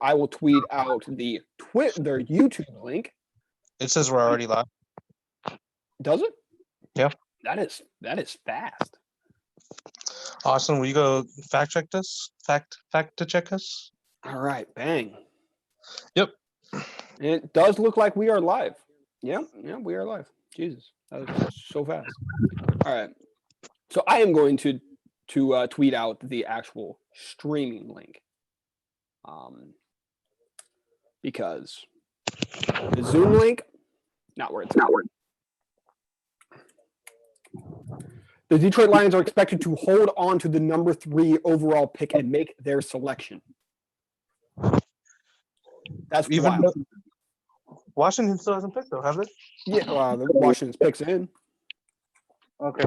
I will tweet out their YouTube link. It says we're already live. Does it? Yeah. That is fast. Austin, will you go fact check to check us? All right, bang. Yep. It does look like we are live. Yeah, we are live. Jesus, that was so fast. All right. So I am going to tweet out the actual streaming link. Because the Zoom link, not where it's at. The Detroit Lions are expected to hold on to the number 3 overall pick and make their selection. That's wild. Washington still hasn't picked, though, have they? Yeah, the Washington's picks in. Okay.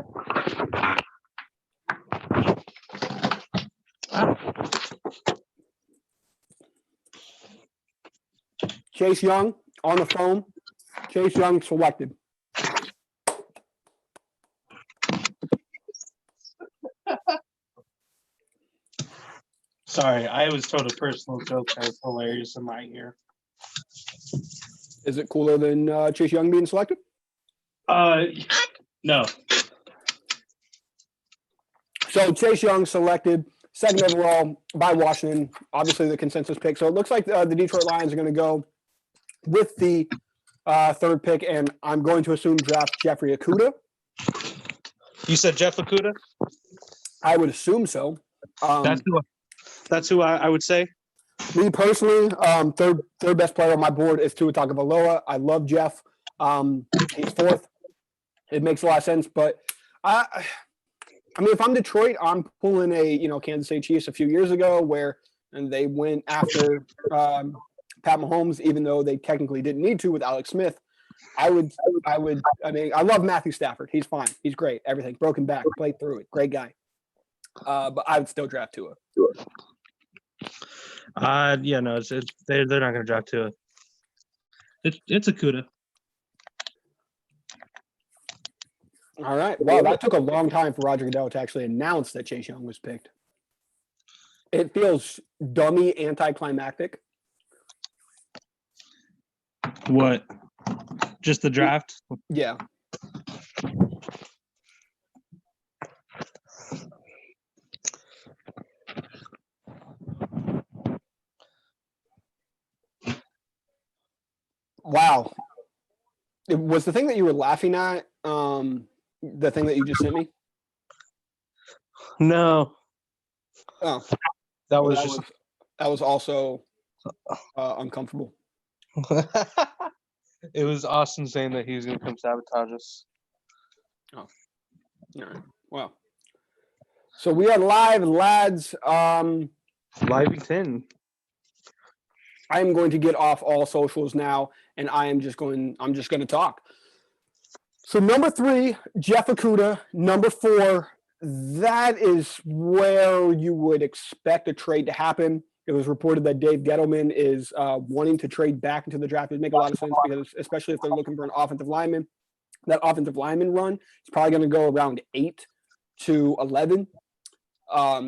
Chase Young on the phone. Chase Young selected. Sorry, I was told a personal joke that was hilarious in my ear. Is it cooler than Chase Young being selected? No. So Chase Young selected 2nd overall by Washington, obviously the consensus pick. So it looks like the Detroit Lions are going to go with the 3rd pick, and I'm going to assume draft Jeffrey Okudah. You said Jeff Okudah? I would assume so. That's who I would say. Me personally, third best player on my board is Tua Tagovailoa. I love Jeff. He's 4th. It makes a lot of sense, but I mean, if I'm Detroit, I'm pulling a Kansas City Chiefs a few years ago where they went after Pat Mahomes, even though they technically didn't need to with Alex Smith. I mean, I love Matthew Stafford. He's fine. He's great. Everything. Broken back. Played through it. Great guy. But I would still draft Tua. They're not going to draft Tua. It's Okudah. All right. Wow, that took a long time for Roger Goodell to actually announce that Chase Young was picked. It feels dummy anticlimactic. What? Just the draft? Yeah. Wow. It was the thing that you were laughing at, the thing that you just sent me? No. Oh. That was also uncomfortable. It was Austin saying that he was going to come sabotage us. Oh. All right. Well. So we are live, lads. Live-10. I'm going to get off all socials now, and I'm just going to talk. So number 3, Jeff Okudah. Number 4, that is where you would expect a trade to happen. It was reported that Dave Gettleman is wanting to trade back into the draft. It would make a lot of sense because, especially if they're looking for an offensive lineman, that offensive lineman run is probably going to go around 8 to 11.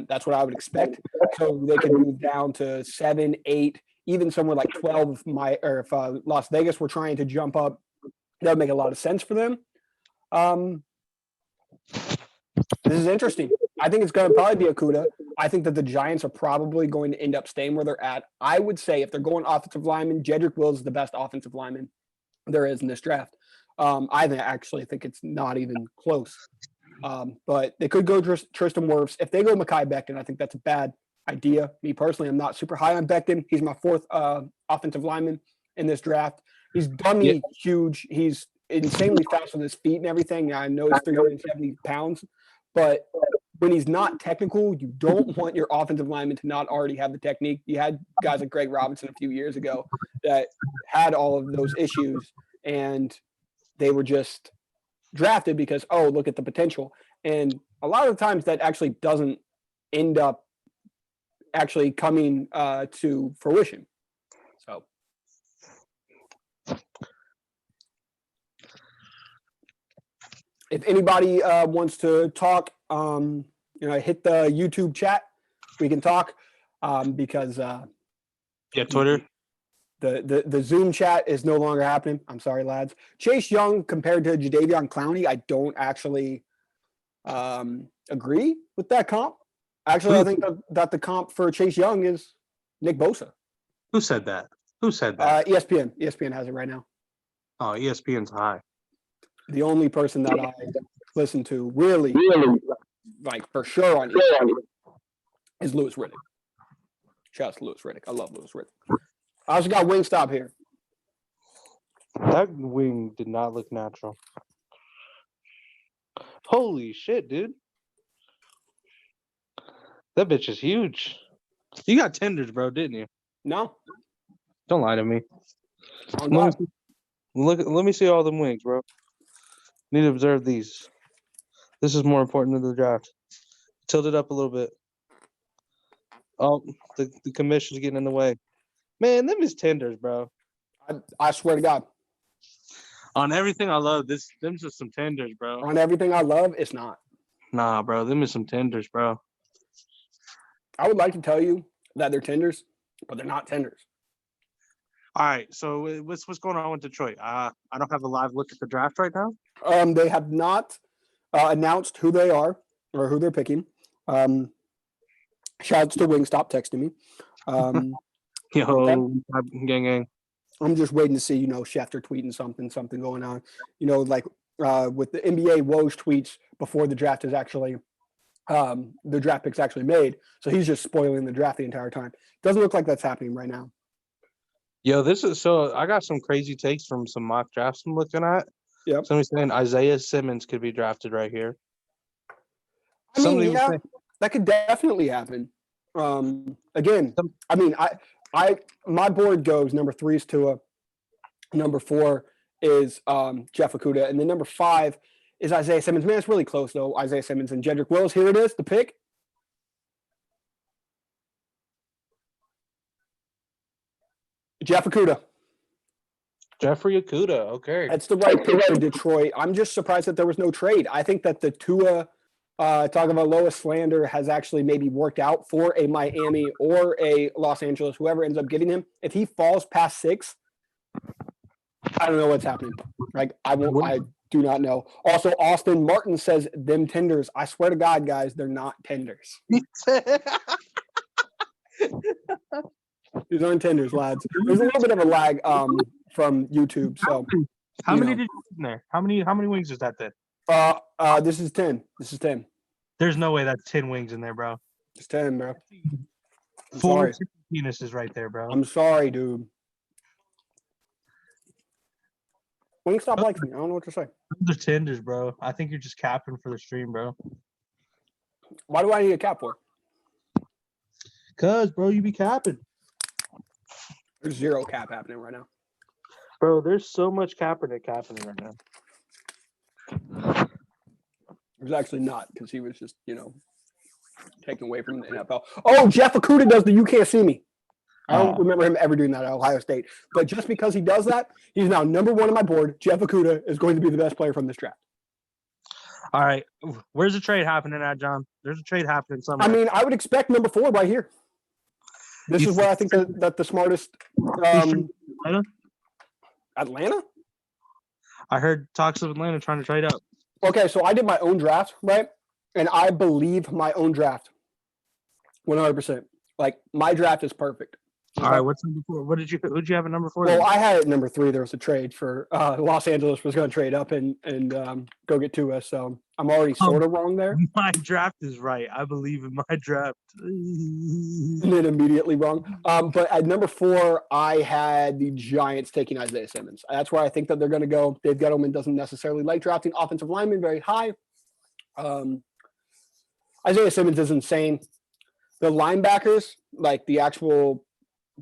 That's what I would expect. So they could move down to 7, 8, even somewhere like 12. If Las Vegas were trying to jump up, that would make a lot of sense for them. This is interesting. I think it's going to probably be Okudah. I think that the Giants are probably going to end up staying where they're at. I would say if they're going offensive lineman, Jedrick Wills is the best offensive lineman there is in this draft. I actually think it's not even close. But they could go Tristan Wirfs. If they go Mekhi Becton, I think that's a bad idea. Me personally, I'm not super high on Becton. He's my 4th offensive lineman in this draft. He's dummy huge. He's insanely fast with his feet and everything. I know he's 370 pounds, but when he's not technical, you don't want your offensive lineman to not already have the technique. You had guys like Greg Robinson a few years ago that had all of those issues, and they were just drafted because, oh, look at the potential. And a lot of the times that actually doesn't end up actually coming to fruition. So. If anybody wants to talk, hit the YouTube chat. We can talk because Yeah, Twitter. The Zoom chat is no longer happening. I'm sorry, lads. Chase Young compared to Jadeveon Clowney, I don't actually agree with that comp. Actually, I think that the comp for Chase Young is Nick Bosa. Who said that? Who said that? ESPN has it right now. Oh, ESPN's high. The only person that I listen to really, like for sure on ESPN is Lewis Riddick. Shout out to Lewis Riddick. I love Lewis Riddick. I also got Wingstop here. That wing did not look natural. Holy shit, dude. That bitch is huge. You got tenders, bro, didn't you? No. Don't lie to me. On Let God. me, let me see all them wings, bro. Need to observe these. This is more important than the draft. Tilt it up a little bit. Oh, the commission's getting in the way. Man, them is tenders, bro. I swear to God. On everything I love, them's just some tenders, bro. On everything I love, it's not. Nah, bro, them is some tenders, bro. I would like to tell you that they're tenders, but they're not tenders. All right, so what's going on with Detroit? I don't have a live look at the draft right now. They have not announced who they are or who they're picking. Shouts to Wingstop texting me. Yo, gang. I'm just waiting to see, Schefter tweeting something going on. Like with the NBA Woj tweets before the draft is actually, the draft pick's actually made. So he's just spoiling the draft the entire time. Doesn't look like that's happening right now. Yo, I got some crazy takes from some mock drafts I'm looking at. Yep. Somebody's saying Isaiah Simmons could be drafted right here. I mean, yeah, that could definitely happen. Again, I mean, my board goes number 3 is Tua, number 4 is Jeff Okudah, and then number 5 is Isaiah Simmons. Man, it's really close though. Isaiah Simmons and Jedrick Wills. Here it is, the pick. Jeff Okudah. Jeffrey Okudah, okay. That's the right pick for Detroit. I'm just surprised that there was no trade. I think that the Tua Tagovailoa slander has actually maybe worked out for a Miami or a Los Angeles, whoever ends up getting him. If he falls past 6, I don't know what's happening. Like I do not know. Also, Austin Martin says them tenders. I swear to God, guys, they're not tenders. These aren't tenders, lads. There's a little bit of a lag from YouTube. So How many did you put in there? How many wings is that then? this is 10. This is 10. There's no way that's 10 wings in there, bro. It's 10, bro. I'm 4 sorry. penises right there, bro. I'm sorry, dude. Wingstop likes me. I don't know what to say. Those are tenders, bro. I think you're just capping for the stream, bro. Why do I need a cap for? Cause, bro, you be capping. There's zero cap happening right now. Bro, there's so much Kaepernick happening right now. There's actually not, because he was just, taken away from the NFL. Oh, Jeff Okudah does the "You Can't See Me." I don't remember him ever doing that at Ohio State. But just because he does that, he's now number 1 on my board. Jeff Okudah is going to be the best player from this draft. All right. Where's the trade happening at, John? There's a trade happening somewhere. I mean, I would expect number 4 right here. This is where I think that the smartest Atlanta? I heard talks of Atlanta trying to trade up. Okay, so I did my own draft, right? And I believe my own draft 100%. Like, my draft is perfect. All right, what's number 4? Who'd you have at number 4? Well, I had it at number 3. There was a trade for Los Angeles was going to trade up and go get Tua. So I'm already sort of wrong there. My draft is right. I believe in my draft. And then immediately wrong. But at number 4, I had the Giants taking Isaiah Simmons. That's where I think that they're going to go. Dave Gettleman doesn't necessarily like drafting offensive linemen very high. Isaiah Simmons is insane. The linebackers, like the actual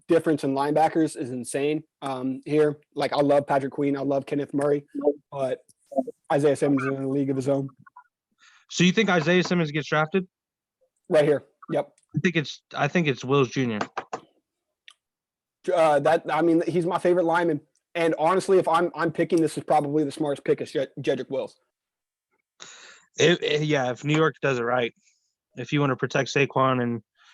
difference in linebackers is insane here. Like, I love Patrick Queen. I love Kenneth Murray. But Isaiah Simmons is in a league of his own. So you think Isaiah Simmons gets drafted? Right here. Yep. I think it's Wills Jr. He's my favorite lineman. And honestly, if I'm picking, this is probably the smartest pick is Jedrick Wills. If New York does it right, if you want to protect Saquon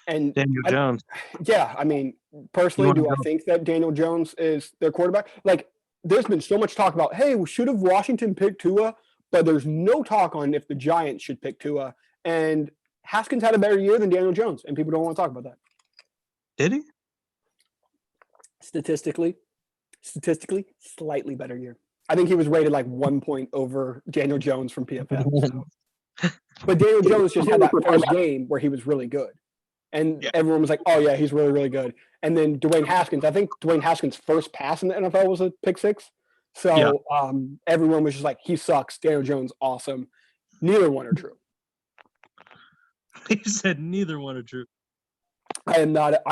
And Daniel I- Jones. yeah, I mean, personally, wanna do I go- think that Daniel Jones is their quarterback? Like, there's been so much talk about, hey, should have Washington picked Tua? But there's no talk on if the Giants should pick Tua. And Haskins had a better year than Daniel Jones, and people don't want to talk about that. Did he? Statistically, slightly better year. I think he was rated like 1 point over Daniel Jones from PFF. So. But Daniel Jones just had that first game where he was really good. And Yeah. everyone was like, oh, yeah, he's really, really good. And then Dwayne Haskins, I think Dwayne Haskins' first pass in the NFL was a pick six. So Yeah. Everyone was just like, he sucks. Daniel Jones, awesome. Neither one are true. He said neither one are true. I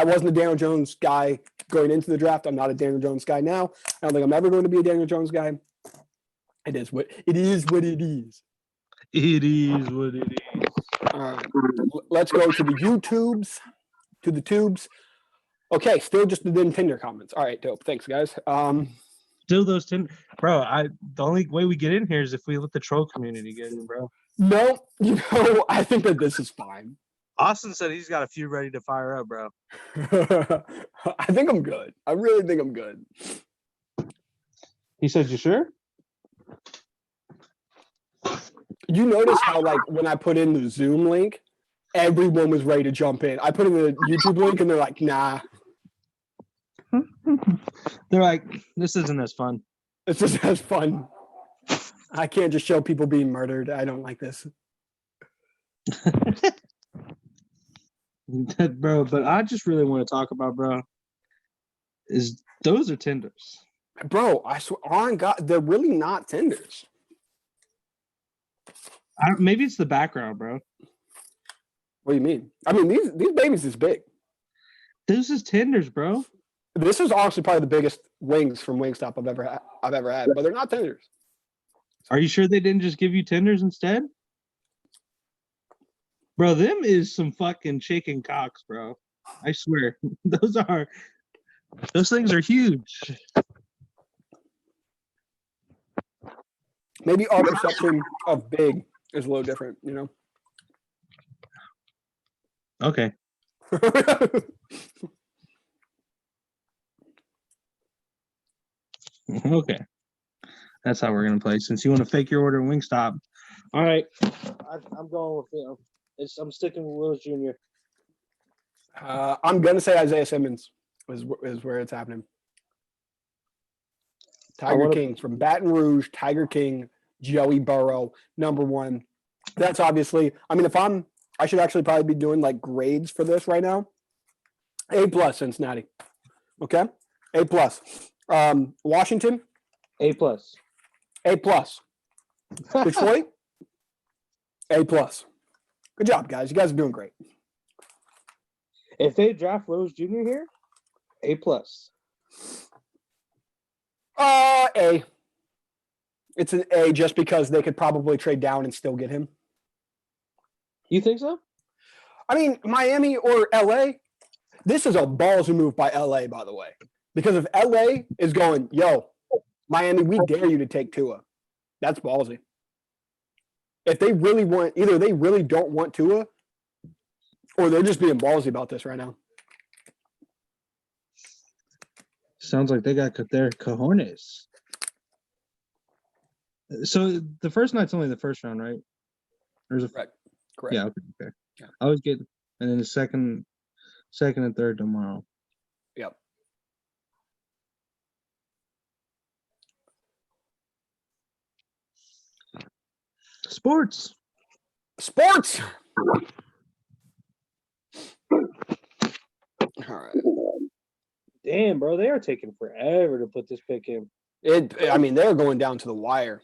wasn't a Daniel Jones guy going into the draft. I'm not a Daniel Jones guy now. I don't think I'm ever going to be a Daniel Jones guy. It is what it is. It is what it is. Let's go to the YouTubes, to the tubes. Okay, still just the Nintendo comments. All right, dope. Thanks, guys. Still those 10, bro. The only way we get in here is if we let the troll community get in, bro. No, I think that this is fine. Austin said he's got a few ready to fire up, bro. I think I'm good. I really think I'm good. He said, "You sure?" You notice how, like, when I put in the Zoom link, everyone was ready to jump in. I put in the YouTube link, and they're like, "Nah, They're like, this isn't as fun. it's just as fun. I can't just show people being murdered. I don't like this." Bro, but I just really want to talk about, bro, is those are tenders. Bro, I swear on God, they're really not tenders. Maybe it's the background, bro. What do you mean? I mean, these babies is big. This is tenders, bro. This is honestly probably the biggest wings from Wingstop I've ever had, but they're not tenders. Are you sure they didn't just give you tenders instead? Bro, them is some fucking chicken cocks, bro. I swear. Those things are huge. Maybe our perception of big is a little different, you know? Okay. Okay. That's how we're gonna play. Since you want to fake your order in Wingstop. All right. I'm going with it. I'm sticking with Willis Jr. I'm gonna say Isaiah Simmons is where it's happening. Tiger King from Baton Rouge. Tiger King, Joey Burrow, number one. That's obviously. I mean, I should actually probably be doing like grades for this right now. A+ Cincinnati. Okay, A+. Washington, A+. A+. Detroit, A+. Good job, guys. You guys are doing great. If they draft Rose Jr. here, A+. A. It's an A just because they could probably trade down and still get him. You think so? I mean, Miami or LA, this is a ballsy move by LA, by the way. Because if LA is going, yo, Miami, we dare you to take Tua, that's ballsy. If they really want, either they really don't want Tua, or they're just being ballsy about this right now. Sounds like they got their cojones. So the first night's only the first round, right? There's a Correct. Yeah, okay. Yeah. I always get, and then the second and third tomorrow. Yep. Sports. All right. Damn, bro, they are taking forever to put this pick in. I mean, they're going down to the wire.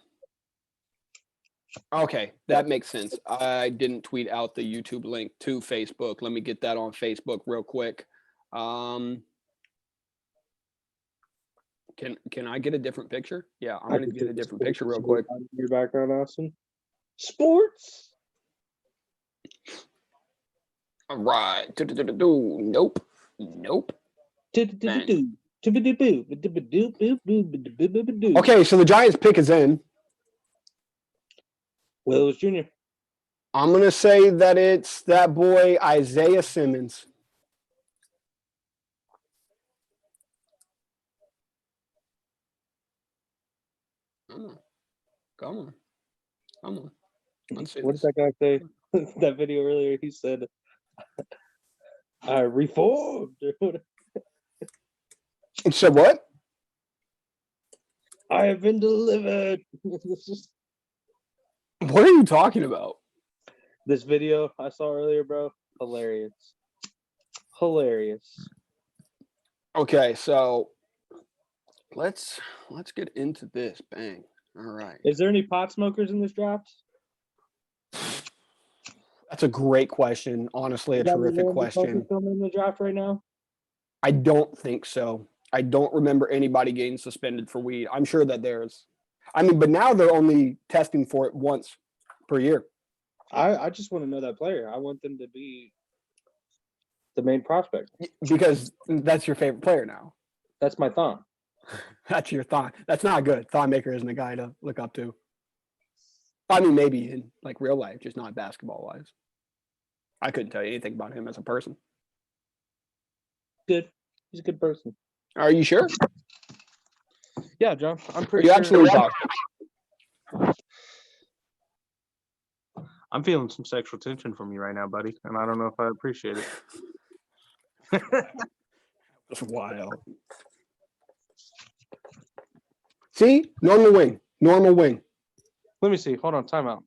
Okay, that makes sense. I didn't tweet out the YouTube link to Facebook. Let me get that on Facebook real quick. Can I get a different picture? Yeah, I'm gonna get a different picture real quick. Your background, Austin. Sports. All right. Nope. Okay, so the Giants pick is in. Willis Jr. I'm gonna say that it's that boy Isaiah Simmons. Come on. Come on. Come on. Let's see What did this. that guy say? That video earlier, he said, "I reformed." or whatever. It said what? I have been delivered. It's just- What are you talking about? this video I saw earlier, bro, hilarious. Hilarious. Okay, so let's get into this. Bang. All right. Is there any pot smokers in this draft? That's a great question. Honestly, a Is that what terrific Norman question. Smokers coming in the draft right now? I don't think so. I don't remember anybody getting suspended for weed. I'm sure that there's. I mean, but now they're only testing for it once per year. I just want to know that player. I want them to be the main prospect. Because that's your favorite player now. That's my thought. That's your thought. That's not good. Thought maker isn't a guy to look up to. I mean, maybe in like real life, just not basketball wise. I couldn't tell you anything about him as a person. Good. He's a good person. Are you sure? Yeah, John. I'm Are pretty you sure. absolutely positive? I'm feeling some sexual tension from you right now, buddy, and I don't know if I appreciate it. That's wild. See, normal wing, normal wing. Let me see. Hold on. Timeout.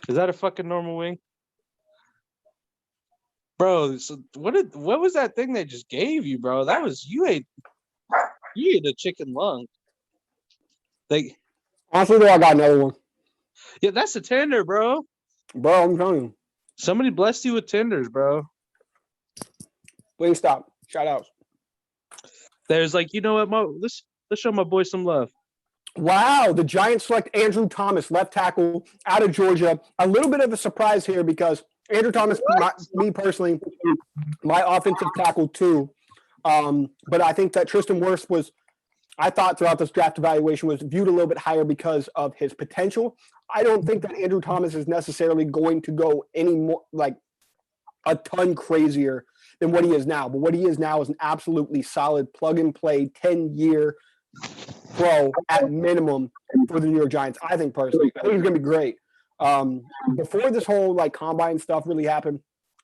Is that a fucking normal wing? Bro, so what was that thing they just gave you, bro? That was you ate a chicken lung. Honestly, though, I got another one, Yeah, that's a tender, bro. bro. I'm telling you, Somebody blessed you with tenders, bro. Wingstop. Shout outs. There's like, you know what, Mo? Let's show my boy some love. Wow, the Giants select Andrew Thomas, left tackle out of Georgia. A little bit of a surprise here because Andrew Thomas, me personally, my offensive tackle too. But I think that Tristan Wirfs was, I thought throughout this draft evaluation, was viewed a little bit higher because of his potential. I don't think that Andrew Thomas is necessarily going to go any more like a ton crazier than what he is now. But what he is now is an absolutely solid plug and play 10-year pro at minimum for the New York Giants. I think personally, I think he's going to be great. Before this whole like combine stuff really happened,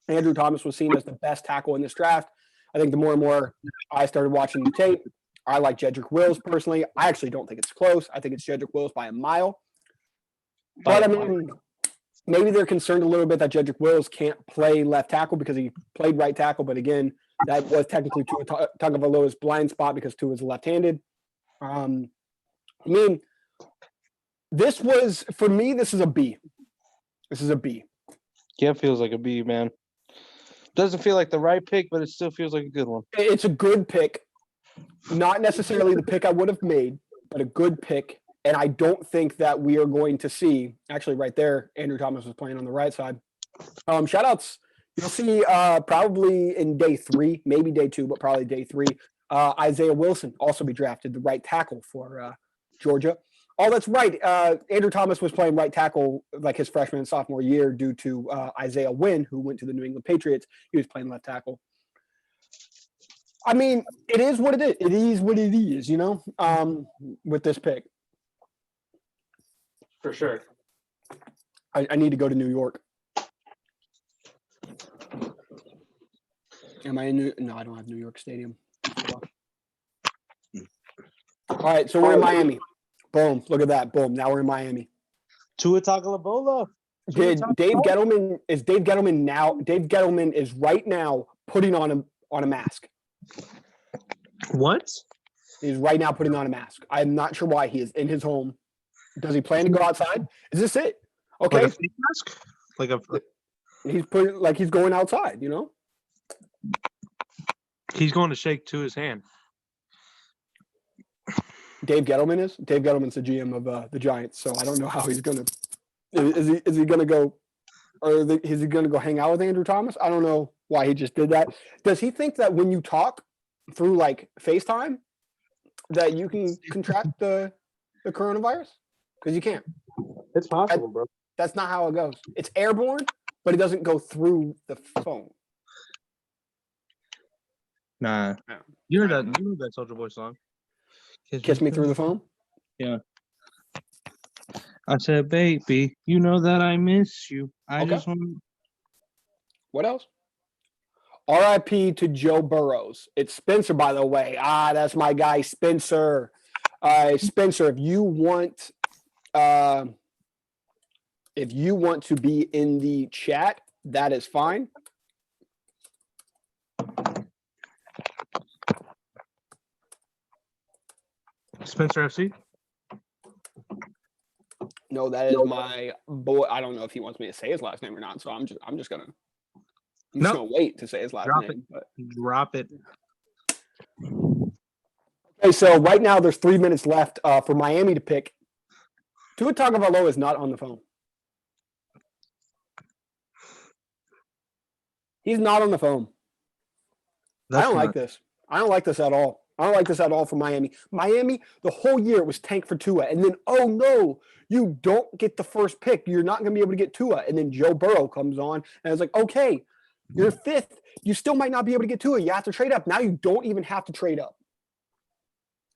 Andrew Thomas was seen as the best tackle in this draft. I think the more and more I started watching the tape, I like Jedrick Wills personally. I actually don't think it's close. I think it's Jedrick Wills by a mile. But I mean, maybe they're concerned a little bit that Jedrick Wills can't play left tackle because he played right tackle. But again, that was technically Tua Tagovailoa's blind spot because Tua is left-handed. I mean, this was, for me, this is a B. This is a B. Yeah, it feels like a B, man. Doesn't feel like the right pick, but it still feels like a good one. It's a good pick. Not necessarily the pick I would have made, but a good pick. And I don't think that we are going to see, actually right there, Andrew Thomas was playing on the right side. Shout outs. You'll see probably in day 3, maybe day 2, but probably day 3, Isaiah Wilson also be drafted, the right tackle for Georgia. Oh, that's right. Andrew Thomas was playing right tackle like his freshman and sophomore year due to Isaiah Wynn, who went to the New England Patriots. He was playing left tackle. I mean, it is what it is. It is what it is, you know, with this pick. For sure. I need to go to New York. Am I in New? No, I don't have New York Stadium. All right, so we're in Miami. Boom! Look at that. Boom! Now we're in Miami. Tua Tagovailoa. Did Dave Gettleman? Is Dave Gettleman now? Dave Gettleman is right now putting on a mask. What? He's right now putting on a mask. I'm not sure why. He is in his home. Does he plan to go outside? Is this it? Okay. Like a face mask? Like a He's putting like he's going outside, you know? he's going to shake to his hand. Dave Gettleman is? Dave Gettleman's the GM of the Giants, so I don't know how he's gonna is he gonna go or is he gonna go hang out with Andrew Thomas? I don't know why he just did that. Does he think that when you talk through like FaceTime that you can contract the coronavirus? Because you can't. It's possible, bro. That's not how it goes. It's airborne, but it doesn't go through the phone. Nah. Yeah. You know that Soulja Boy song? Kiss me through the phone? Yeah. I said, baby, you know that I miss you. I Okay. just want. What else? RIP to Joe Burrows. It's Spencer, by the way. That's my guy, Spencer. Spencer, if you want to be in the chat, that is fine. Spencer FC. No, that is my boy. I don't know if he wants me to say his last name or not, so I'm just gonna wait to say his last name. But Drop it. okay, so right now there's 3 minutes left for Miami to pick. Tua Tagovailoa is not on the phone. He's not on the phone. I don't like this. I don't like this at all. I don't like this at all for Miami. Miami, the whole year it was tank for Tua. And then, oh no, you don't get the first pick. You're not going to be able to get Tua. And then Joe Burrow comes on and it's like, okay, you're fifth. You still might not be able to get Tua. You have to trade up. Now you don't even have to trade up.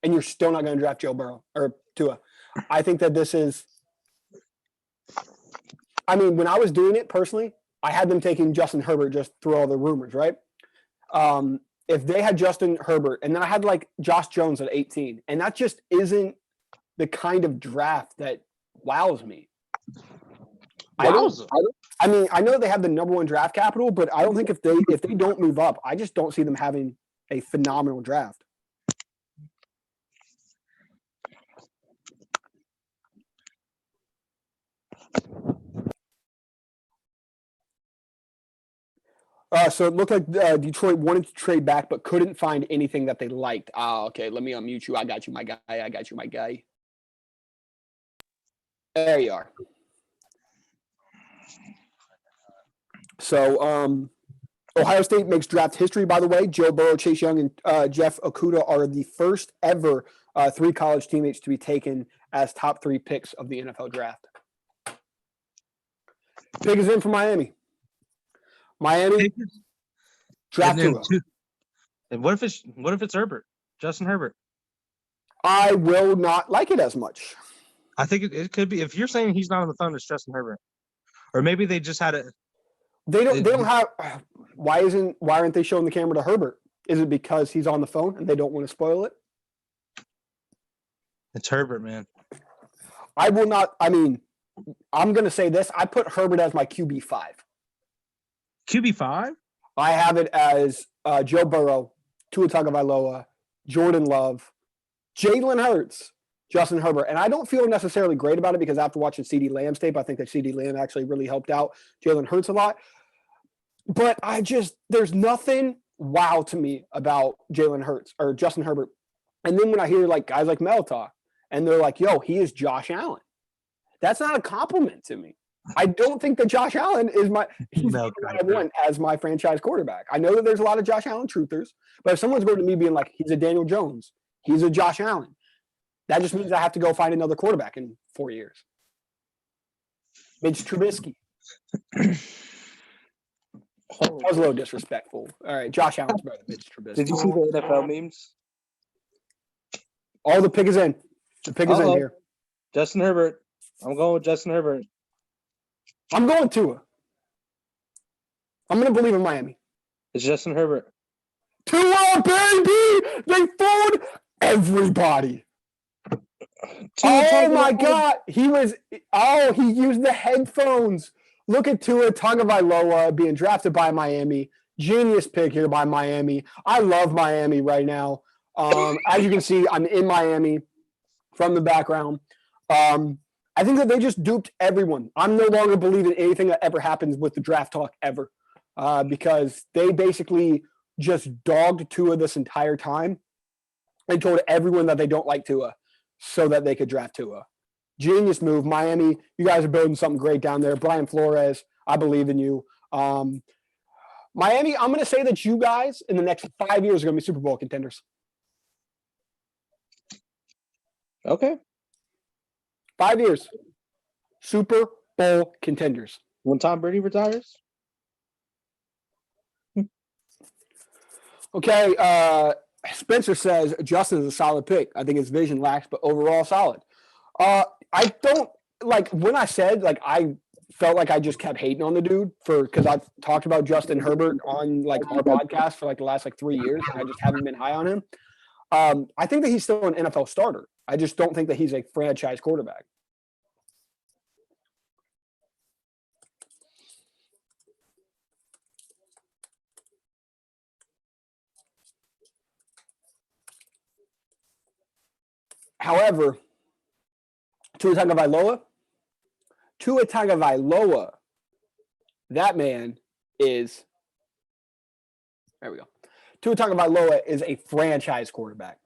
And you're still not going to draft Joe Burrow or Tua. I think that this is, I mean, when I was doing it personally, I had them taking Justin Herbert just through all the rumors, right? If they had Justin Herbert, and then I had like Josh Jones at 18, and that just isn't the kind of draft that wows me. I mean, I know they have the number one draft capital, but I don't think if they don't move up, I just don't see them having a phenomenal draft. So it looked like Detroit wanted to trade back, but couldn't find anything that they liked. Okay. Let me unmute you. I got you, my guy. I got you, my guy. There you are. So Ohio State makes draft history, by the way. Joe Burrow, Chase Young, and Jeff Okudah are the first ever 3 college teammates to be taken as top 3 picks of the NFL draft. Pick is in for Miami. Miami draft Tua. And what if it's Herbert, Justin Herbert? I will not like it as much. I think it could be. If you're saying he's not on the phone, it's Justin Herbert, or maybe they just had a. They don't have. Why aren't they showing the camera to Herbert? Is it because he's on the phone and they don't want to spoil it? It's Herbert, man. I will not. I mean, I'm going to say this. I put Herbert as my QB5. QB5? I have it as Joe Burrow, Tua Tagovailoa, Jordan Love, Jalen Hurts, Justin Herbert. And I don't feel necessarily great about it because after watching CeeDee Lamb's tape, I think that CeeDee Lamb actually really helped out Jalen Hurts a lot. But there's nothing wow to me about Jalen Hurts or Justin Herbert. And then when I hear like guys like Mel talk and they're like, yo, he is Josh Allen. That's not a compliment to me. I don't think that Josh Allen is he's the one as my franchise quarterback. I know that there's a lot of Josh Allen truthers, but if someone's going to me being like, he's a Daniel Jones, he's a Josh Allen, that just means I have to go find another quarterback in 4 years. Mitch Trubisky. That was a little disrespectful. All right, Josh Allen's better than Mitch Trubisky. Did you see the NFL memes? Oh, the pick is in. The pick is in here. Justin Herbert. I'm going with Justin Herbert. I'm going Tua. I'm going to believe in Miami. It's Justin Herbert. Tua, baby! They fooled everybody. Oh, my God. He used the headphones. Look at Tua Tagovailoa being drafted by Miami. Genius pick here by Miami. I love Miami right now. As you can see, I'm in Miami from the background. I think that they just duped everyone. I'm no longer believing anything that ever happens with the draft talk ever because they basically just dogged Tua this entire time and told everyone that they don't like Tua so that they could draft Tua. Genius move. Miami, you guys are building something great down there. Brian Flores, I believe in you. Miami, I'm going to say that you guys in the next 5 years are going to be Super Bowl contenders. Okay. 5 years. Super Bowl contenders. When Tom Brady retires? Okay. Spencer says Justin is a solid pick. I think his vision lacks, but overall solid. I don't like when I said like I felt like I just kept hating on the dude because I've talked about Justin Herbert on like our podcast for like the last like 3 years, and I just haven't been high on him. I think that he's still an NFL starter. I just don't think that he's a franchise quarterback. However, Tua Tagovailoa, that man is. There we go. Tua Tagovailoa is a franchise quarterback.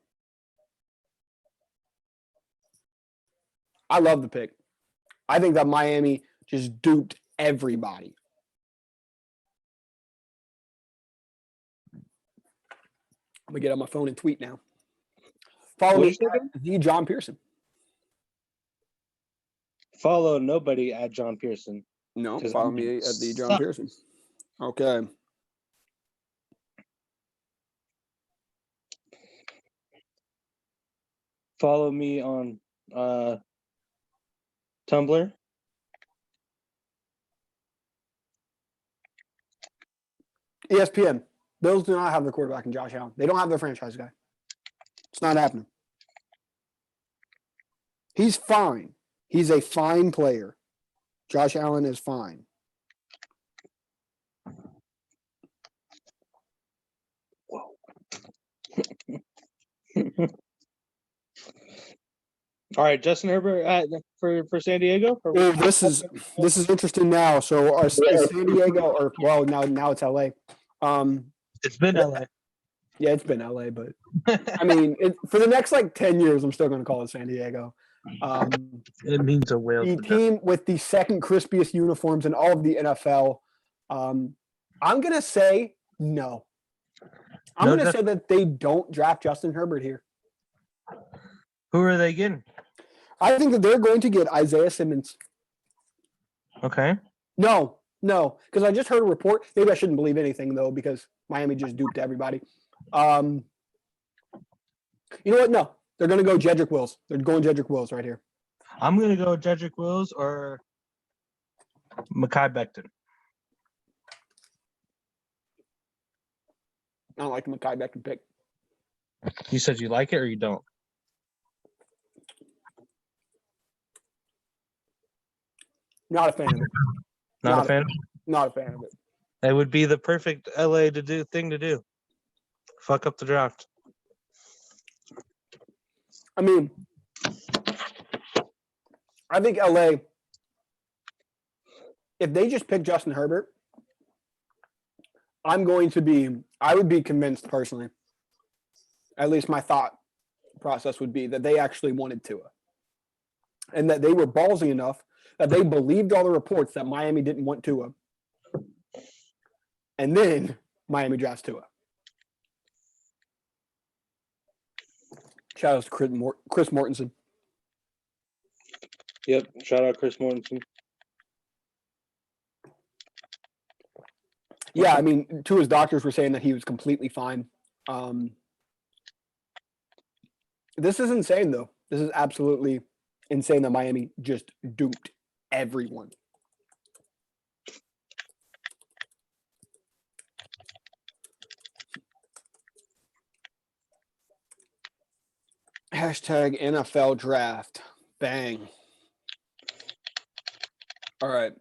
I love the pick. I think that Miami just duped everybody. I'm gonna get on my phone and tweet now. Follow What me you say, at the John Pearson. Follow nobody at John Pearson. No, 'Cause follow I'm me gonna at the John suck. Pearson. Okay. Follow me on Tumblr. ESPN. Bills do not have their quarterback in Josh Allen. They don't have their franchise guy. It's not happening. He's fine. He's a fine player. Josh Allen is fine. All right, Justin Herbert for San Diego. Oh, this is interesting now. So our San Diego, or well, now it's LA. It's been LA. Yeah, it's been LA, but I mean, for the next like 10 years, I'm still going to call it San Diego. It means a whale. The team with the second crispiest uniforms in all of the NFL. I'm going to say no. I'm No, going to say that they don't draft Justin Herbert here. Who are they getting? I think that they're going to get Isaiah Simmons. Okay. No, because I just heard a report. Maybe I shouldn't believe anything, though, because Miami just duped everybody. You know what? No, they're going to go Jedrick Wills. They're going Jedrick Wills right here. I'm going to go Jedrick Wills or Mekhi Becton. I don't like the Mekhi Becton pick. You said you like it or you don't? Not a fan of it. Not a fan? Not a fan of it. It would be the perfect LA thing to do. Fuck up the draft. I mean, I think LA, if they just pick Justin Herbert, I would be convinced personally, at least my thought process would be that they actually wanted Tua. And that they were ballsy enough that they believed all the reports that Miami didn't want Tua. And then Miami drafts Tua. Shout out to Chris Mortensen. Yep. Shout out Chris Mortensen. Yeah, I mean, Tua's doctors were saying that he was completely fine. This is insane, though. This is absolutely insane that Miami just duped everyone. Hashtag NFL draft. Bang. All right.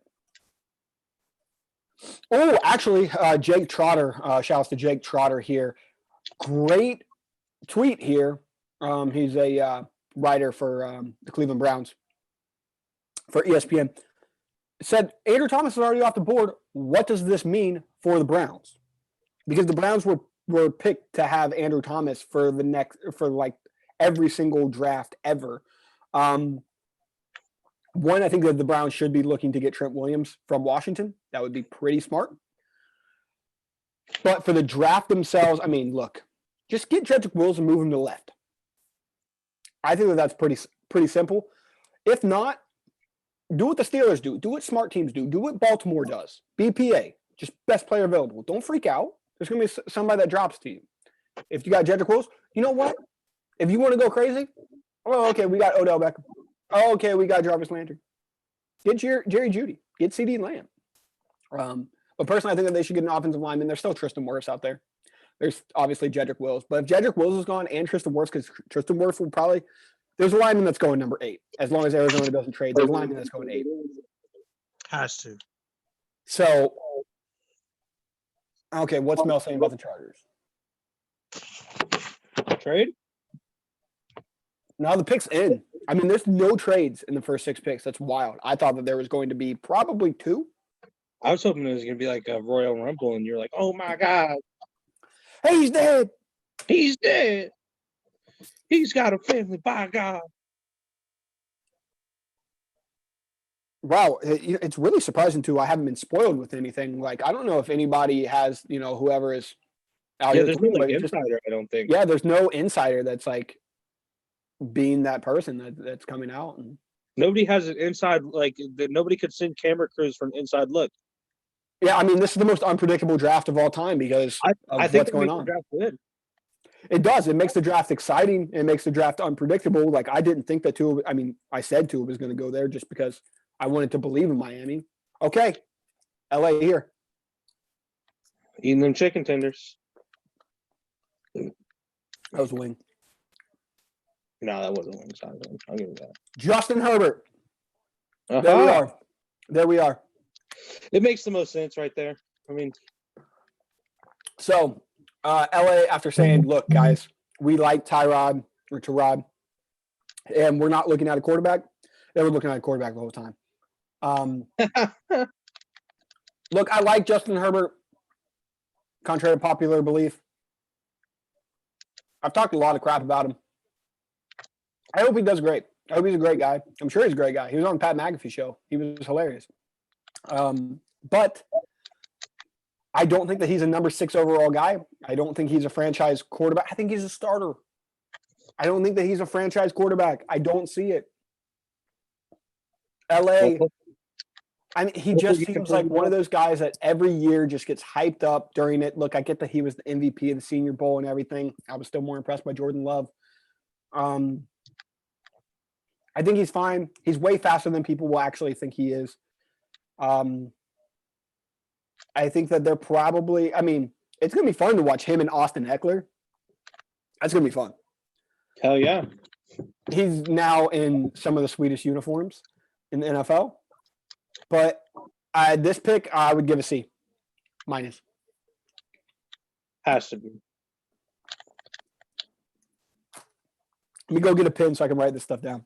Oh, actually, Jake Trotter. Shouts to Jake Trotter here. Great tweet here. He's a writer for the Cleveland Browns for ESPN. Said Andrew Thomas is already off the board. What does this mean for the Browns? Because the Browns were picked to have Andrew Thomas for like every single draft ever. One, I think that the Browns should be looking to get Trent Williams from Washington. That would be pretty smart. But for the draft themselves, I mean, look, just get Jedrick Wills and move him to left. I think that that's pretty simple. If not, do what the Steelers do. Do what smart teams do. Do what Baltimore does. BPA, just best player available. Don't freak out. There's going to be somebody that drops to you. If you got Jedrick Wills, you know what? If you want to go crazy, oh, okay, we got Odell Beckham. Oh, okay, we got Jarvis Landry. Get Jerry Judy. Get CD Lamb. But personally, I think that they should get an offensive lineman. There's still Tristan Wirfs out there. There's obviously Jedrick Wills. But if Jedrick Wills is gone and Tristan Wirfs, because Tristan Wirfs will probably – there's a lineman that's going number 8. As long as Arizona doesn't trade, there's a lineman that's going 8. Has to. So, okay, what's Mel saying about the Chargers? Trade? Now the pick's in. I mean, there's no trades in the first 6 picks. That's wild. I thought that there was going to be probably 2. I was hoping it was going to be like a Royal Rumble, and you're like, oh my God, Hey, he's dead. he's dead. He's got a family, by God. Wow, it's really surprising too. I haven't been spoiled with anything. Like, I don't know if anybody has, whoever is out Yeah, here. there's no like insider, I don't think. Yeah, there's no insider that's like being that person that's coming out. And Nobody has an inside, like, nobody could send camera crews for an inside look. yeah, I mean, this is the most unpredictable draft of all time because of I think what's it going makes the on. draft good. It does. It makes the draft exciting. It makes the draft unpredictable. Like, I didn't think that Tua. I mean, I said Tua was going to go there just because I wanted to believe in Miami. Okay, LA here. Eating them chicken tenders. That was a wing. No, that wasn't one side. I'll give you that. Justin Herbert. Uh-huh. There we are. There we are. It makes the most sense right there. I mean, So, LA, after saying, look, guys, we like Tyrod, and we're not looking at a quarterback. They were looking at a quarterback the whole time. Look, I like Justin Herbert, contrary to popular belief. I've talked a lot of crap about him. I hope he does great. I hope he's a great guy. I'm sure he's a great guy. He was on Pat McAfee show. He was hilarious. But I don't think that he's a number 6 overall guy. I don't think he's a franchise quarterback. I think he's a starter. I don't think that he's a franchise quarterback. I don't see it. LA, I mean, he just seems like one of those guys that every year just gets hyped up during it. Look, I get that he was the MVP of the Senior Bowl and everything. I was still more impressed by Jordan Love. I think he's fine. He's way faster than people will actually think he is. I think that they're probably – I mean, it's going to be fun to watch him and Austin Eckler. That's going to be fun. hell yeah. He's now in some of the sweetest uniforms in the NFL. But this pick, I would give a C minus. Has to be. Let me go get a pen so I can write this stuff down.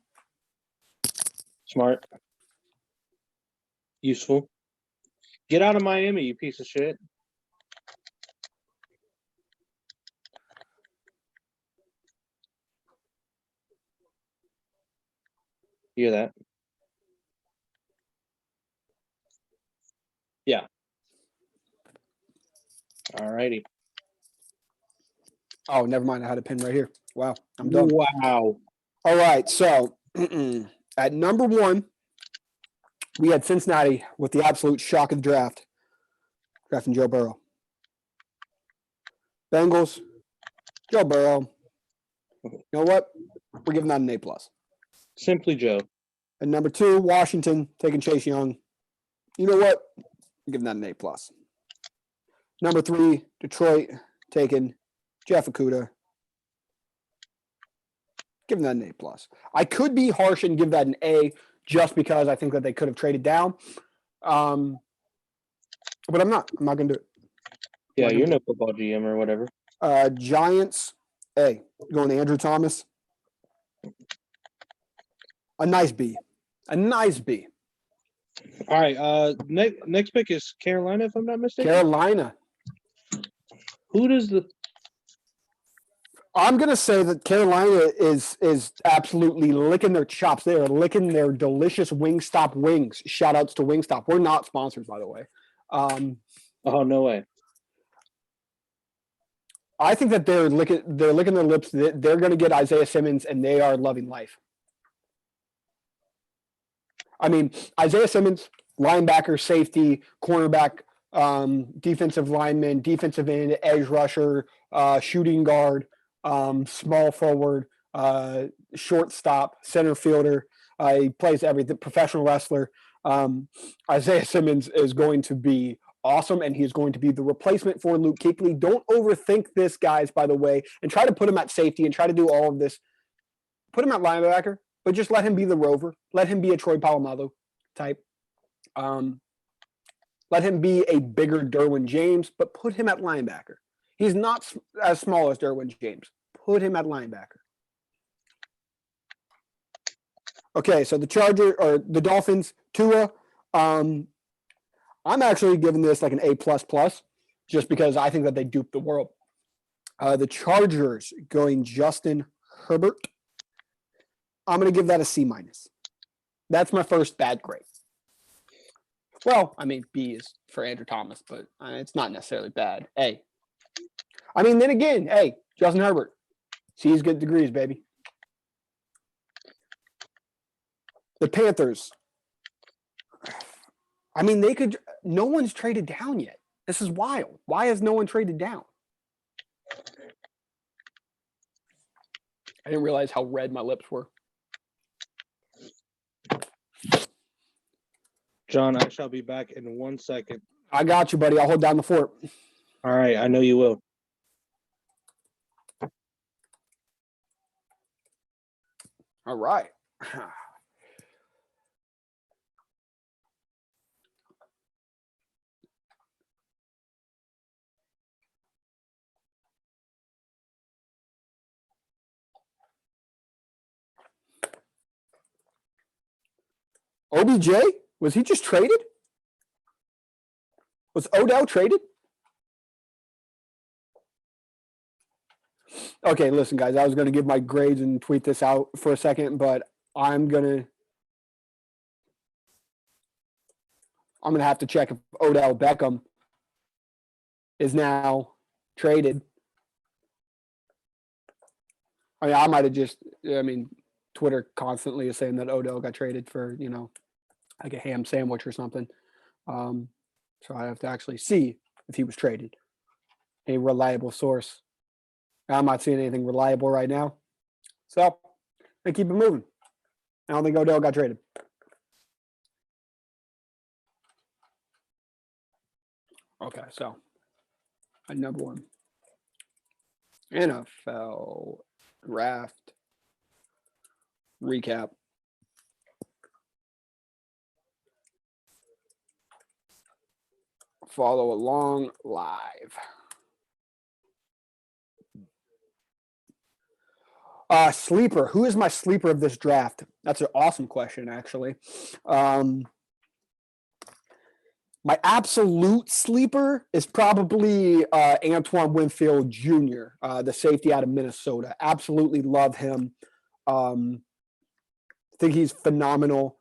Smart. Useful. Get out of Miami, you piece of shit. You hear that? Yeah. All righty. Oh, never mind. I had a pen right here. Wow, I'm done. Wow. All right, so at number 1, we had Cincinnati with the absolute shock of the draft, drafting Joe Burrow. Bengals, Joe Burrow. You know what? We're giving that an A+. Simply Joe. And number 2, Washington, taking Chase Young. You know what? We're giving that an A+. Number 3, Detroit, taking Jeff Okudah. Giving that an A+. I could be harsh and give that an A just because I think that they could have traded down. But I'm not. I'm not going to do it. Yeah, you're no football GM or whatever. Giants, A. Going to Andrew Thomas. A nice B. A nice B. All right. Next pick is Carolina, if I'm not mistaken. Carolina. Who does the I'm going to say that Carolina is absolutely licking their chops. They are licking their delicious Wingstop wings. Shout outs to Wingstop. We're not sponsors, by the way. Oh, no way. I think that they're licking their lips. They're going to get Isaiah Simmons, and they are loving life. I mean, Isaiah Simmons, linebacker, safety, cornerback, defensive lineman, defensive end, edge rusher, shooting guard, small forward, shortstop, center fielder. He plays everything. Professional wrestler. Isaiah Simmons is going to be awesome, and he's going to be the replacement for Luke Kuechly. Don't overthink this, guys, by the way, and try to put him at safety and try to do all of this. Put him at linebacker, but just let him be the rover. Let him be a Troy Polamalu type. Let him be a bigger Derwin James, but put him at linebacker. He's not as small as Derwin James. Put him at linebacker. Okay, so the Dolphins, Tua. I'm actually giving this like an A++, just because I think that they duped the world. The Chargers going Justin Herbert. I'm going to give that a C-. That's my first bad grade. Well, I mean, B is for Andrew Thomas, but it's not necessarily bad. A. I mean, then again, hey, Justin Herbert. C's good degrees, baby. The Panthers. I mean, no one's traded down yet. This is wild. Why has no one traded down? I didn't realize how red my lips were. John, I shall be back in 1 second. I got you, buddy. I'll hold down the fort. All right, I know you will. All right. OBJ? Was he just traded? Was Odell traded? Okay, listen, guys. I was going to give my grades and tweet this out for a second, but I'm gonna have to check if Odell Beckham is now traded. I mean, I might have just. I mean, Twitter constantly is saying that Odell got traded for, like a ham sandwich or something. So I have to actually see if he was traded. A reliable source. I'm not seeing anything reliable right now. So they keep it moving. I don't think Odell got traded. Okay, so my number one NFL draft recap. Follow along live. Sleeper. Who is my sleeper of this draft? That's an awesome question, actually. My absolute sleeper is probably Antoine Winfield Jr., the safety out of Minnesota. Absolutely love him. Think he's phenomenal.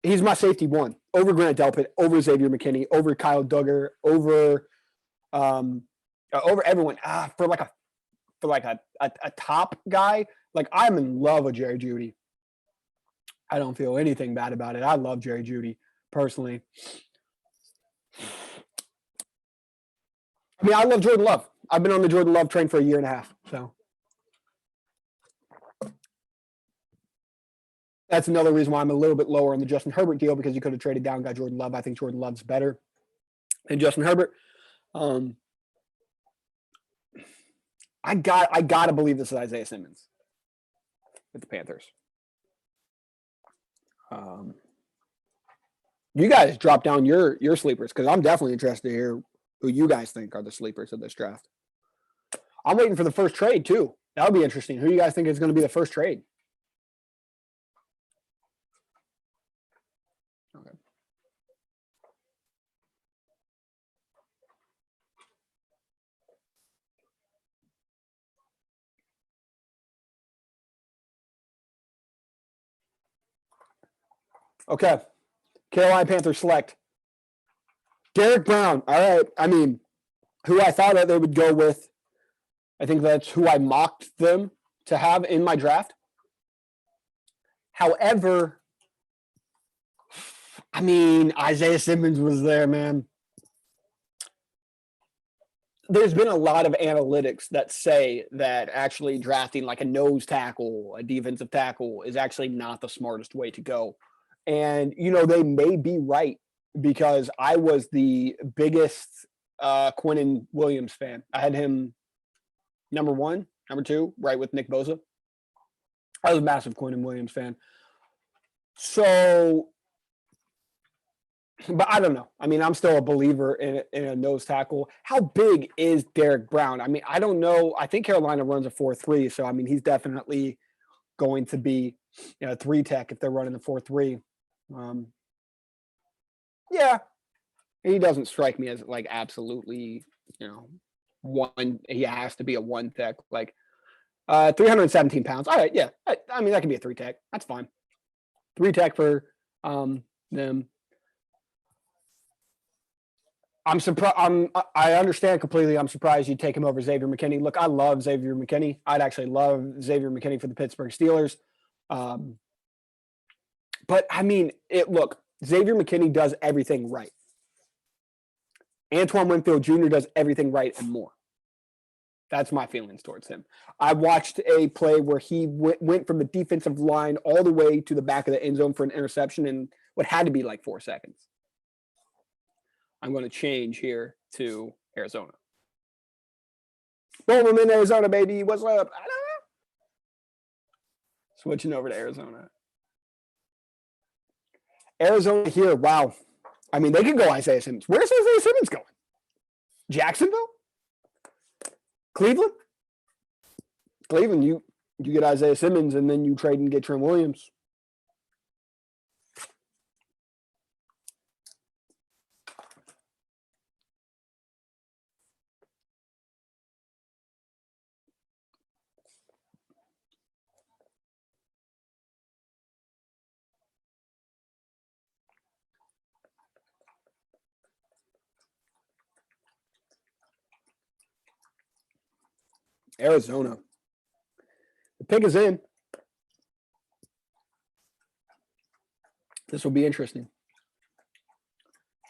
He's my safety one over Grant Delpit, over Xavier McKinney, over Kyle Duggar, over everyone. For a top guy, like I'm in love with Jerry Jeudy. I don't feel anything bad about it. I love Jerry Jeudy personally. I mean, I love Jordan Love. I've been on the Jordan Love train for 1.5 years. So that's another reason why I'm a little bit lower on the Justin Herbert deal, because you could have traded down, got Jordan Love. I think Jordan Love's better than Justin Herbert. I gotta believe this is Isaiah Simmons with the Panthers. You guys drop down your sleepers, because I'm definitely interested to hear who you guys think are the sleepers of this draft. I'm waiting for the first trade too. That'll be interesting. Who do you guys think is going to be the first trade? Okay. Okay. Carolina Panthers select Derek Brown. All right. I mean, who I thought that they would go with. I think that's who I mocked them to have in my draft. However, I mean, Isaiah Simmons was there, man. There's been a lot of analytics that say that actually drafting like a nose tackle, a defensive tackle, is actually not the smartest way to go And, you know, they may be right because I was the biggest Quinnen Williams fan. I had him number 1, number 2, right with Nick Bosa. I was a massive Quinnen Williams fan. So, but I don't know. I mean, I'm still a believer in a nose tackle. How big is Derek Brown? I mean, I don't know. I think Carolina runs a 4-3. So, I mean, he's definitely going to be, you know, a 3 tech if they're running the 4-3. Yeah, he doesn't strike me as like absolutely, you know, one. He has to be a 1 tech, like 317 pounds. All right, yeah. I mean, that can be a 3 tech. That's fine. 3 tech for them. I'm surprised. I understand completely. I'm surprised you'd take him over Xavier McKinney. Look, I love Xavier McKinney. I'd actually love Xavier McKinney for the Pittsburgh Steelers. But I mean, look, Xavier McKinney does everything right. Antoine Winfield Jr. does everything right and more. That's my feelings towards him. I watched a play where he went from the defensive line all the way to the back of the end zone for an interception in what had to be like 4 seconds. I'm going to change here to Arizona. Boom, I'm in Arizona, baby. What's up? Switching over to Arizona. Arizona here, wow. I mean, they could go Isaiah Simmons. Where's Isaiah Simmons going? Jacksonville? Cleveland? Cleveland, you get Isaiah Simmons and then you trade and get Trent Williams. Arizona. The pick is in. This will be interesting.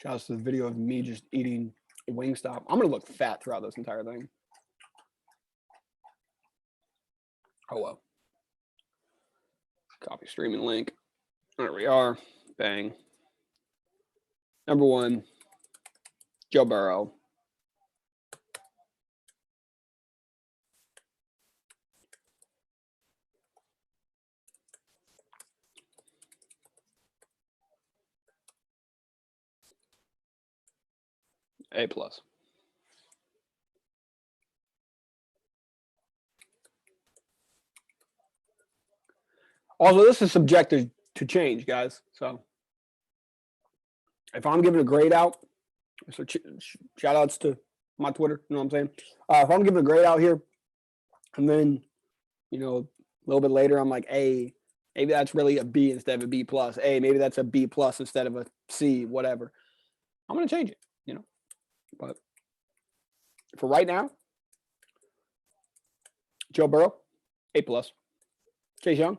Shouts to the video of me just eating a Wingstop. I'm going to look fat throughout this entire thing. Oh, well. Copy streaming link. There we are. Bang. Number 1, Joe Burrow. A+. Also, this is subjective to change, guys. So if I'm giving a grade out, so shout outs to my Twitter, you know what I'm saying? If I'm giving a grade out here, and then, you know, a little bit later, I'm like, hey, maybe that's really a B instead of a B+. Hey, maybe that's a B+ instead of a C, whatever. I'm going to change it, you know. But for right now, Joe Burrow, A+. Chase Young,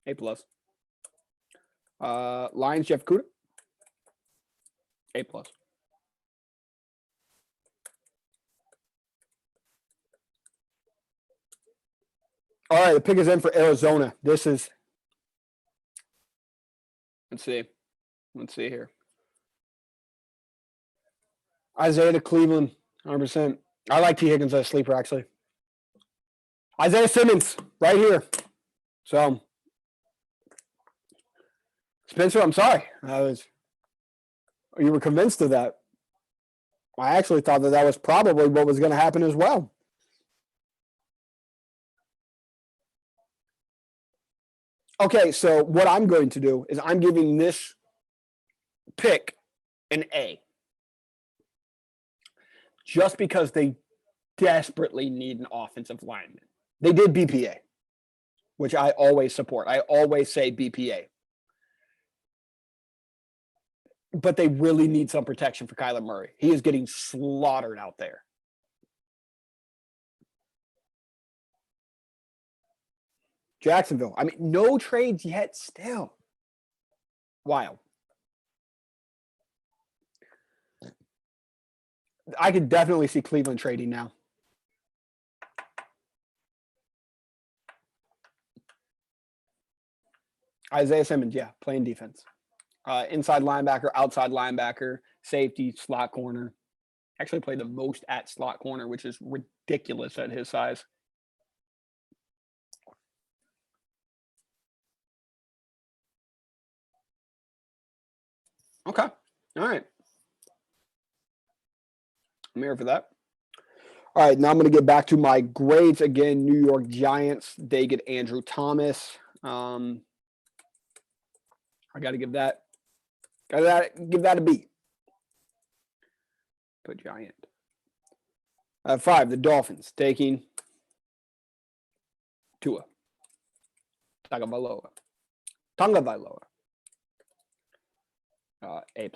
A+. Lions, Jeff Okudah, A+. All right, the pick is in for Arizona. This is, let's see here. Isaiah to Cleveland, 100%. I like T. Higgins as a sleeper, actually. Isaiah Simmons, right here. So, Spencer, I'm sorry. You were convinced of that. I actually thought that was probably what was going to happen as well. Okay, so what I'm going to do is I'm giving this pick an A. Just because they desperately need an offensive lineman. They did BPA, which I always support. I always say BPA. But they really need some protection for Kyler Murray. He is getting slaughtered out there. Jacksonville. I mean, no trades yet still. Wild. I could definitely see Cleveland trading now. Isaiah Simmons, yeah, playing defense. inside linebacker, outside linebacker, safety, slot corner. Actually played the most at slot corner, which is ridiculous at his size. Okay. All right. I'm here for that. All right. Now I'm going to get back to my grades again. New York Giants. They get Andrew Thomas. I got to give that a B. Put Giant. 5, the Dolphins taking Tua Tagovailoa. A+.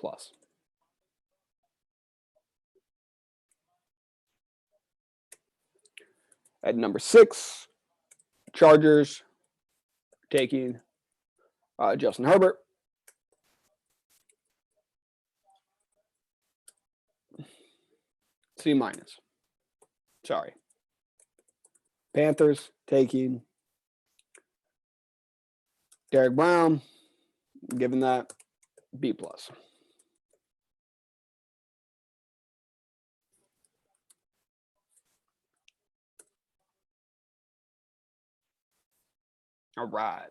At number 6, Chargers taking Justin Herbert. C-. Sorry. Panthers taking Derek Brown. Giving that B+. All right.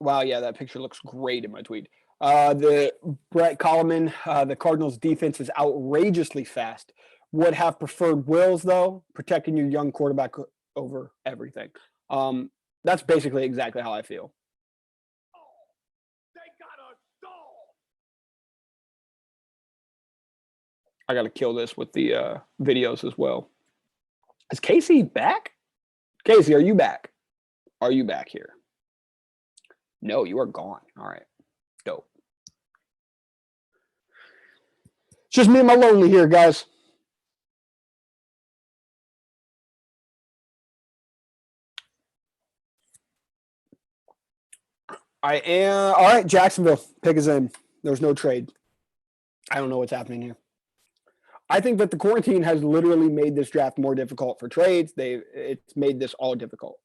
Wow, yeah, that picture looks great in my tweet. The Brett Coleman, the Cardinals defense is outrageously fast. Would have preferred Wills, though, protecting your young quarterback over everything. That's basically exactly how I feel. I got to kill this with the videos as well. Is Casey back? Casey, are you back? Are you back here? No, you are gone. All right. Dope. It's just me and my lonely here, guys. I am. All right, Jacksonville. Pick is in. There's no trade. I don't know what's happening here. I think that the quarantine has literally made this draft more difficult for trades. It's made this all difficult.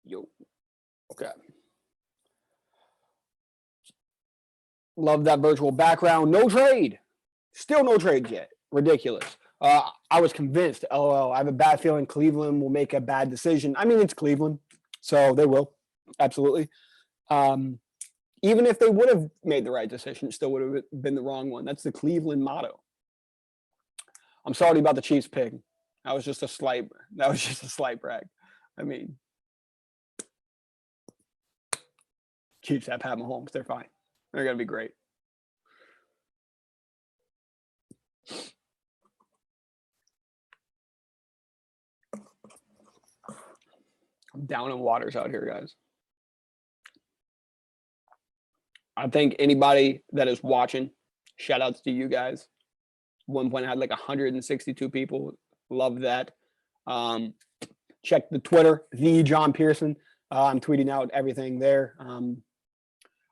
Yo. Okay. Love that virtual background. No trade. Still no trades yet. Ridiculous. I was convinced, LOL, I have a bad feeling Cleveland will make a bad decision. I mean, it's Cleveland, so they will. Absolutely. Even if they would have made the right decision, it still would have been the wrong one. That's the Cleveland motto. I'm sorry about the Chiefs pick. That was just a slight brag. I mean, Chiefs have Pat Mahomes. They're fine. They're going to be great. I'm down in waters out here, guys. I think anybody that is watching, shout outs to you guys. One point I had like 162 people. Love that. Check the Twitter, the John Pearson. I'm tweeting out everything there.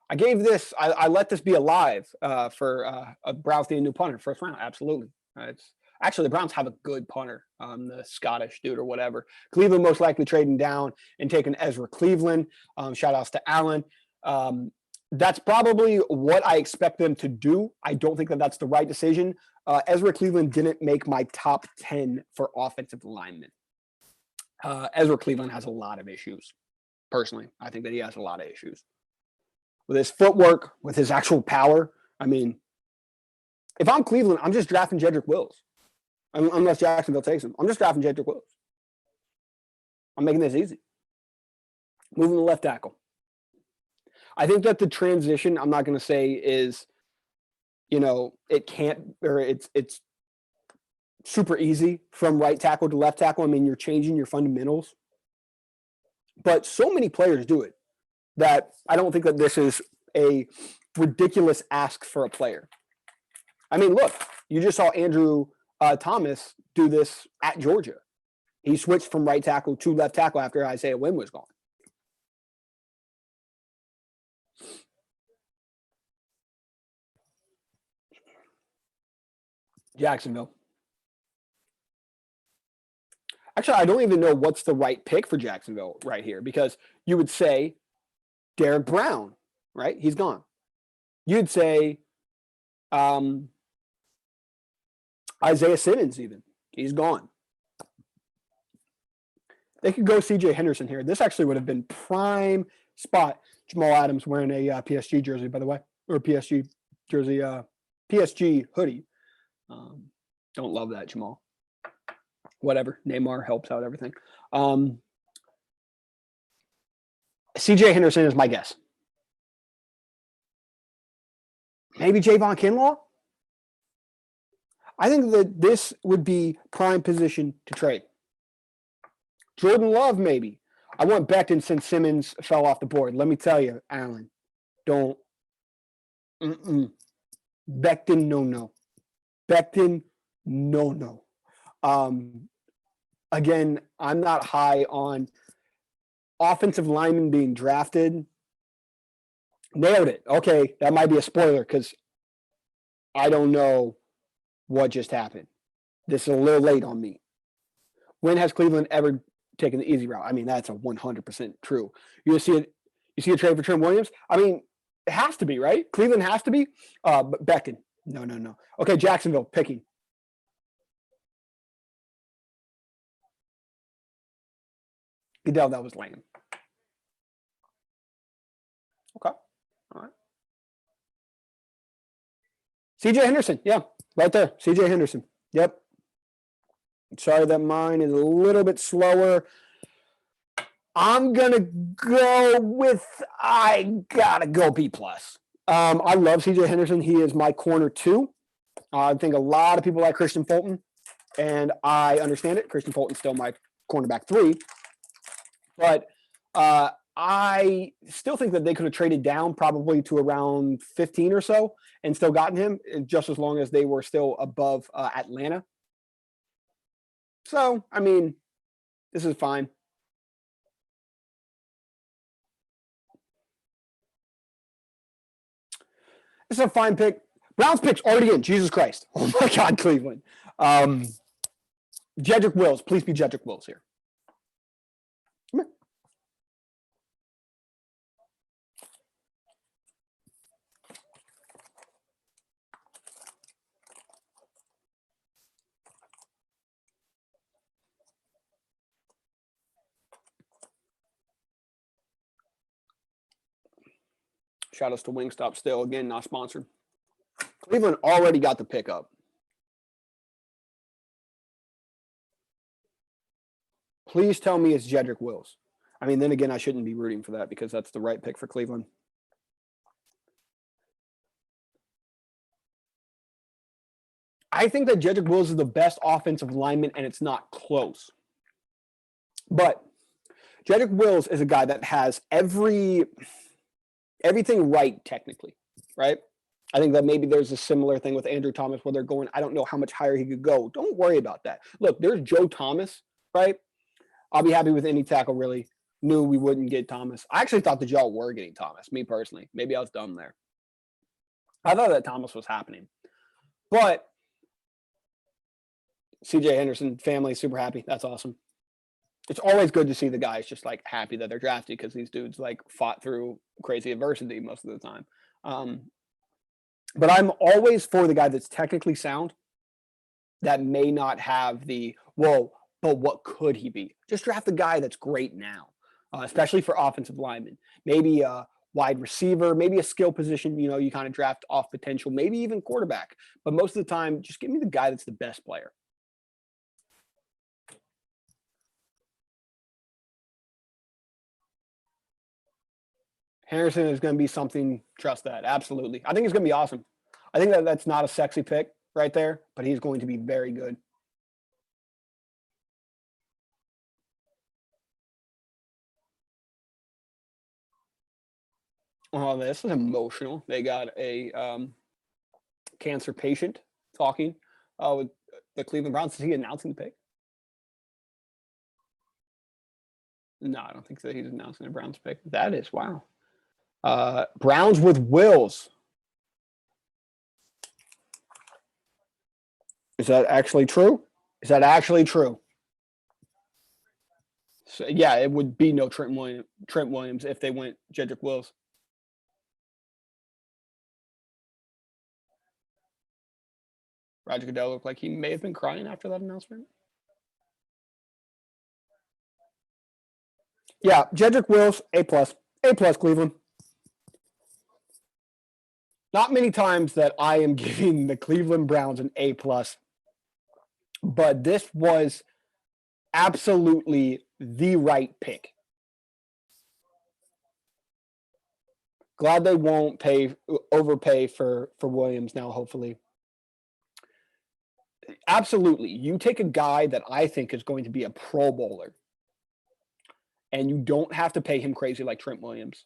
I gave this, I let this be alive for a Browns need a new punter, first round. Absolutely. It's actually the Browns have a good punter, the Scottish dude or whatever. Cleveland most likely trading down and taking Ezra Cleveland. Shout outs to Allen. That's probably what I expect them to do. I don't think that that's the right decision. Ezra Cleveland didn't make my top 10 for offensive linemen. Ezra Cleveland has a lot of issues. Personally, I think that he has a lot of issues. With his footwork, with his actual power. I mean, if I'm Cleveland, I'm just drafting Jedrick Wills. Unless Jacksonville takes him. I'm just drafting Jedrick Wills. I'm making this easy. Moving to left tackle. I think that the transition, I'm not going to say is, it can't, or it's super easy from right tackle to left tackle. I mean, you're changing your fundamentals. But so many players do it that I don't think that this is a ridiculous ask for a player. I mean, look, you just saw Andrew Thomas do this at Georgia. He switched from right tackle to left tackle after Isaiah Wynn was gone. Jacksonville. Actually, I don't even know what's the right pick for Jacksonville right here, because you would say Derek Brown, right? He's gone. You'd say Isaiah Simmons, even. He's gone. They could go CJ Henderson here. This actually would have been prime spot. Jamal Adams wearing a PSG jersey, by the way, or PSG jersey, PSG hoodie. Don't love that, Jamal. Whatever. Neymar helps out everything. CJ Henderson is my guess. Maybe Javon Kinlaw? I think that this would be prime position to trade. Jordan Love, maybe. I want Becton since Simmons fell off the board. Let me tell you, Allen, don't. Becton, no. Becton, no. Again, I'm not high on offensive linemen being drafted. Nailed it. Okay, that might be a spoiler because I don't know what just happened. This is a little late on me. When has Cleveland ever taken the easy route? I mean, that's a 100% true. You see it. You see a trade for Trent Williams? I mean, it has to be, right? Cleveland has to be. But Becton, no. Okay, Jacksonville picking. Goodell, that was lame. Okay. All right. CJ Henderson. Yeah, right there. CJ Henderson. Yep. Sorry that mine is a little bit slower. I'm going to go with, I got to go B+. I love CJ Henderson. He is my corner 2. I think a lot of people like Christian Fulton, and I understand it. Christian Fulton's still my cornerback 3. But I still think that they could have traded down probably to around 15 or so and still gotten him, just as long as they were still above Atlanta. So, I mean, this is fine. This is a fine pick. Browns pick's already in. Jesus Christ. Oh, my God, Cleveland. Jedrick Wills. Please be Jedrick Wills here. Come here. Shout outs to Wingstop still. Again, not sponsored. Cleveland already got the pick up. Please tell me it's Jedrick Wills. I mean, then again, I shouldn't be rooting for that because that's the right pick for Cleveland. I think that Jedrick Wills is the best offensive lineman, and it's not close. But Jedrick Wills is a guy that has everything right technically, right? I think that maybe there's a similar thing with Andrew Thomas where they're going, I don't know how much higher he could go. Don't worry about that. Look, there's Joe Thomas, right? I'll be happy with any tackle, really. Knew we wouldn't get Thomas. I actually thought that y'all were getting Thomas, me personally. Maybe I was dumb there. I thought that Thomas was happening. But CJ Henderson family, super happy. That's awesome. It's always good to see the guys just like happy that they're drafted because these dudes like fought through crazy adversity most of the time. But I'm always for the guy that's technically sound that may not have the, whoa, but what could he be? Just draft the guy that's great now, especially for offensive linemen. Maybe a wide receiver, maybe a skill position, you kind of draft off potential, maybe even quarterback. But most of the time, just give me the guy that's the best player. Henderson is going to be something, trust that, absolutely. I think it's going to be awesome. I think that's not a sexy pick right there, but he's going to be very good. Oh, this is emotional. They got a cancer patient talking with the Cleveland Browns. Is he announcing the pick? No, I don't think so. He's announcing the Browns pick. That is wow. Browns with Wills. Is that actually true? Is that actually true? So, yeah, it would be no Trent Williams if they went Jedrick Wills. Roger Goodell looked like he may have been crying after that announcement. Yeah, Jedrick Wills, A+. A+ Cleveland. Not many times that I am giving the Cleveland Browns an A+, but this was absolutely the right pick. Glad they won't overpay for Williams now, hopefully. Absolutely. You take a guy that I think is going to be a Pro Bowler, and you don't have to pay him crazy like Trent Williams.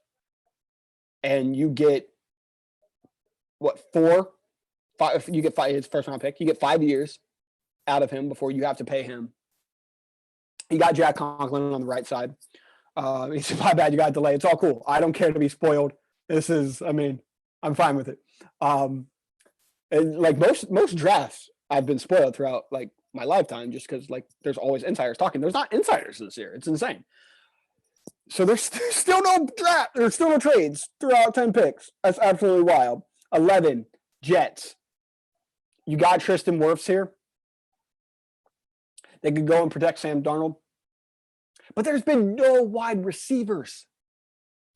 And you get, what, 4, 5, you get 5, his first round pick. You get 5 years out of him before you have to pay him. You got Jack Conklin on the right side. He said, my bad, you got delay. It's all cool. I don't care to be spoiled. This is, I mean, I'm fine with it. And like most drafts, I've been spoiled throughout like my lifetime just because like there's always insiders talking. There's not insiders this year. It's insane. So there's still no draft. There's still no trades throughout 10 picks. That's absolutely wild. 11, Jets. You got Tristan Wirfs here. They could go and protect Sam Darnold. But there's been no wide receivers.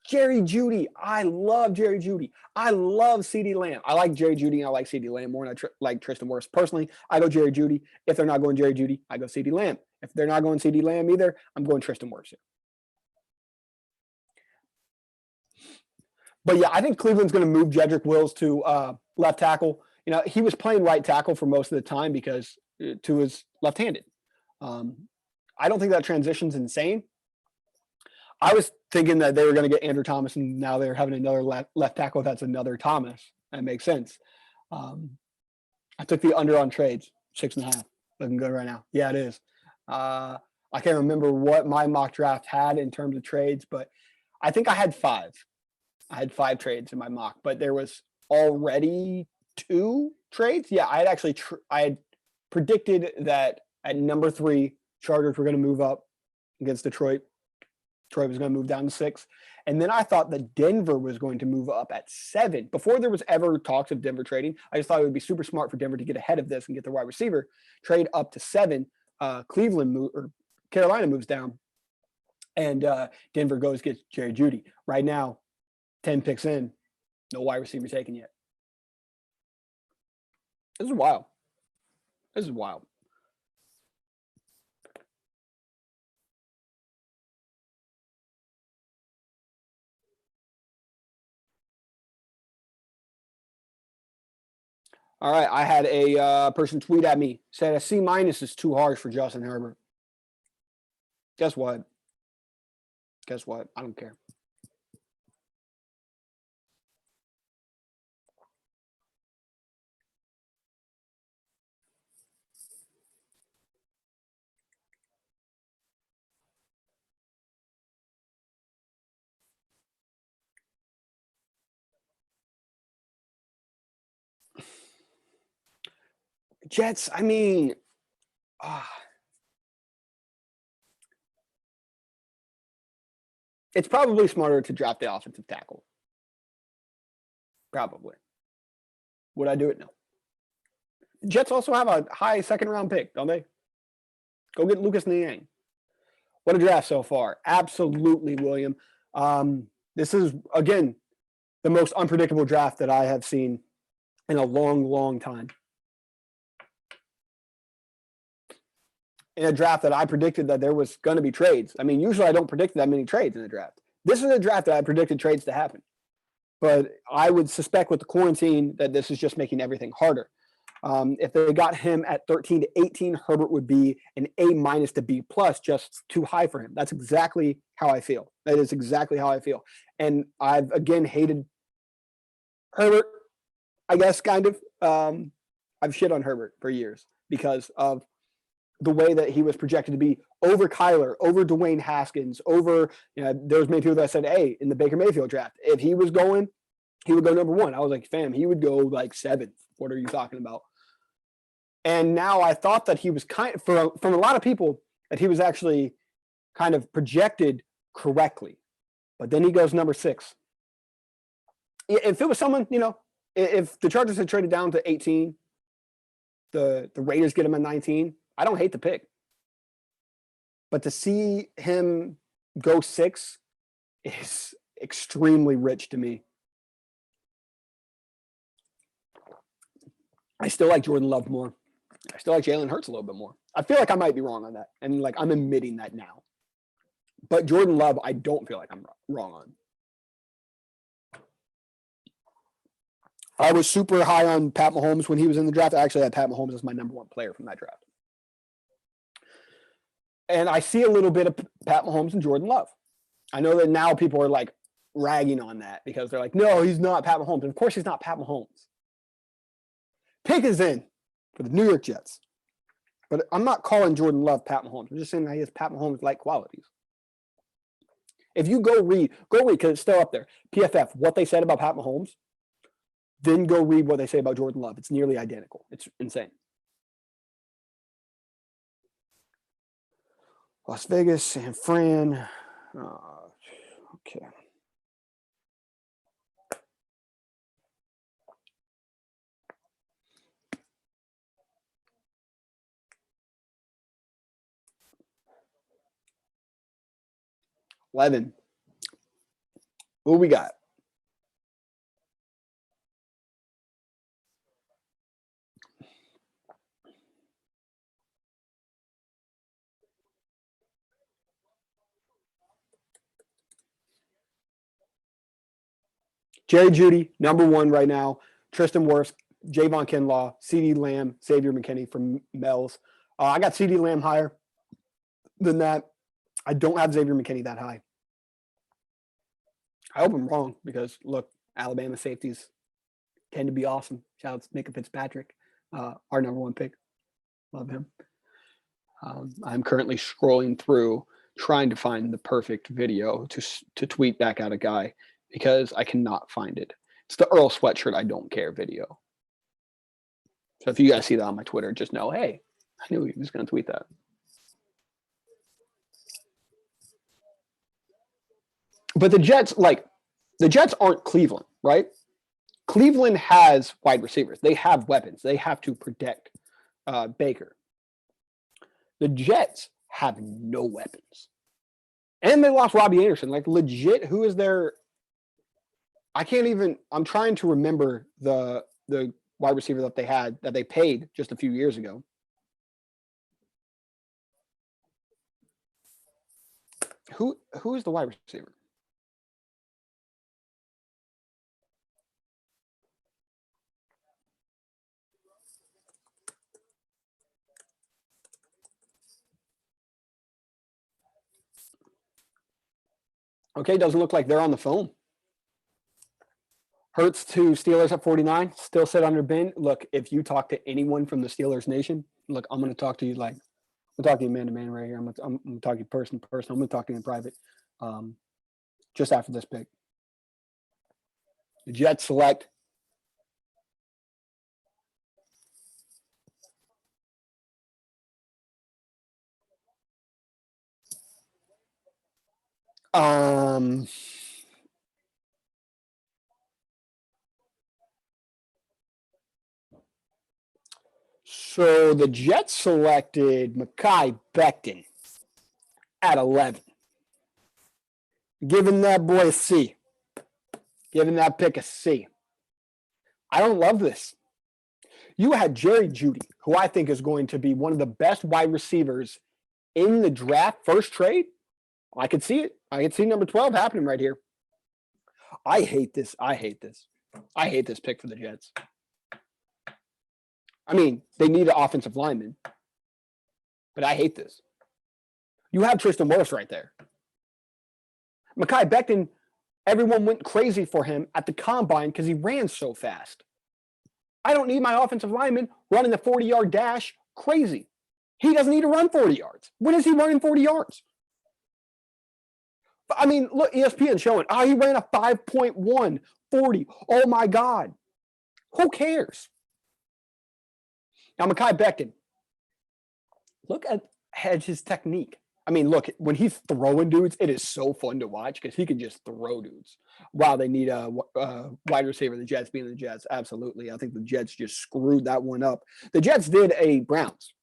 Jerry Jeudy. I love Jerry Jeudy. I love CeeDee Lamb. I like Jerry Jeudy and I like CeeDee Lamb more than I like Tristan Wirfs. Personally, I go Jerry Jeudy. If they're not going Jerry Jeudy, I go CeeDee Lamb. If they're not going CeeDee Lamb either, I'm going Tristan Wirfs here. But yeah, I think Cleveland's going to move Jedrick Wills to left tackle. You know, he was playing right tackle for most of the time because to his left-handed. I don't think that transition's insane. I was thinking that they were going to get Andrew Thomas, and now they're having another left tackle. That's another Thomas. That makes sense. I took the under on trades, 6.5. Looking good right now. Yeah, it is. I can't remember what my mock draft had in terms of trades, but I think I had 5. I had 5 trades in my mock, but there was already 2 trades. Yeah, I had actually I had predicted that at number 3, Chargers were going to move up against Detroit. Detroit was going to move down to 6. And then I thought that Denver was going to move up at 7. Before there was ever talks of Denver trading, I just thought it would be super smart for Denver to get ahead of this and get the wide receiver, trade up to 7. Carolina moves down, and Denver gets Jerry Jeudy. Right now, 10 picks in, no wide receiver taken yet. This is wild. This is wild. All right, I had a person tweet at me, said a C- is too harsh for Justin Herbert. Guess what? Guess what? I don't care. Jets, I mean, it's probably smarter to draft the offensive tackle. Probably. Would I do it? No. Jets also have a high second-round pick, don't they? Go get Lucas Niang. What a draft so far. Absolutely, William. This is, again, the most unpredictable draft that I have seen in a long, long time. In a draft that I predicted that there was going to be trades. I mean, usually I don't predict that many trades in a draft. This is a draft that I predicted trades to happen. But I would suspect with the quarantine that this is just making everything harder. If they got him at 13 to 18, Herbert would be an A- to B+, just too high for him. That's exactly how I feel. That is exactly how I feel. And I've, again, hated Herbert, I guess, kind of. I've shit on Herbert for years because of the way that he was projected to be over Kyler, over Dwayne Haskins, over, there was many people that said, hey, in the Baker Mayfield draft, if he was going, he would go number 1. I was like, fam, he would go like 7th. What are you talking about? And now I thought that he was from a lot of people, that he was actually kind of projected correctly. But then he goes number 6. If it was someone, if the Chargers had traded down to 18, the Raiders get him at 19, I don't hate the pick. But to see him go 6 is extremely rich to me. I still like Jordan Love more. I still like Jalen Hurts a little bit more. I feel like I might be wrong on that. And like I'm admitting that now. But Jordan Love, I don't feel like I'm wrong on. I was super high on Pat Mahomes when he was in the draft. I actually had Pat Mahomes as my number 1 player from that draft. And I see a little bit of Pat Mahomes and Jordan Love. I know that now people are like ragging on that because they're like, no, he's not Pat Mahomes. And of course he's not Pat Mahomes. Pick is in for the New York Jets. But I'm not calling Jordan Love Pat Mahomes. I'm just saying that he has Pat Mahomes-like qualities. If you go read, because it's still up there. PFF, what they said about Pat Mahomes, then go read what they say about Jordan Love. It's nearly identical. It's insane. Las Vegas, San Fran. Okay. $11. What we got? Jerry Jeudy, number 1 right now. Tristan Wirfs, Javon Kinlaw, CeeDee Lamb, Xavier McKinney from Mel's. I got CeeDee Lamb higher than that. I don't have Xavier McKinney that high. I hope I'm wrong because, look, Alabama safeties tend to be awesome. Shout out to Micah Fitzpatrick, our number 1 pick. Love him. I'm currently scrolling through trying to find the perfect video to tweet back at a guy because I cannot find it. It's the Earl Sweatshirt I don't care video. So if you guys see that on my Twitter, just know, hey, I knew he was going to tweet that. But the Jets aren't Cleveland, right? Cleveland has wide receivers. They have weapons. They have to protect Baker. The Jets have no weapons. And they lost Robbie Anderson. Like, legit, who is their – I'm trying to remember the wide receiver that they had, that they paid just a few years ago. Who is the wide receiver? Okay, doesn't look like they're on the phone. Hurts to Steelers at 49, still sit under Ben. Look, if you talk to anyone from the Steelers Nation, look, I'm going to talk to you like, I'm talking to you man to man right here. I'm going to talk to you person to person. I'm going to talk to you in private just after this pick. The Jets select so the Jets selected Mekhi Becton at 11. Giving that boy a C. Giving that pick a C. I don't love this. You had Jerry Jeudy, who I think is going to be one of the best wide receivers in the draft first trade. I could see it. I could see number 12 happening right here. I hate this. I hate this pick for the Jets. I mean, they need an offensive lineman, but I hate this. You have Tristan Wirfs right there. Mekhi Becton, everyone went crazy for him at the combine because he ran so fast. I don't need my offensive lineman running the 40-yard dash crazy. He doesn't need to run 40 yards. When is he running 40 yards? I mean, look, ESPN showing, he ran a 5.1 40. Oh, my God. Who cares? Now, Mekhi Becton, look at his technique. I mean, look, when he's throwing dudes, it is so fun to watch because he can just throw dudes. Wow, they need a wide receiver, the Jets being the Jets. Absolutely. I think the Jets just screwed that one up. The Jets did a Browns.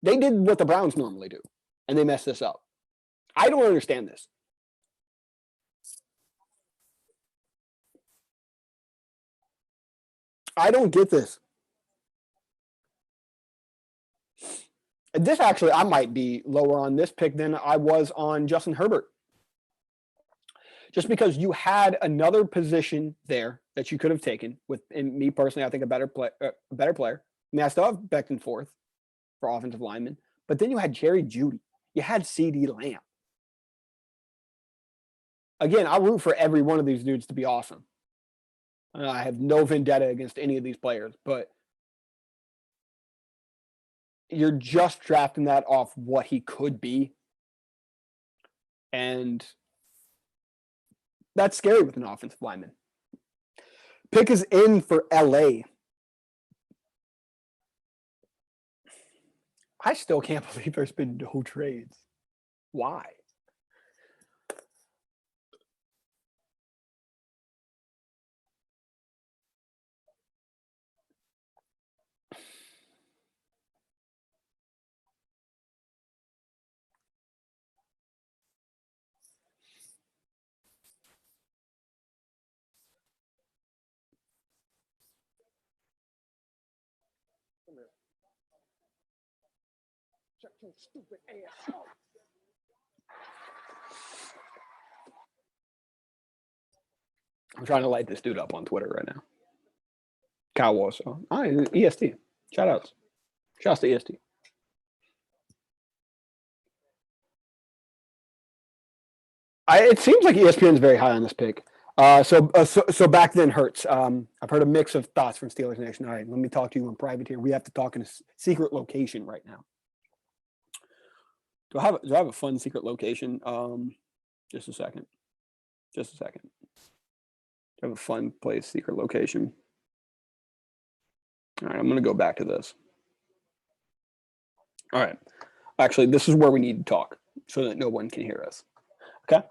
They did what the Browns normally do, and they messed this up. I don't understand this. I don't get this. This actually, I might be lower on this pick than I was on Justin Herbert. Just because you had another position there that you could have taken with, and me personally, I think a better player. I mean, I still have Becton fourth for offensive lineman, but then you had Jerry Jeudy. You had CeeDee Lamb. Again, I root for every one of these dudes to be awesome. I have no vendetta against any of these players, but you're just drafting that off what he could be. And that's scary with an offensive lineman. Pick is in for LA. I still can't believe there's been no trades. Why? Shut your stupid ass up. I'm trying to light this dude up on Twitter right now. Kyle Warsaw. EST. Shout outs. Shouts to EST. It seems like ESPN is very high on this pick. So back then Hurts. I've heard a mix of thoughts from Steelers Nation. All right, let me talk to you in private here. We have to talk in a secret location right now. Do I have a fun secret location? Just a second. Do I have a fun place, secret location? All right, I'm going to go back to this. All right. Actually, this is where we need to talk so that no one can hear us. Okay?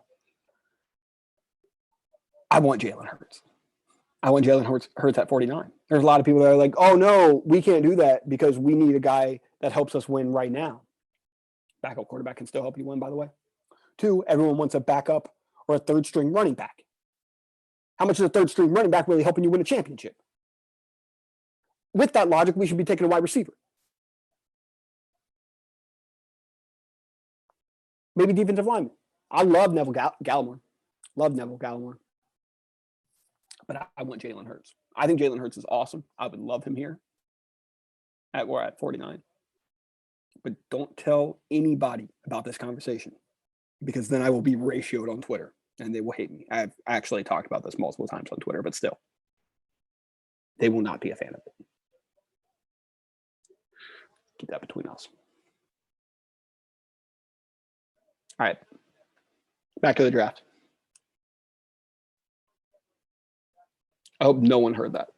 I want Jalen Hurts. I want Jalen Hurts at 49. There's a lot of people that are like, oh, no, we can't do that because we need a guy that helps us win right now. Backup quarterback can still help you win, by the way. 2, everyone wants a backup or a third-string running back. How much is a third-string running back really helping you win a championship? With that logic, we should be taking a wide receiver. Maybe defensive lineman. I love Neville Gallimore. But I want Jalen Hurts. I think Jalen Hurts is awesome. I would love him here. We're at 49. But don't tell anybody about this conversation because then I will be ratioed on Twitter and they will hate me. I've actually talked about this multiple times on Twitter, but still, they will not be a fan of it. Keep that between us. All right. Back to the draft. I hope no one heard that.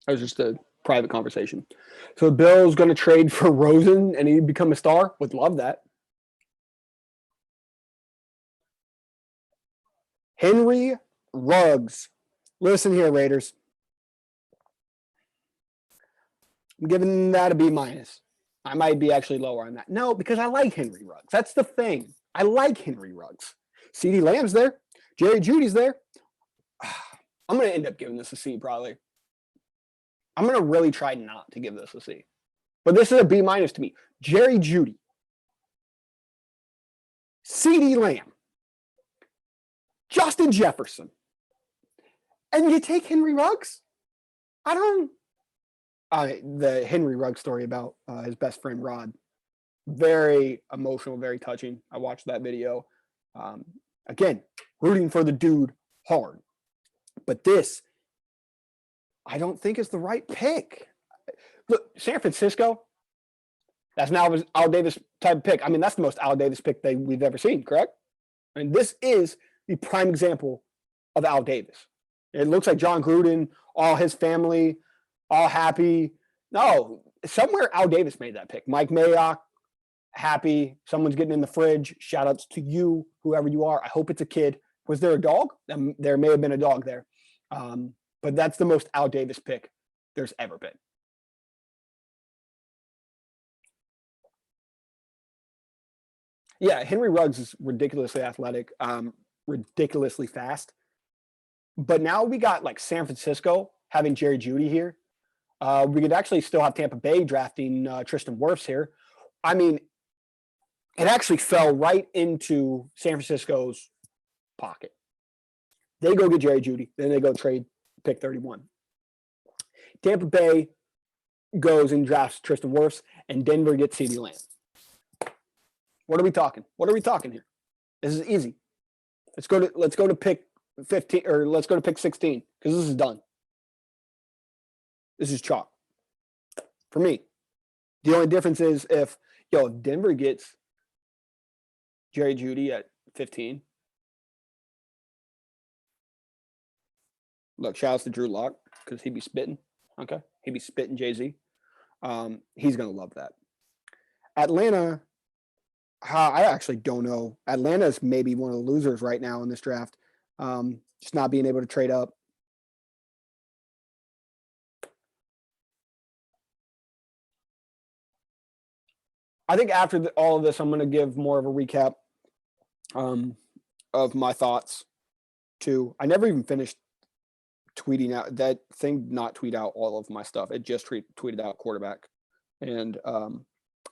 That was just a private conversation. So Bill's going to trade for Rosen and he'd become a star. Would love that. Henry Ruggs. Listen here, Raiders. I'm giving that a B-. I might be actually lower on that. No, because I like Henry Ruggs. That's the thing. I like Henry Ruggs. CeeDee Lamb's there. Jerry Jeudy's there. I'm going to end up giving this a C probably. I'm going to really try not to give this a C. But this is a B- to me. Jerry Jeudy. CeeDee Lamb. Justin Jefferson. And you take Henry Ruggs? I don't the Henry Ruggs story about his best friend Rod. Very emotional, very touching. I watched that video. Again, rooting for the dude hard. But this, I don't think is the right pick. Look, San Francisco, that's now Al Davis type of pick. I mean, that's the most Al Davis pick we've ever seen, correct? And this is the prime example of Al Davis. It looks like John Gruden, all his family, all happy. No, somewhere Al Davis made that pick. Mike Mayock, happy. Someone's getting in the fridge. Shout outs to you, whoever you are. I hope it's a kid. Was there a dog? There may have been a dog there. But that's the most Al Davis pick there's ever been. Yeah, Henry Ruggs is ridiculously athletic, ridiculously fast. But now we got like San Francisco having Jerry Jeudy here. We could actually still have Tampa Bay drafting Tristan Wirfs here. I mean, it actually fell right into San Francisco's pocket. They go get Jerry Jeudy, then they go trade pick 31. Tampa Bay goes and drafts Tristan Wirfs, and Denver gets CeeDee Lamb. What are we talking? What are we talking here? This is easy. Let's go to pick 15, or let's go to pick 16, because this is done. This is chalk for me. The only difference is if Denver gets Jerry Jeudy at 15. Look, shout outs to Drew Lock, because he'd be spitting. Okay. He'd be spitting Jay-Z. He's going to love that. Atlanta, I actually don't know. Atlanta is maybe one of the losers right now in this draft. Just not being able to trade up. I think after all of this, I'm going to give more of a recap of my thoughts too. I never even finished tweeting out that thing, not tweet out all of my stuff. It just tweeted out quarterback and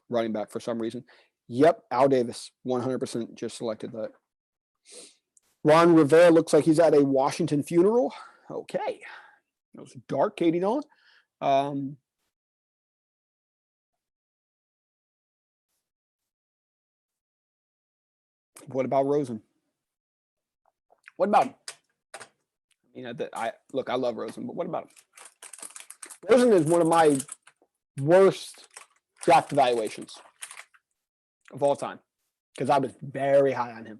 running back for some reason. Yep, Al Davis, 100% just selected that. Ron Rivera looks like he's at a Washington funeral. Okay. It was dark, Katie Dawn. What about Rosen? What about him? I love Rosen, but what about him? Rosen is one of my worst draft evaluations of all time, because I was very high on him.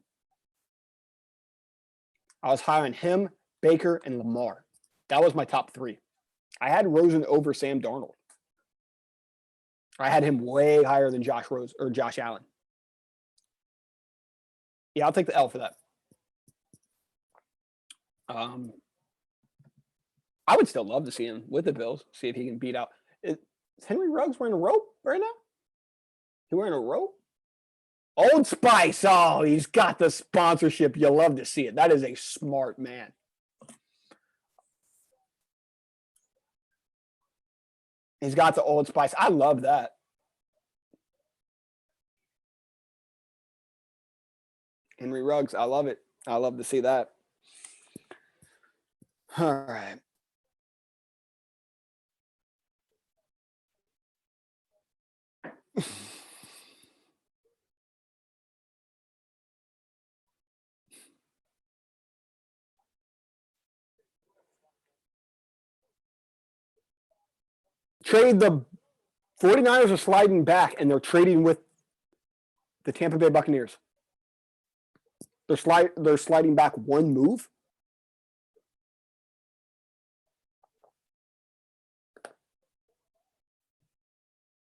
I was high on him, Baker, and Lamar. That was my top three. I had Rosen over Sam Darnold. I had him way higher than Josh Allen. Yeah, I'll take the L for that. I would still love to see him with the Bills, see if he can beat out. Is Henry Ruggs wearing a rope right now? He wearing a rope? Old Spice. Oh, he's got the sponsorship. You love to see it. That is a smart man. He's got the Old Spice. I love that. Henry Ruggs. I love it. I love to see that. All right. The 49ers are sliding back, and they're trading with the Tampa Bay Buccaneers. They're sliding back one move.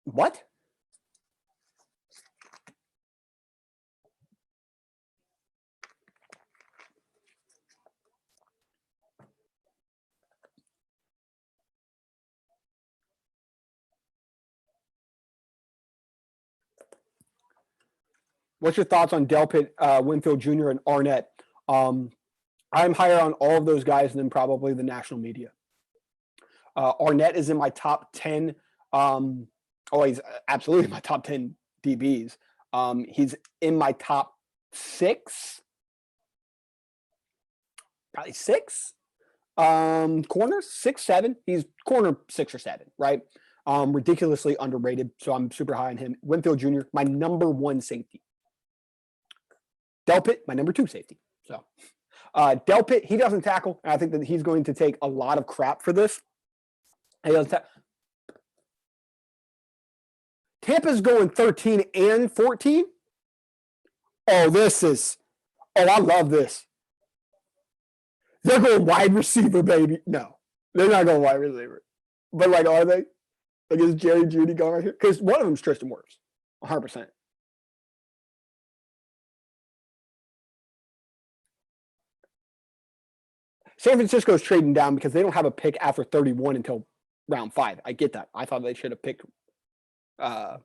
What? What's your thoughts on Delpit, Winfield Jr., and Arnett? I'm higher on all of those guys than probably the national media. Arnett is in my top 10. He's absolutely my top 10 DBs. He's in my top 6, probably 6 corners, 6, 7. He's corner 6 or 7, right? Ridiculously underrated, so I'm super high on him. Winfield Jr., my number 1 safety. Delpit, my number 2 safety. So Delpit, he doesn't tackle, and I think that he's going to take a lot of crap for this. He doesn't Tampa's going 13 and 14. Oh, I love this. They're going wide receiver, baby. No, they're not going wide receiver. But like, are they? Like, is Jerry Judy going right here? Because one of them's Tristan Wirfs, 100%. San Francisco's trading down because they don't have a pick after 31 until round 5. I get that. I thought they should have picked. I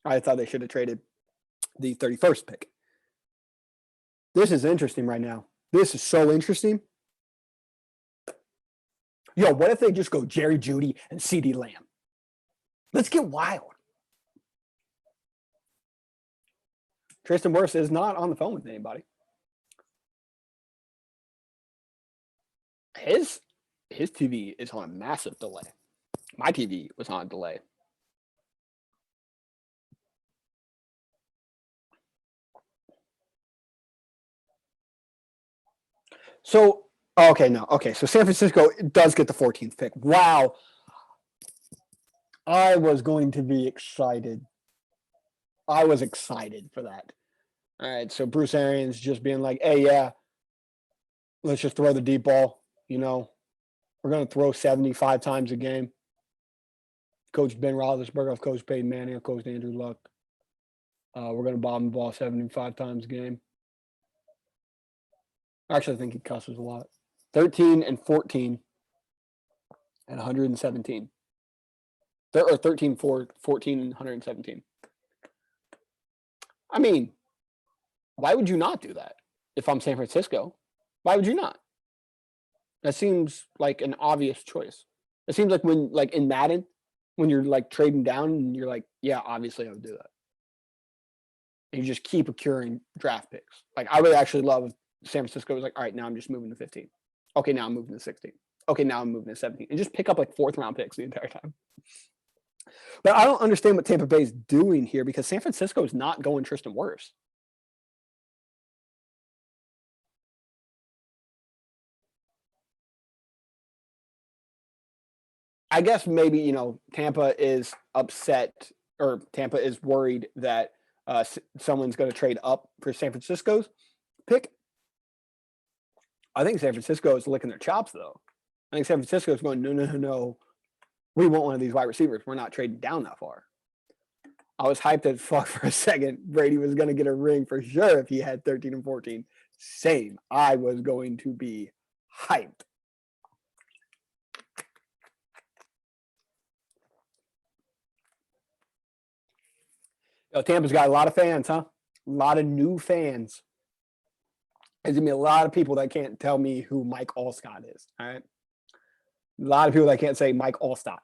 thought they should have traded the 31st pick. This is interesting right now. This is so interesting. Yo, what if they just go Jerry Judy and CeeDee Lamb? Let's get wild. Tristan Wirfs is not on the phone with anybody. His TV is on a massive delay. My TV was on a delay. So, okay, no. Okay, so San Francisco does get the 14th pick. Wow. I was going to be excited. I was excited for that. All right, so Bruce Arians just being like, hey, yeah, let's just throw the deep ball. You know, we're going to throw 75 times a game. Coach Ben Roethlisberger, I've coached Peyton Manning, I've coached Andrew Luck. We're going to bomb the ball 75 times a game. Actually, I think he cusses a lot. 13 and 14 and 117. Or 13, 14 and 117. I mean, why would you not do that if I'm San Francisco? Why would you not? That seems like an obvious choice. It seems like when, like in Madden, when you're like trading down and you're like, yeah, obviously I would do that. And you just keep accruing draft picks. Like I would actually love San Francisco was like, all right, now I'm just moving to 15. Okay, now I'm moving to 16. Okay, now I'm moving to 17. And just pick up like 4th round picks the entire time. But I don't understand what Tampa Bay is doing here because San Francisco is not going Tristan Wirfs. I guess maybe, you know, Tampa is upset or Tampa is worried that someone's going to trade up for San Francisco's pick. I think San Francisco is licking their chops, though. I think San Francisco is going, no. We want one of these wide receivers. We're not trading down that far. I was hyped as fuck for a second. Brady was going to get a ring for sure if he had 13 and 14. Same. I was going to be hyped. Yo, Tampa's got a lot of fans, huh? A lot of new fans. There's going to be a lot of people that can't tell me who Mike Allstott is, all right? A lot of people that can't say Mike Allstott.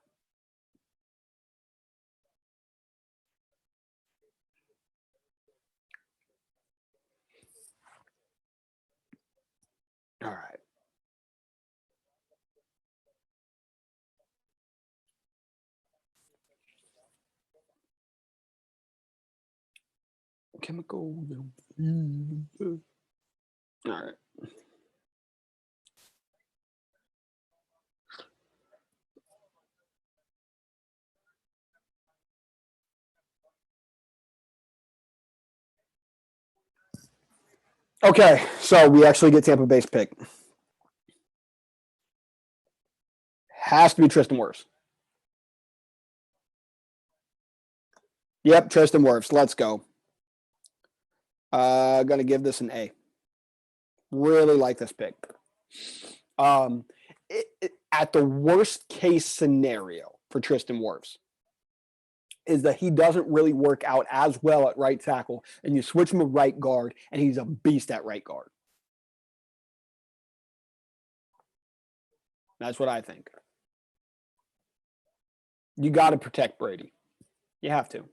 All right. Chemical. All right. Okay, so we actually get Tampa Bay's pick. Has to be Tristan Wirfs. Yep, Tristan Wirfs. Let's go. Gonna give this an A. Really like this pick. At the worst case scenario for Tristan Wirfs is that he doesn't really work out as well at right tackle, and you switch him to right guard, and he's a beast at right guard. That's what I think. You got to protect Brady. You have to.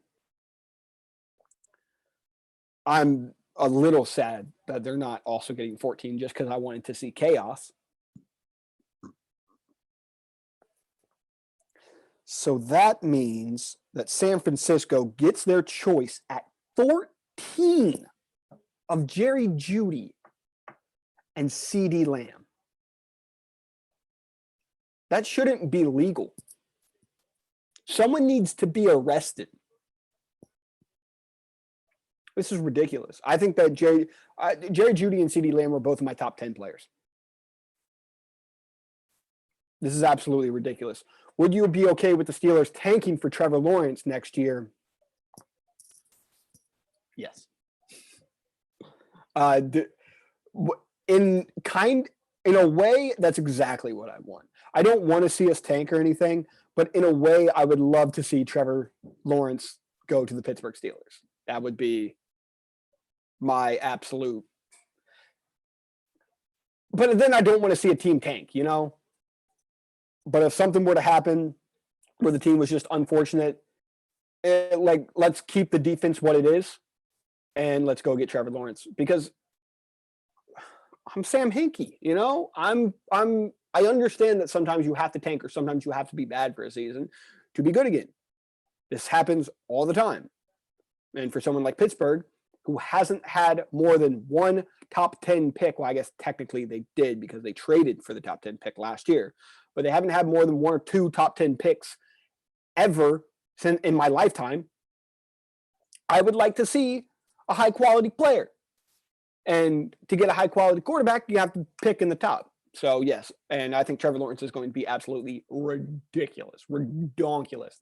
I'm a little sad that they're not also getting 14 just because I wanted to see chaos. So that means that San Francisco gets their choice at 14 of Jerry Jeudy and CeeDee Lamb. That shouldn't be legal. Someone needs to be arrested. This is ridiculous. I think that Jerry Jeudy and CeeDee Lamb were both of my top 10 players. This is absolutely ridiculous. Would you be okay with the Steelers tanking for Trevor Lawrence next year? Yes. In a way, that's exactly what I want. I don't want to see us tank or anything, but in a way, I would love to see Trevor Lawrence go to the Pittsburgh Steelers. That would be my absolute. But then I don't want to see a team tank, you know? But if something were to happen where the team was just unfortunate, let's keep the defense what it is and let's go get Trevor Lawrence, because I'm Sam Hinkie, you know? I understand that sometimes you have to tank or sometimes you have to be bad for a season to be good again. This happens all the time. And for someone like Pittsburgh, who hasn't had more than one top 10 pick, well, I guess technically they did because they traded for the top 10 pick last year, but they haven't had more than one or two top 10 picks ever since in my lifetime. I would like to see a high quality player. And to get a high quality quarterback, you have to pick in the top. So yes, and I think Trevor Lawrence is going to be absolutely ridiculous, redonkulous.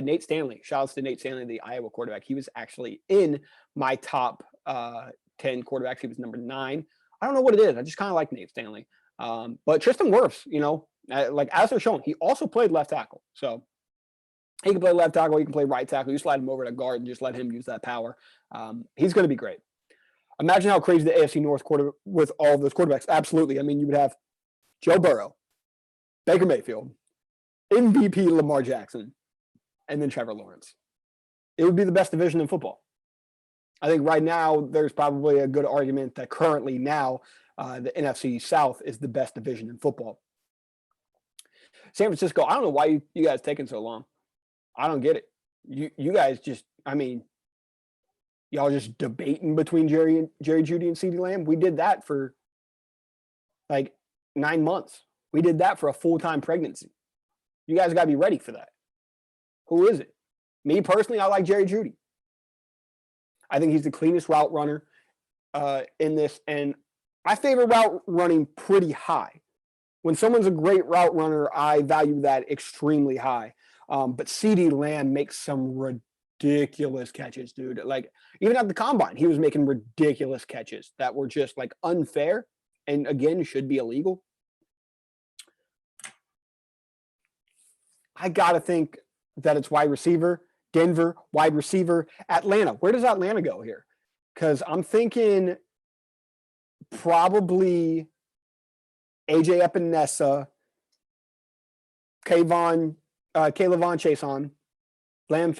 Nate Stanley, shout outs to Nate Stanley, the Iowa quarterback. He was actually in my top 10 quarterbacks. He was number 9. I don't know what it is. I just kind of like Nate Stanley. But Tristan Wirfs, you know, like as they're showing, he also played left tackle. So he can play left tackle. He can play right tackle. You slide him over to guard and just let him use that power. He's going to be great. Imagine how crazy the AFC North quarter with all of those quarterbacks. Absolutely. I mean, you would have Joe Burrow, Baker Mayfield, MVP Lamar Jackson, and then Trevor Lawrence. It would be the best division in football. I think right now there's probably a good argument that currently now the NFC South is the best division in football. San Francisco, I don't know why you guys taking so long. I don't get it. You guys just, I mean, y'all just debating between Jerry Jeudy and CeeDee Lamb. We did that for like 9 months. We did that for a full-time pregnancy. You guys got to be ready for that. Who is it? Me personally, I like Jerry Jeudy. I think he's the cleanest route runner in this, and I favor route running pretty high. When someone's a great route runner, I value that extremely high. But CeeDee Lamb makes some ridiculous catches, dude. Like even at the combine, he was making ridiculous catches that were just like unfair, and again, should be illegal. I gotta think that it's wide receiver, Denver, wide receiver, Atlanta. Where does Atlanta go here? Because I'm thinking probably AJ Epinesa, Kayvon Chason. Lamb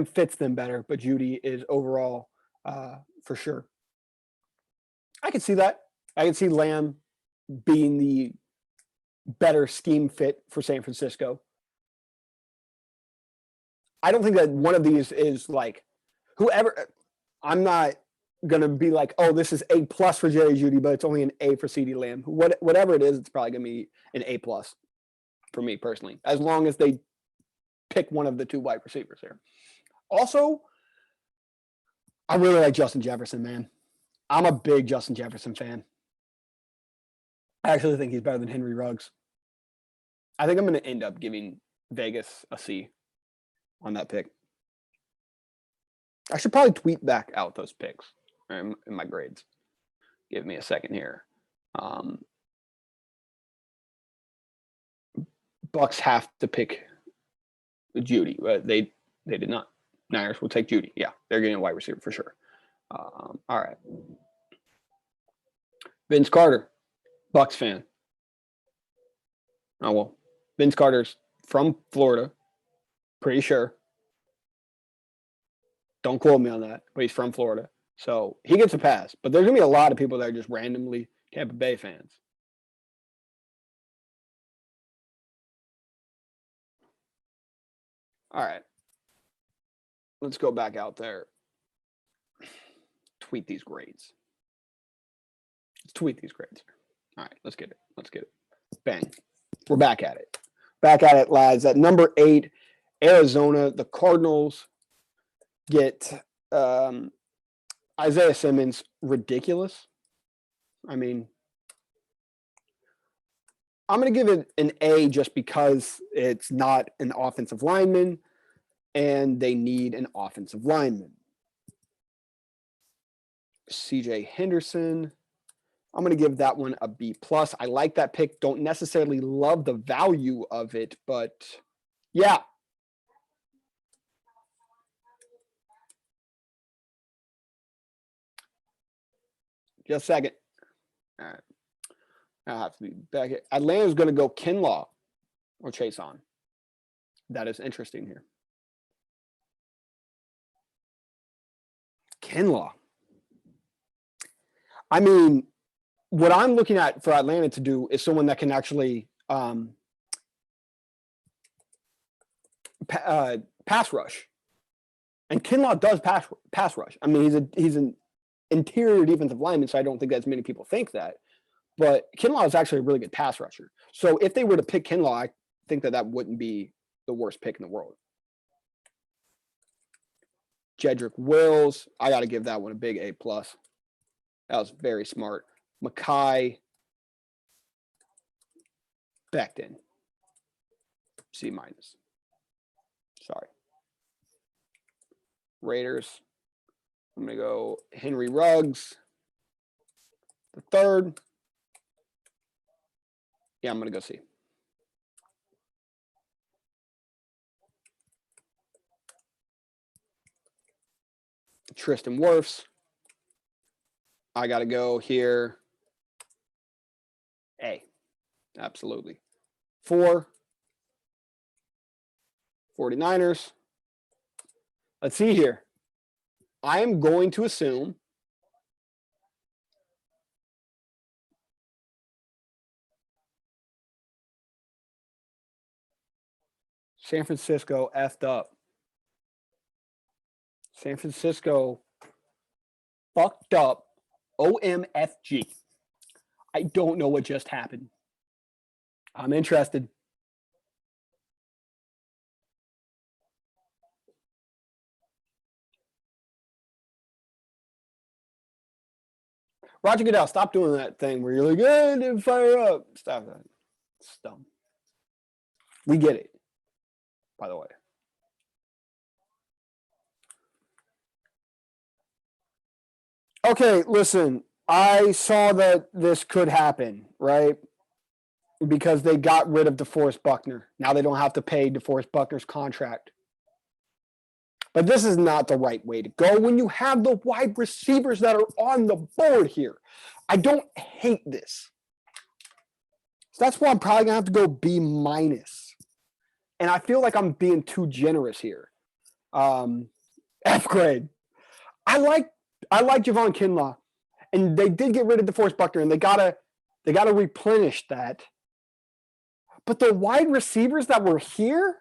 fits them better, but Jeudy is overall for sure. I could see that. I could see Lamb being the better scheme fit for San Francisco. I don't think that one of these is like whoever. I'm not going to be like, oh, this is A+ for Jerry Jeudy, but it's only an A for CeeDee Lamb. Whatever it is, it's probably going to be an A+ for me personally, as long as they pick one of the two wide receivers here. Also, I really like Justin Jefferson, man. I'm a big Justin Jefferson fan. I actually think he's better than Henry Ruggs. I think I'm going to end up giving Vegas a C on that pick. I should probably tweet back out those picks in my grades. Give me a second here. Bucks have to pick Jeudy. They did not. Niners will take Jeudy. Yeah, they're getting a wide receiver for sure. All right. Vince Carter, Bucks fan. Oh, well, Vince Carter's from Florida, pretty sure. Don't quote me on that, but he's from Florida. So he gets a pass. But there's going to be a lot of people that are just randomly Tampa Bay fans. All right. Let's go back out there. Tweet these grades. Let's tweet these grades. All right, let's get it. Let's get it. Bang. We're back at it. Back at it, lads. At number 8, Arizona, the Cardinals get Isaiah Simmons. Ridiculous. I mean, I'm going to give it an A just because it's not an offensive lineman and they need an offensive lineman. CJ Henderson. I'm going to give that one a B+. I like that pick. Don't necessarily love the value of it, but yeah. Just a second. All right. I have to be back. Atlanta's going to go Kinlaw or Chase on. That is interesting here. Kinlaw. I mean, what I'm looking at for Atlanta to do is someone that can actually pass rush. And Kinlaw does pass rush. I mean, he's an interior defensive lineman, so I don't think as many people think that. But Kinlaw is actually a really good pass rusher. So if they were to pick Kinlaw, I think that wouldn't be the worst pick in the world. Jedrick Wills, I got to give that one a big A+. That was very smart. Mekhi Becton, C-. Sorry. Raiders, I'm going to go Henry Ruggs, the third. Yeah, I'm going to go C. Tristan Wirfs. I got to go here. A. Absolutely. 4. 49ers. Let's see here. I am going to assume San Francisco effed up. San Francisco fucked up. OMFG. I don't know what just happened. I'm interested. Roger Goodell, stop doing that thing where you're like, hey, fire up. Stop that. It's dumb. We get it, by the way. Okay, listen, I saw that this could happen, right? Because they got rid of DeForest Buckner. Now they don't have to pay DeForest Buckner's contract. But this is not the right way to go when you have the wide receivers that are on the board here. I don't hate this. So that's why I'm probably going to have to go B-. And I feel like I'm being too generous here. F grade. I like Javon Kinlaw. And they did get rid of DeForest Buckner, and they gotta replenish that. But the wide receivers that were here,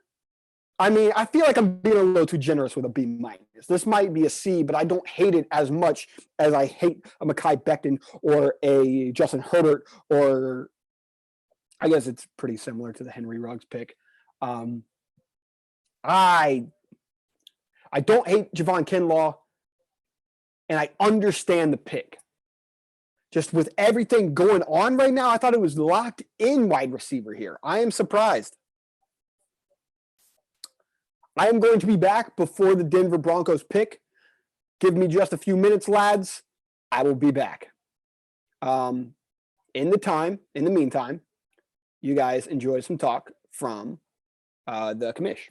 I mean, I feel like I'm being a little too generous with a B-. This might be a C, but I don't hate it as much as I hate a Mekhi Becton or a Justin Herbert, or I guess it's pretty similar to the Henry Ruggs pick. I don't hate Javon Kinlaw, and I understand the pick. Just with everything going on right now, I thought it was locked in wide receiver here. I am surprised. I am going to be back before the Denver Broncos pick. Give me just a few minutes, lads. I will be back. In the meantime, you guys enjoy some talk from the commish.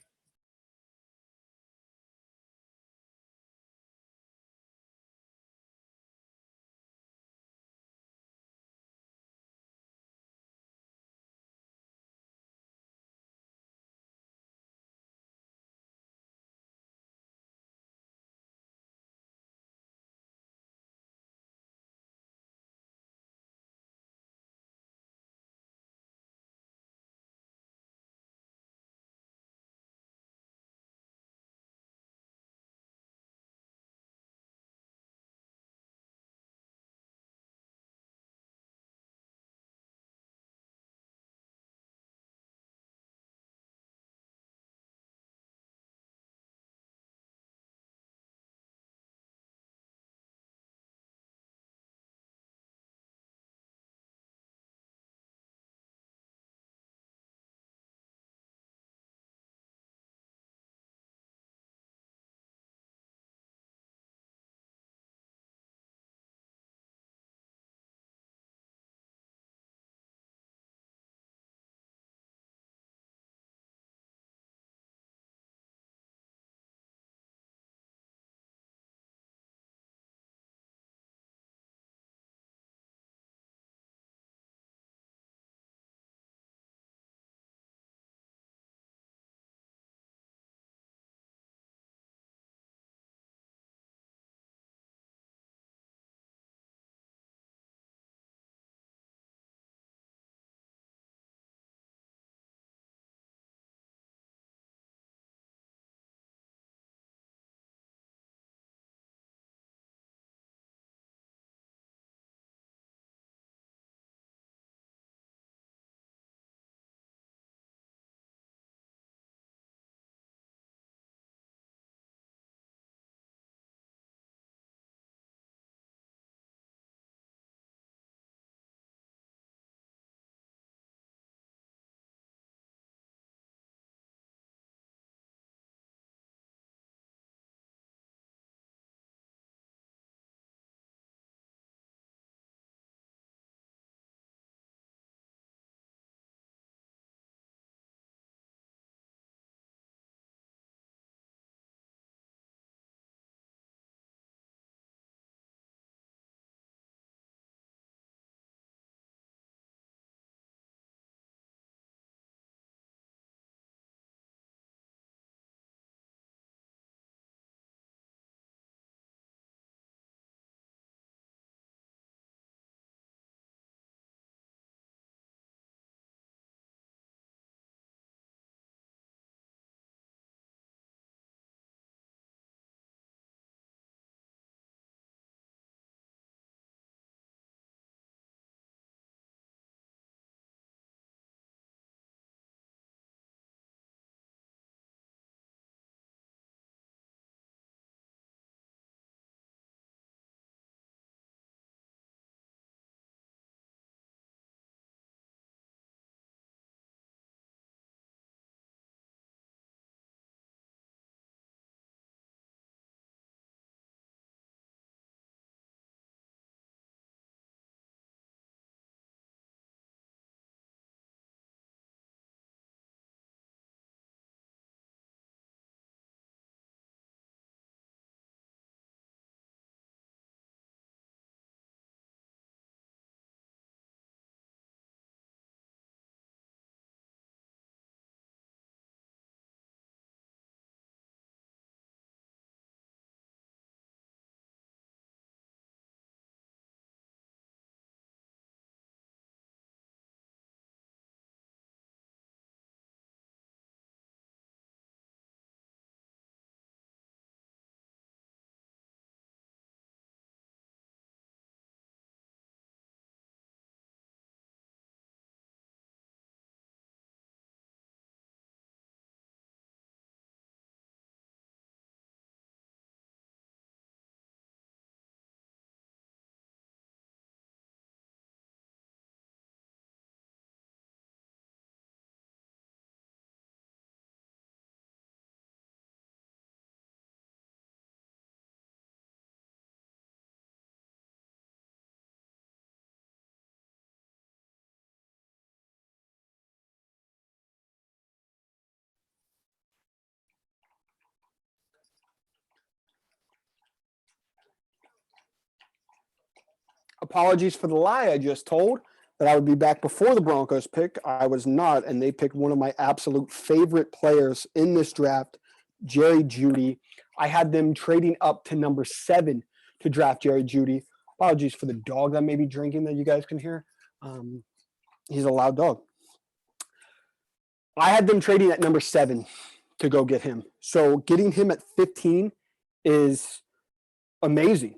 apologies for the lie I just told that I would be back before the Broncos pick. I was not, and they picked one of my absolute favorite players in this draft, Jerry Jeudy. I had them trading up to number 7 to draft Jerry Jeudy. Apologies for the dog that may be drinking that you guys can hear. He's a loud dog. I had them trading at number 7 to go get him. So getting him at 15 is amazing.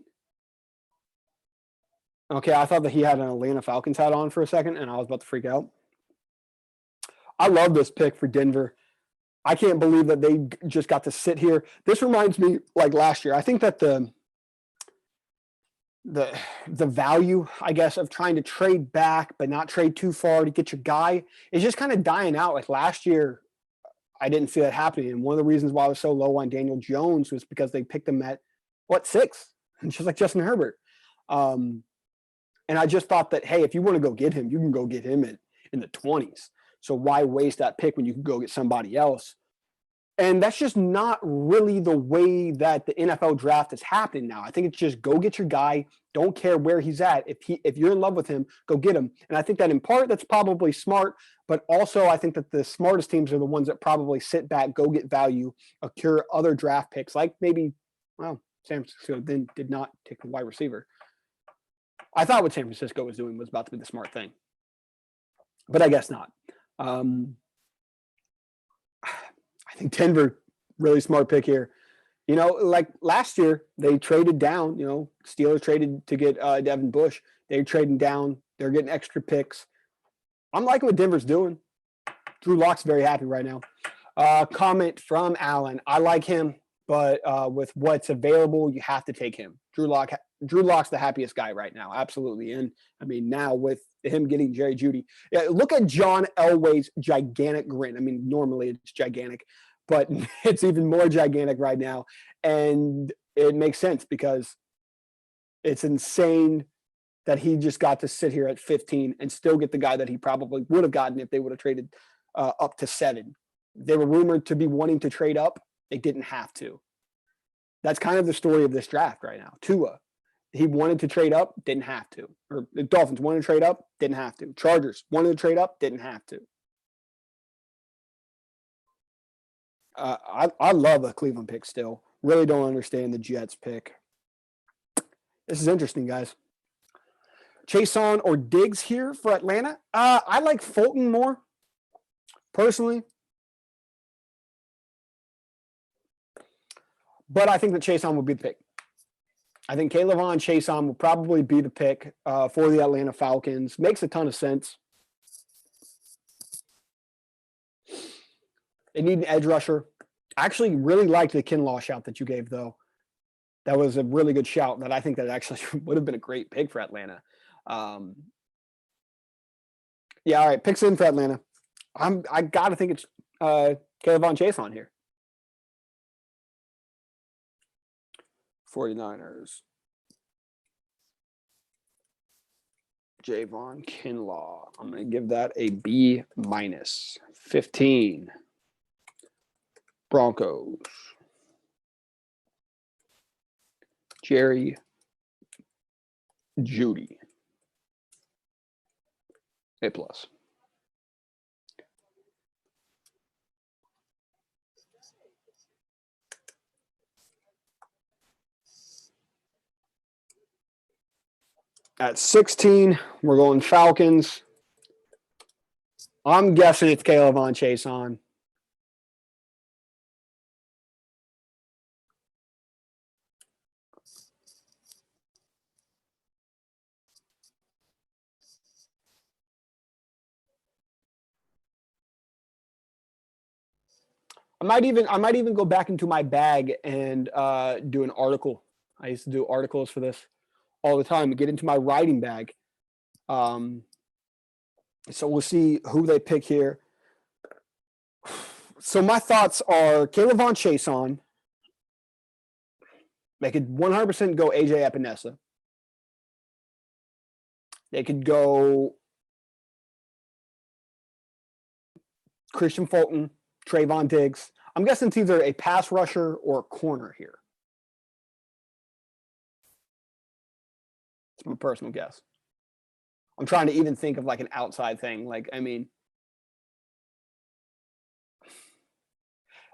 Okay, I thought that he had an Atlanta Falcons hat on for a second, and I was about to freak out. I love this pick for Denver. I can't believe that they just got to sit here. This reminds me like last year. I think that the value, I guess, of trying to trade back but not trade too far to get your guy is just kind of dying out. Like last year, I didn't see that happening. And one of the reasons why I was so low on Daniel Jones was because they picked him at, 6? Just like Justin Herbert. And I just thought that, hey, if you want to go get him, you can go get him in the 20s. So why waste that pick when you can go get somebody else? And that's just not really the way that the NFL draft is happening now. I think it's just go get your guy. Don't care where he's at. If you're in love with him, go get him. And I think that in part that's probably smart, but also I think that the smartest teams are the ones that probably sit back, go get value, accrue other draft picks, like maybe, San Francisco then did not take the wide receiver. I thought what San Francisco was doing was about to be the smart thing, but I guess not. I think Denver, really smart pick here. Like last year, they traded down. Steelers traded to get Devin Bush. They're trading down. They're getting extra picks. I'm liking what Denver's doing. Drew Lock's very happy right now. Comment from Alan. I like him, but with what's available, you have to take him. Drew Lock's the happiest guy right now. Absolutely. And I mean, now with him getting Jerry Jeudy, look at John Elway's gigantic grin. I mean, normally it's gigantic, but it's even more gigantic right now. And it makes sense because it's insane that he just got to sit here at 15 and still get the guy that he probably would have gotten if they would have traded up to 7. They were rumored to be wanting to trade up. They didn't have to. That's kind of the story of this draft right now. Tua, he wanted to trade up, didn't have to. Or the Dolphins wanted to trade up, didn't have to. Chargers wanted to trade up, didn't have to. I love a Cleveland pick still. Really don't understand the Jets pick. This is interesting, guys. Chason or Diggs here for Atlanta. I like Fulton more, personally. But I think that Chason would be the pick. I think K'Lavon Chason will probably be the pick for the Atlanta Falcons. Makes a ton of sense. They need an edge rusher. I actually really liked the Kinlaw shout that you gave, though. That was a really good shout that I think that actually would have been a great pick for Atlanta. Yeah, all right. Picks in for Atlanta. I got to think it's K'Lavon Chason here. 49ers. Javon Kinlaw. I'm going to give that a B-. 15. Broncos. Jerry Jeudy. A+. At 16, we're going Falcons. I'm guessing it's K'Lavon Chason. I might even go back into my bag and do an article. I used to do articles for this all the time. Get into my writing bag. So we'll see who they pick here. So my thoughts are K'Lavon Chason. They could 100% go AJ Epinesa. They could go Christian Fulton, Trayvon Diggs. I'm guessing it's either a pass rusher or a corner here. I'm a personal guess. I'm trying to even think of like an outside thing. Like, I mean,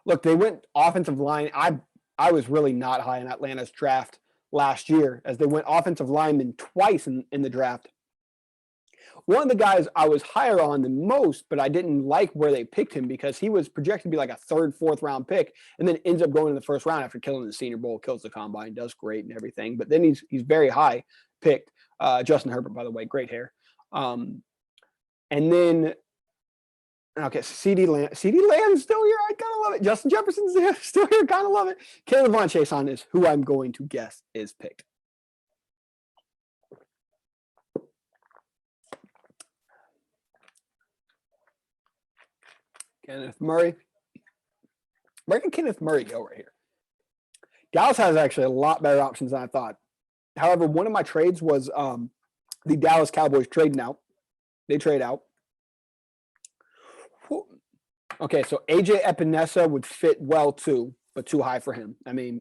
look, they went offensive line. I was really not high in Atlanta's draft last year as they went offensive lineman twice in the draft. One of the guys I was higher on than most, but I didn't like where they picked him because he was projected to be like a third, fourth round pick, and then ends up going in the first round after killing the Senior Bowl, kills the combine, does great and everything. But then he's very high picked. Justin Herbert, by the way, great hair. And then okay, CD Lamb's still here. I kind of love it. Justin Jefferson's still here. Kind of love it. Caleb Von Chason is who I'm going to guess is picked. Kenneth Murray. Where can Kenneth Murray go right here? Dallas has actually a lot better options than I thought. However, one of my trades was the Dallas Cowboys trading out. They trade out. Okay, so AJ Epinesa would fit well too, but too high for him. I mean,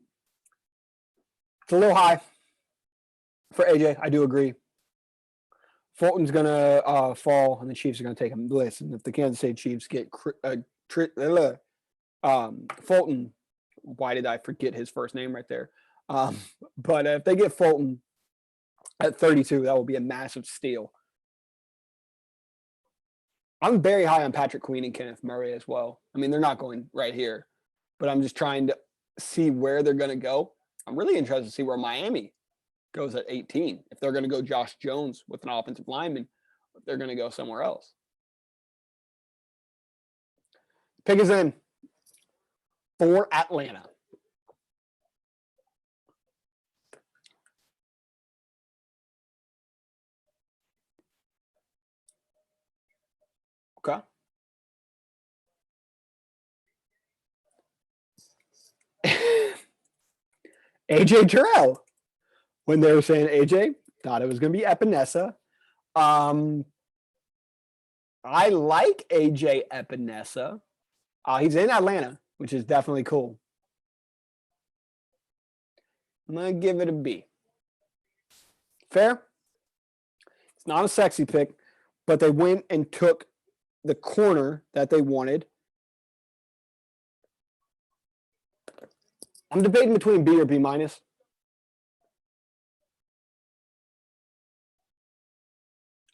it's a little high for AJ. I do agree. Fulton's going to fall, and the Chiefs are going to take him. Listen, if the Kansas City Chiefs get Fulton, why did I forget his first name right there? But if they get Fulton at 32, that will be a massive steal. I'm very high on Patrick Queen and Kenneth Murray as well. I mean, they're not going right here, but I'm just trying to see where they're going to go. I'm really interested to see where Miami goes at 18. If they're going to go Josh Jones with an offensive lineman, if they're going to go somewhere else. Pick is in for Atlanta. Okay. AJ Terrell. When they were saying AJ, thought it was going to be Epinesa. I like AJ Epinesa. He's in Atlanta, which is definitely cool. I'm going to give it a B. Fair? It's not a sexy pick, but they went and took the corner that they wanted. I'm debating between B or B minus.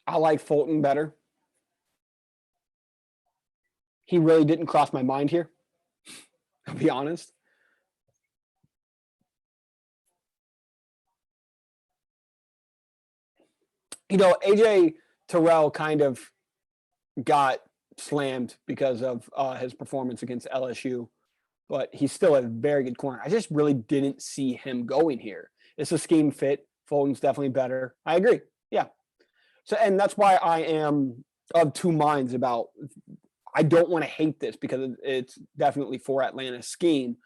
I like Fulton better. He really didn't cross my mind here, I'll be honest. You know, AJ Terrell kind of got slammed because of his performance against LSU, but he's still a very good corner. I just really didn't see him going here. It's a scheme fit. Fulton's definitely better. I agree. Yeah. So, and that's why I am of two minds about, I don't want to hate this because it's definitely for Atlanta's scheme,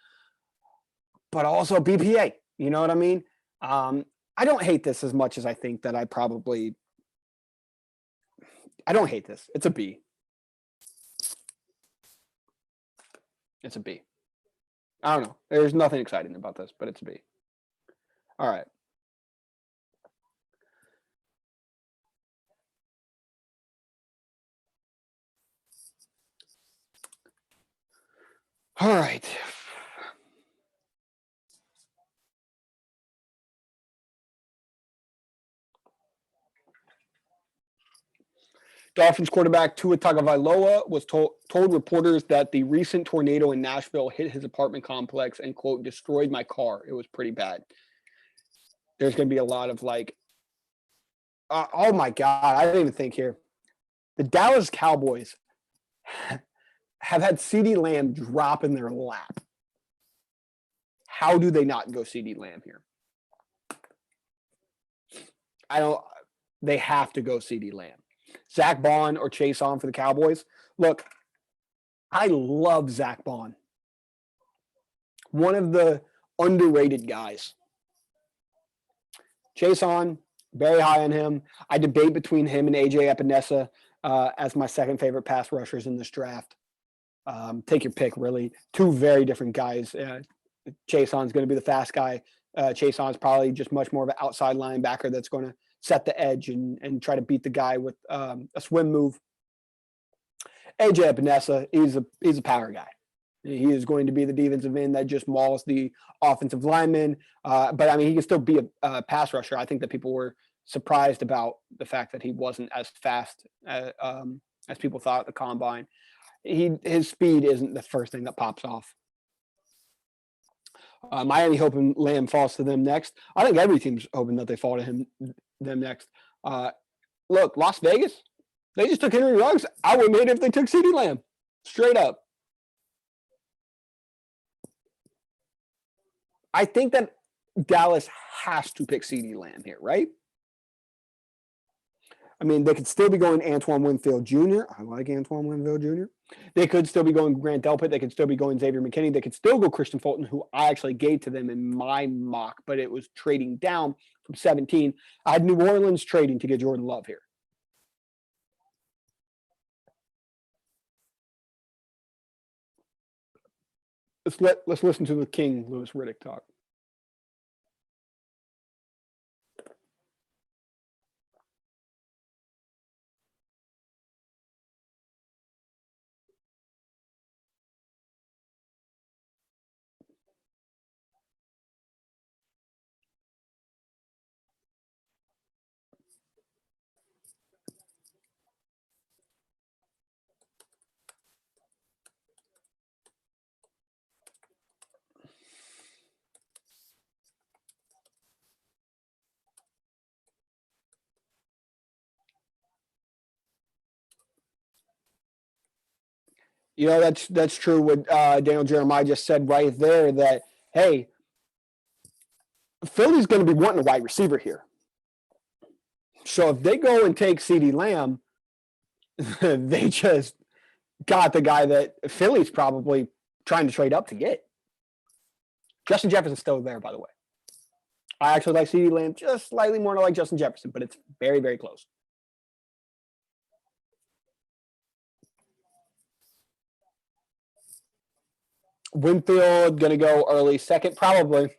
but also BPA. You know what I mean? I don't hate this as much as I think that I don't hate this. It's a B. It's a B. I don't know. There's nothing exciting about this, but it's a B. All right. All right. Dolphins quarterback Tua Tagovailoa was told reporters that the recent tornado in Nashville hit his apartment complex and, quote, destroyed my car. It was pretty bad. There's going to be a lot of like, oh my God, I didn't even think here. The Dallas Cowboys have had CeeDee Lamb drop in their lap. How do they not go CeeDee Lamb here? They have to go CeeDee Lamb. Zach Bond or Chase On for the Cowboys. Look, I love Zach Bond. One of the underrated guys. Chase On, very high on him. I debate between him and AJ Epinesa as my second favorite pass rushers in this draft. Take your pick, really. Two very different guys. Chase On's going to be the fast guy. Chase On's probably just much more of an outside linebacker that's going to set the edge and try to beat the guy with a swim move. AJ Epinesa, he's a power guy. He is going to be the defensive end that just mauls the offensive lineman. But I mean, he can still be a pass rusher. I think that people were surprised about the fact that he wasn't as fast as people thought at the combine. His speed isn't the first thing that pops off. Miami hoping Lamb falls to them next. I think every team's hoping that they fall to them next. Look, Las Vegas, they just took Henry Ruggs. I would have made it if they took CeeDee Lamb. Straight up. I think that Dallas has to pick CeeDee Lamb here, right? I mean, they could still be going Antoine Winfield Jr. I like Antoine Winfield Jr. They could still be going Grant Delpit. They could still be going Xavier McKinney. They could still go Christian Fulton, who I actually gave to them in my mock, but it was trading down from 17. I had New Orleans trading to get Jordan Love here. Let's listen to the King, Louis Riddick, talk. You know, that's true what Daniel Jeremiah just said right there, that, hey, Philly's going to be wanting a wide receiver here. So if they go and take CeeDee Lamb, they just got the guy that Philly's probably trying to trade up to get. Justin Jefferson's still there, by the way. I actually like CeeDee Lamb just slightly more than I like Justin Jefferson, but it's very, very close. Winfield going to go early second, probably.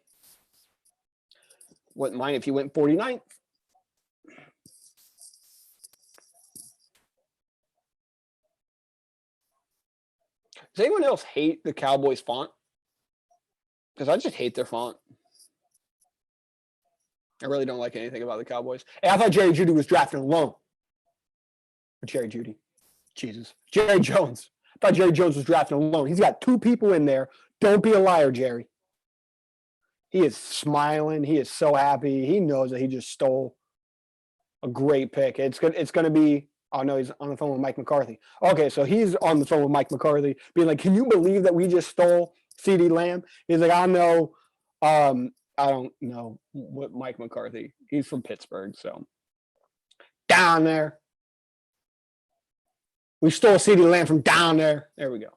Wouldn't mind if he went 49th. Does anyone else hate the Cowboys font? Because I just hate their font. I really don't like anything about the Cowboys. Hey, I thought Jerry Jeudy was drafted alone. Or Jerry Jeudy. Jesus. Jerry Jones. I thought Jerry Jones was drafted alone. He's got two people in there. Don't be a liar, Jerry. He is smiling. He is so happy. He knows that he just stole a great pick. It's going to be, oh no, he's on the phone with Mike McCarthy. Okay, so he's on the phone with Mike McCarthy, being like, can you believe that we just stole CeeDee Lamb? He's like, I know. I don't know what Mike McCarthy. He's from Pittsburgh, so down there. We stole CeeDee Lamb from down there. There we go.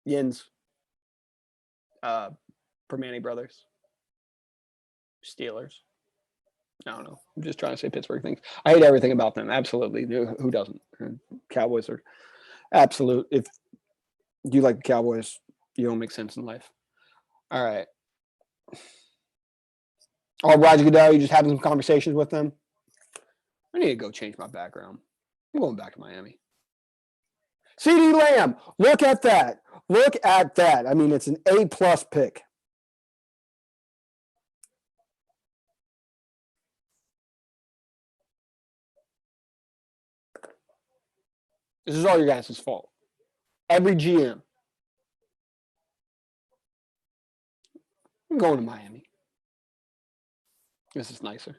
Yins. Permane Brothers. Steelers. I don't know. I'm just trying to say Pittsburgh things. I hate everything about them. Absolutely. Who doesn't? Cowboys are absolute. If you like the Cowboys, you don't make sense in life. All right. Oh, Roger Goodell, you just having some conversations with them? I need to go change my background. I'm going back to Miami. CeeDee Lamb, look at that. Look at that. I mean, it's an A+ pick. This is all your guys' fault. Every GM. I'm going to Miami. This is nicer.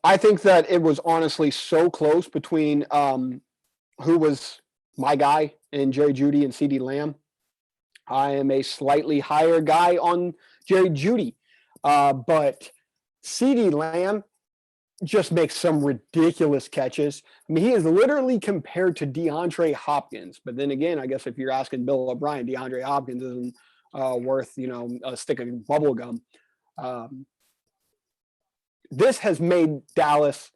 I think that it was honestly so close between who was my guy and Jerry Jeudy and CeeDee Lamb. I am a slightly higher guy on Jerry Jeudy, but CeeDee Lamb just makes some ridiculous catches. I mean, he is literally compared to DeAndre Hopkins. But then again, I guess if you're asking Bill O'Brien, DeAndre Hopkins isn't worth, a stick of bubble gum. This has made Dallas.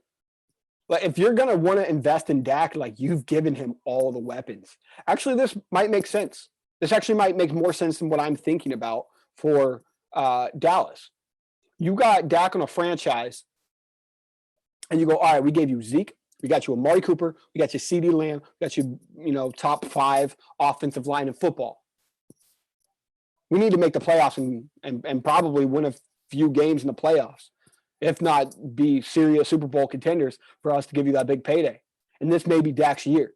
Like, if you're gonna want to invest in Dak, like, you've given him all the weapons. Actually, this might make sense. This actually might make more sense than what I'm thinking about for Dallas. You got Dak on a franchise, and you go, all right, we gave you Zeke, we got you Amari Cooper, we got you CeeDee Lamb, we got you, top 5 offensive line in football. We need to make the playoffs and probably win a few games in the playoffs, if not be serious Super Bowl contenders for us to give you that big payday. And this may be Dak's year.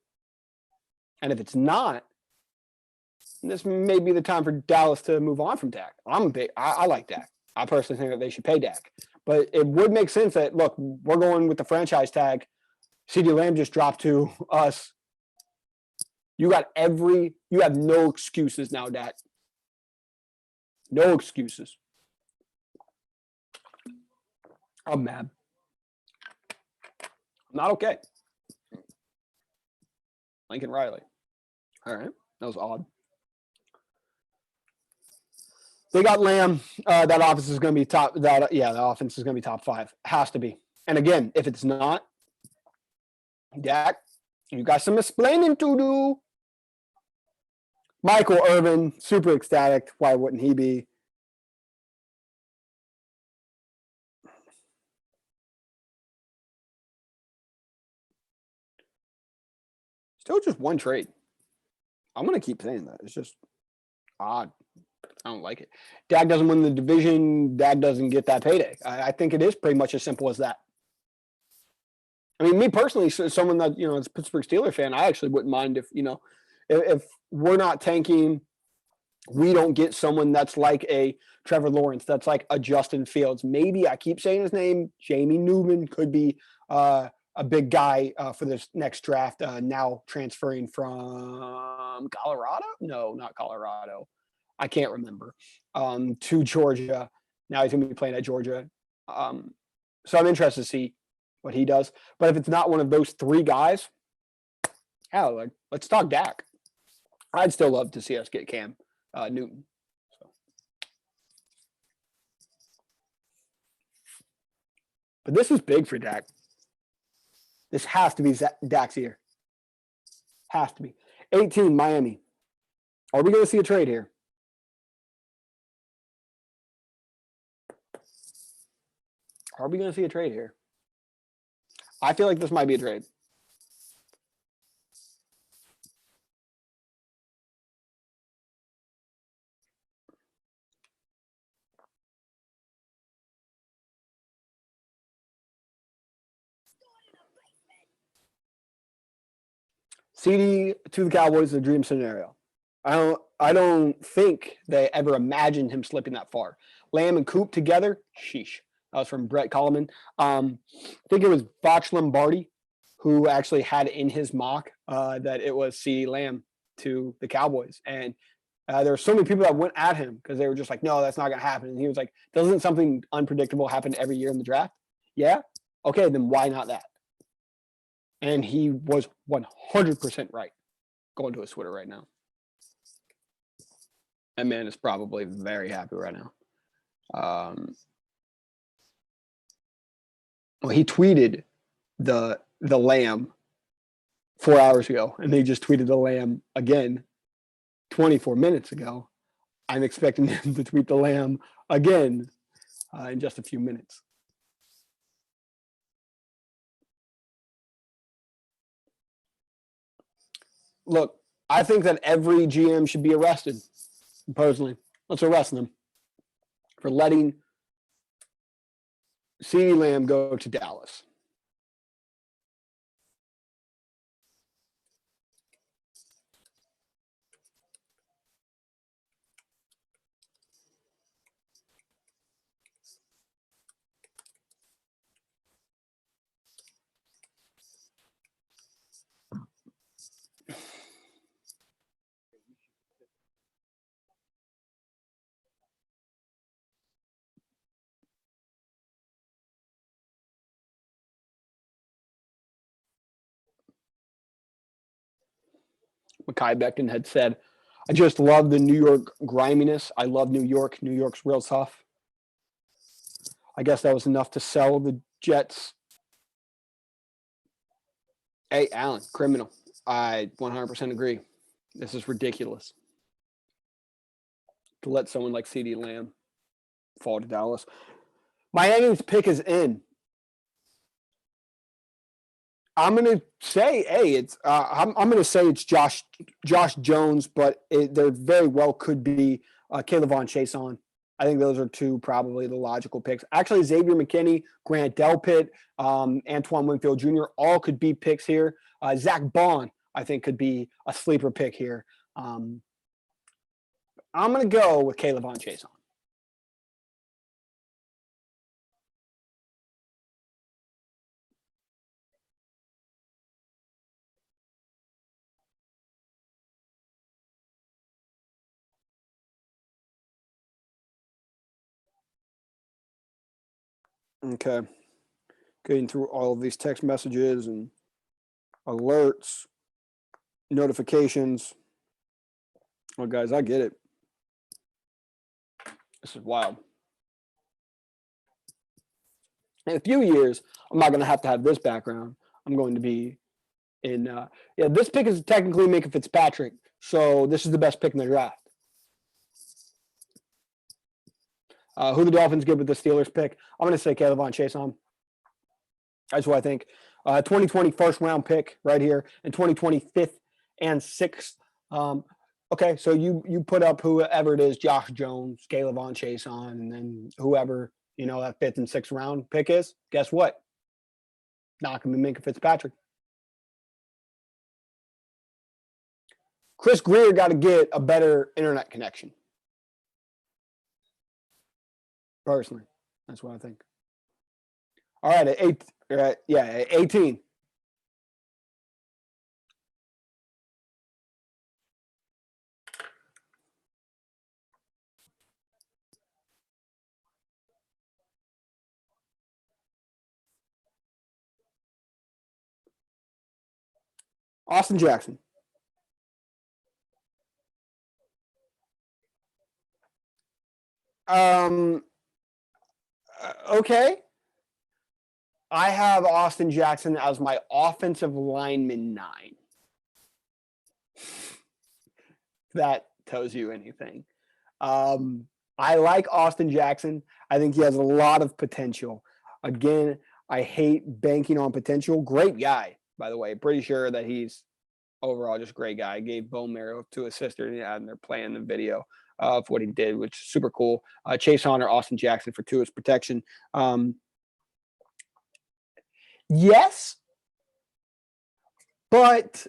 And if it's not, this may be the time for Dallas to move on from Dak. I like Dak. I personally think that they should pay Dak. But it would make sense that, look, we're going with the franchise tag. CeeDee Lamb just dropped to us. You have no excuses now, Dak. No excuses. I'm mad. I'm not okay. Lincoln Riley. All right. That was odd. They got Lamb. That offense is going to be top. The offense is going to be top 5. Has to be. And again, if it's not, Dak, you got some explaining to do. Michael Irvin, super ecstatic. Why wouldn't he be? Still just one trade. I'm going to keep saying that. It's just odd. I don't like it. Dak doesn't win the division. Dak doesn't get that payday. I think it is pretty much as simple as that. I mean, me personally, someone that, is a Pittsburgh Steelers fan, I actually wouldn't mind if we're not tanking, we don't get someone that's like a Trevor Lawrence, that's like a Justin Fields. Maybe I keep saying his name. Jamie Newman could be a big guy for this next draft. Now transferring from Colorado? No, not Colorado. I can't remember. To Georgia. Now he's going to be playing at Georgia. So I'm interested to see what he does. But if it's not one of those 3 guys, let's talk Dak. I'd still love to see us get Cam Newton. So. But this is big for Dak. This has to be Dak's year. Has to be. 18, Miami. Are we going to see a trade here? Are we going to see a trade here? I feel like this might be a trade. CeeDee to the Cowboys is a dream scenario. I don't think they ever imagined him slipping that far. Lamb and Coop together, sheesh. That was from Brett Coleman. I think it was Botch Lombardi who actually had in his mock that it was CeeDee Lamb to the Cowboys. And there were so many people that went at him because they were just like, no, that's not going to happen. And he was like, doesn't something unpredictable happen every year in the draft? Yeah. Okay, then why not that? And he was 100% right. Going to his Twitter right now. That man is probably very happy right now. Well, he tweeted the Lamb 4 hours ago, and they just tweeted the Lamb again 24 minutes ago. I'm expecting him to tweet the Lamb again in just a few minutes. Look, I think that every GM should be arrested, personally. Let's arrest them for letting CeeDee Lamb go to Dallas. Mekhi Becton had said, I just love the New York griminess. I love New York. New York's real tough. I guess that was enough to sell the Jets. Hey, Allen, criminal. I 100% agree. This is ridiculous to let someone like CeeDee Lamb fall to Dallas. Miami's pick is in. I'm gonna say, hey, it's I'm gonna say it's Josh Jones, but there very well could be Kayvon Chaisson. I think those are two probably the logical picks. Actually, Xavier McKinney, Grant Delpit, Antoine Winfield Jr. all could be picks here. Zach Bond, I think, could be a sleeper pick here. I'm gonna go with Kayvon Chaisson. Okay. Getting through all of these text messages and alerts, notifications. Well, guys, I get it. This is wild. In a few years, I'm not going to have this background. I'm going to be in. Yeah, this pick is technically Minka Fitzpatrick. So this is the best pick in the draft. Who the Dolphins get with the Steelers pick? I'm going to say Kayvon Chaisson. That's what I think. 2020 first round pick right here, and 2020 fifth and sixth. Okay, so you put up whoever it is, Josh Jones, Kayvon Chaisson, and then whoever that fifth and sixth round pick is. Guess what? Not going to be Minka Fitzpatrick. Chris Grier got to get a better internet connection. Personally, that's what I think. All right, at 18. Austin Jackson. Okay. I have Austin Jackson as my offensive lineman 9. That tells you anything. I like Austin Jackson. I think he has a lot of potential. Again, I hate banking on potential. Great guy, by the way. Pretty sure that he's overall just a great guy. I gave bone marrow to his sister, and they're playing the video of what he did, which is super cool. Chaisson or Austin Jackson for Tua's protection. Yes, but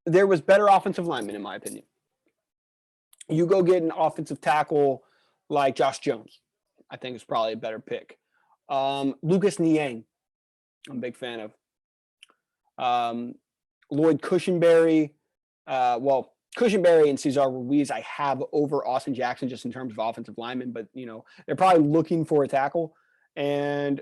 there was better offensive linemen, in my opinion. You go get an offensive tackle like Josh Jones. I think it's probably a better pick. Lucas Niang, I'm a big fan of. Lloyd Cushenberry. Cushenberry and Cesar Ruiz I have over Austin Jackson just in terms of offensive linemen, but they're probably looking for a tackle, and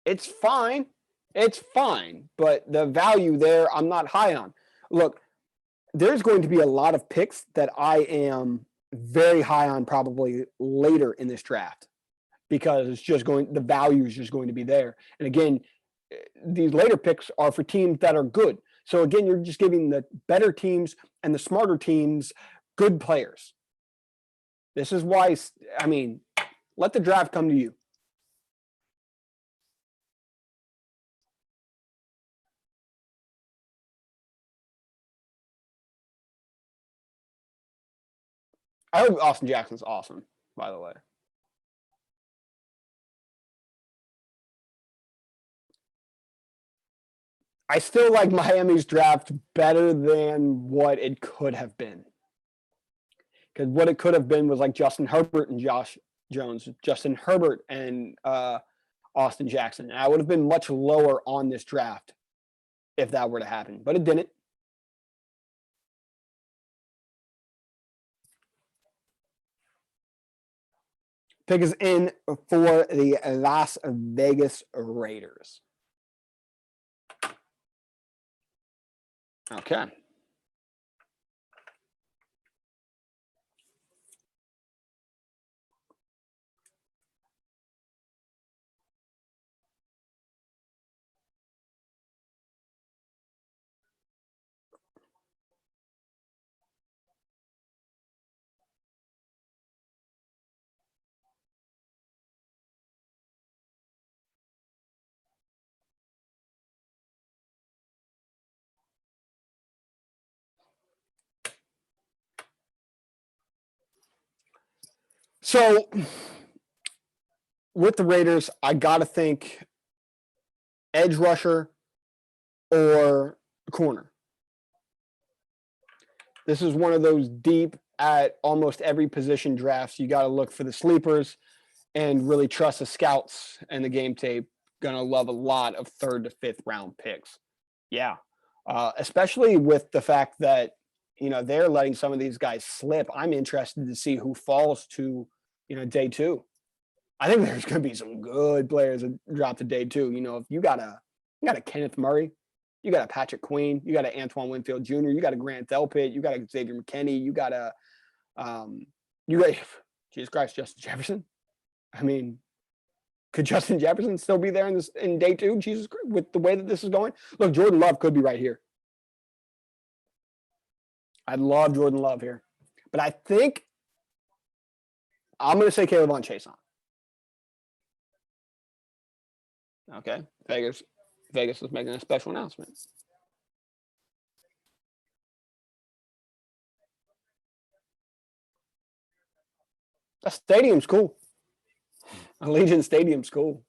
it's fine. It's fine, but the value there I'm not high on. Look, there's going to be a lot of picks that I am very high on probably later in this draft because the value is just going to be there. And again, these later picks are for teams that are good. So again, you're just giving the better teams and the smarter teams good players. This is why, let the draft come to you. I hope Austin Jackson's awesome, by the way. I still like Miami's draft better than what it could have been. Because what it could have been was like Justin Herbert and Josh Jones, Justin Herbert and Austin Jackson. And I would have been much lower on this draft if that were to happen, but it didn't. Pick is in for the Las Vegas Raiders. Okay. So with the Raiders, I got to think edge rusher or corner. This is one of those deep at almost every position drafts. You got to look for the sleepers and really trust the scouts and the game tape. Going to love a lot of 3rd to 5th round picks. Yeah. Especially with the fact that, they're letting some of these guys slip. I'm interested to see who falls to, day 2. I think there's going to be some good players that drop to day 2. If you got a Kenneth Murray, you got a Patrick Queen, you got an Antoine Winfield Jr., you got a Grant Delpit, you got a Xavier McKinney, you got Jesus Christ, Justin Jefferson. I mean, could Justin Jefferson still be there in day 2? Jesus Christ, with the way that this is going. Look, Jordan Love could be right here. I'd love Jordan Love here, but I think I'm going to say Caleb on Chase on. Okay, Vegas is making a special announcement. That stadium's cool. Allegiant Stadium's cool.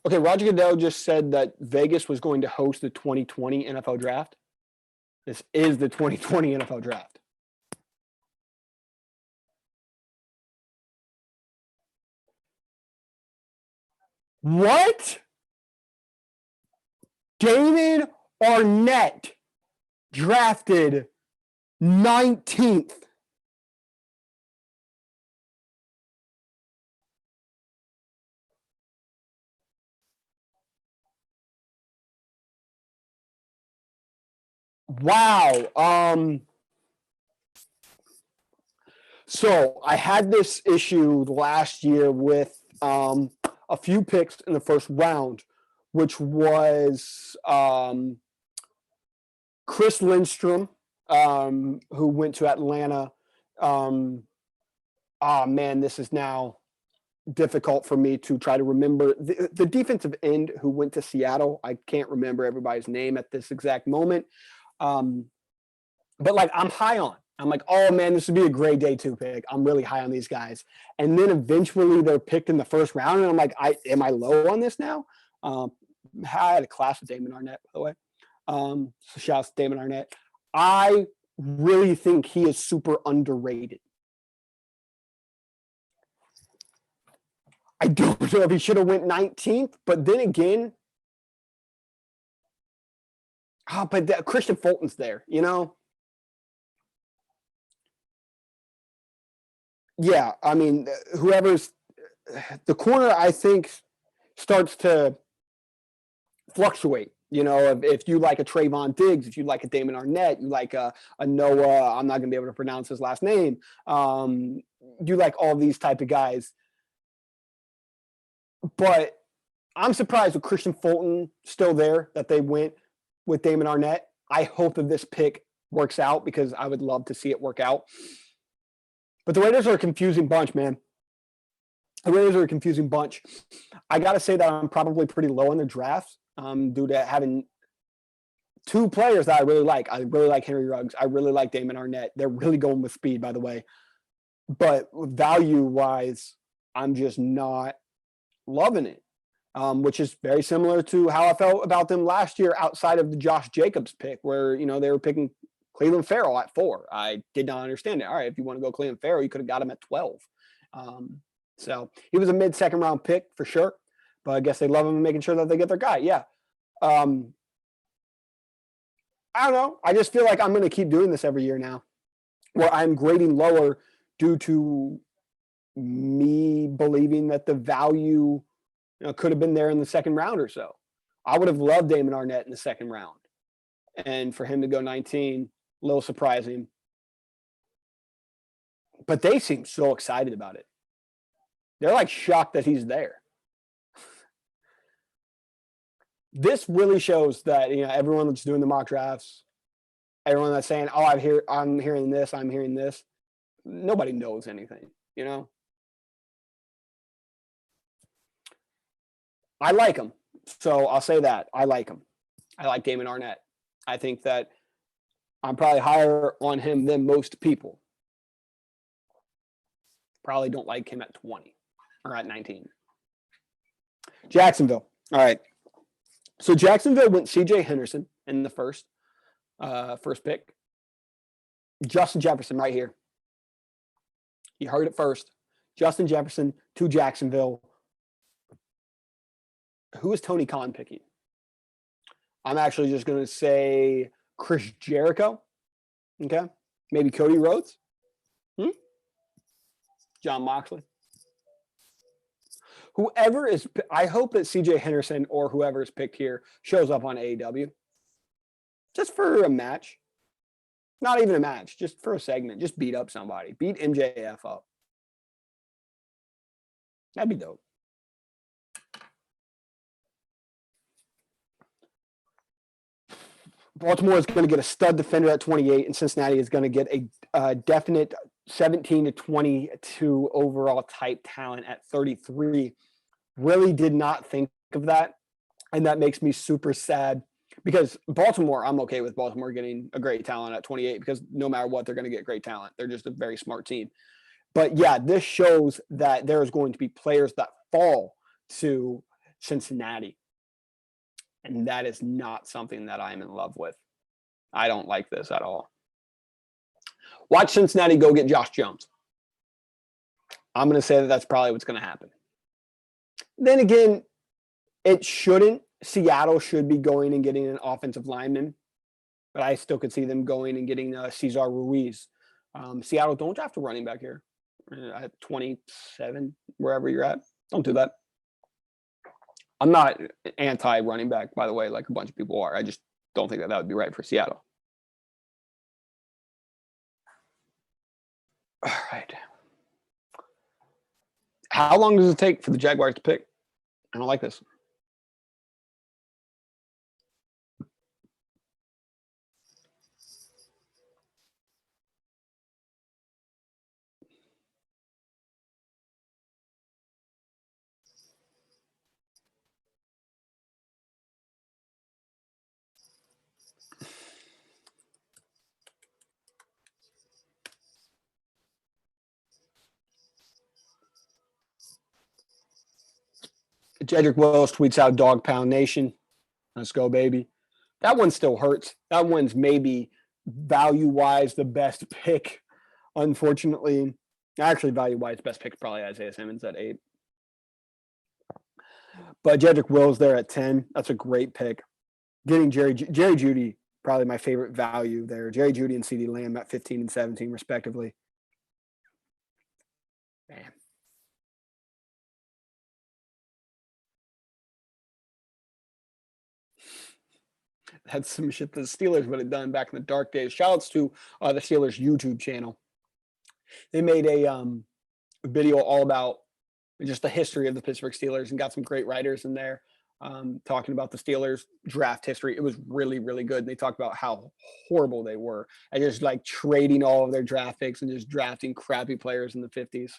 Okay, Roger Goodell just said that Vegas was going to host the 2020 NFL Draft. This is the 2020 NFL Draft. What? David Arnett drafted 19th. Wow. So I had this issue last year with a few picks in the first round, which was Chris Lindstrom, who went to Atlanta. Man, this is now difficult for me to try to remember. The defensive end who went to Seattle, I can't remember everybody's name at this exact moment. But I'm high on. I'm like, oh man, this would be a great day 2 pick. I'm really high on these guys. And then eventually they're picked in the first round. And I'm like, am I low on this now? I had a class with Damon Arnett, by the way. So shout out to Damon Arnett. I really think he is super underrated. I don't know if he should have went 19th, but then again, but Christian Fulton's there, Yeah, I mean, whoever's the corner, I think, starts to fluctuate. If you like a Trayvon Diggs, if you like a Damon Arnett, you like a Noah, I'm not going to be able to pronounce his last name. You like all these type of guys. But I'm surprised with Christian Fulton still there that they went with Damon Arnett. I hope that this pick works out because I would love to see it work out. But the Raiders are a confusing bunch, man. The Raiders are a confusing bunch. I got to say that I'm probably pretty low in the drafts due to having 2 players that I really like. I really like Henry Ruggs. I really like Damon Arnett. They're really going with speed, by the way. But value-wise, I'm just not loving it, which is very similar to how I felt about them last year outside of the Josh Jacobs pick where, they were picking Cleveland Farrell at 4. I did not understand it. All right, if you want to go Cleveland Farrell, you could have got him at 12. So he was a mid-second round pick for sure, but I guess they love him and making sure that they get their guy. Yeah. I don't know. I just feel like I'm going to keep doing this every year now, where I'm grading lower due to me believing that the value could have been there in the second round or so. I would have loved Damon Arnett in the second round. And for him to go 19, a little surprising. But they seem so excited about it. They're like shocked that he's there. This really shows that everyone that's doing the mock drafts, everyone that's saying, "Oh, I'm hearing this, I'm hearing this," nobody knows anything. I like him, so I'll say that I like him. I like Damon Arnett. I think that I'm probably higher on him than most people. Probably don't like him at 20 or at 19. Jacksonville. All right. So Jacksonville went C.J. Henderson in the first pick. Justin Jefferson right here. You heard it first. Justin Jefferson to Jacksonville. Who is Tony Khan picking? I'm actually just going to say Chris Jericho. Okay. Maybe Cody Rhodes. John Moxley. Whoever is, I hope that CJ Henderson or whoever is picked here shows up on AEW. Just for a match. Not even a match, just for a segment. Just beat up somebody. Beat MJF up. That'd be dope. Baltimore is going to get a stud defender at 28, and Cincinnati is going to get a definite 17 to 22 overall type talent at 33. Really did not think of that, and that makes me super sad because Baltimore, I'm okay with Baltimore getting a great talent at 28 because no matter what, they're going to get great talent. They're just a very smart team. But yeah, this shows that there is going to be players that fall to Cincinnati. And that is not something that I'm in love with. I don't like this at all. Watch Cincinnati go get Josh Jones. I'm going to say that that's probably what's going to happen. Then again, it shouldn't. Seattle should be going and getting an offensive lineman. But I still could see them going and getting Cesar Ruiz. Seattle, don't draft a running back here at 27, wherever you're at. Don't do that. I'm not anti-running back, by the way, like a bunch of people are. I just don't think that would be right for Seattle. All right. How long does it take for the Jaguars to pick? I don't like this. Jedrick Wills tweets out Dog Pound Nation. Let's go, baby. That one still hurts. That one's maybe value-wise the best pick, unfortunately. Actually, value-wise, best pick is probably Isaiah Simmons at 8. But Jedrick Wills there at 10. That's a great pick. Getting Jerry Jeudy, probably my favorite value there. Jerry Jeudy and CeeDee Lamb at 15 and 17, respectively. Man. That's some shit the Steelers would have done back in the dark days. Shoutouts to the Steelers YouTube channel. They made a video all about just the history of the Pittsburgh Steelers and got some great writers in there talking about the Steelers draft history. It was really, really good. And they talked about how horrible they were and just like trading all of their draft picks and just drafting crappy players in the 50s.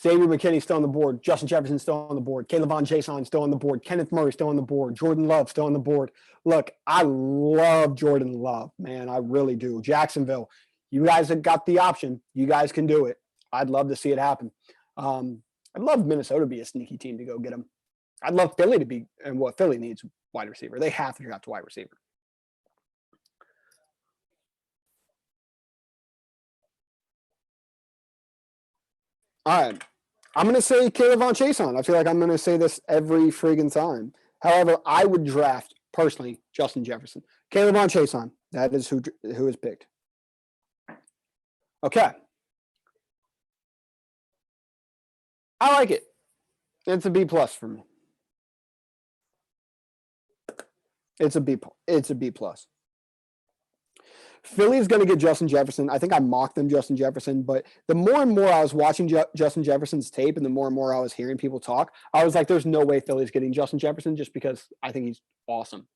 Xavier McKinney still on the board. Justin Jefferson still on the board. Caleb Von Jason still on the board. Kenneth Murray still on the board. Jordan Love still on the board. Look, I love Jordan Love, man. I really do. Jacksonville, you guys have got the option. You guys can do it. I'd love to see it happen. I'd love Minnesota to be a sneaky team to go get him. I'd love Philly to be, and what Philly needs wide receiver. They have to draft a wide receiver. All right. I'm going to say Caleb Von Chason. I feel like I'm going to say this every friggin' time. However, I would draft, personally, Justin Jefferson. Caleb Von Chason. That is who is picked. Okay. I like it. It's a B plus for me. It's a B plus. Philly's going to get Justin Jefferson. I think I mocked them Justin Jefferson, but the more and more I was watching Justin Jefferson's tape and the more and more I was hearing people talk, I was like, there's no way Philly's getting Justin Jefferson just because I think he's awesome.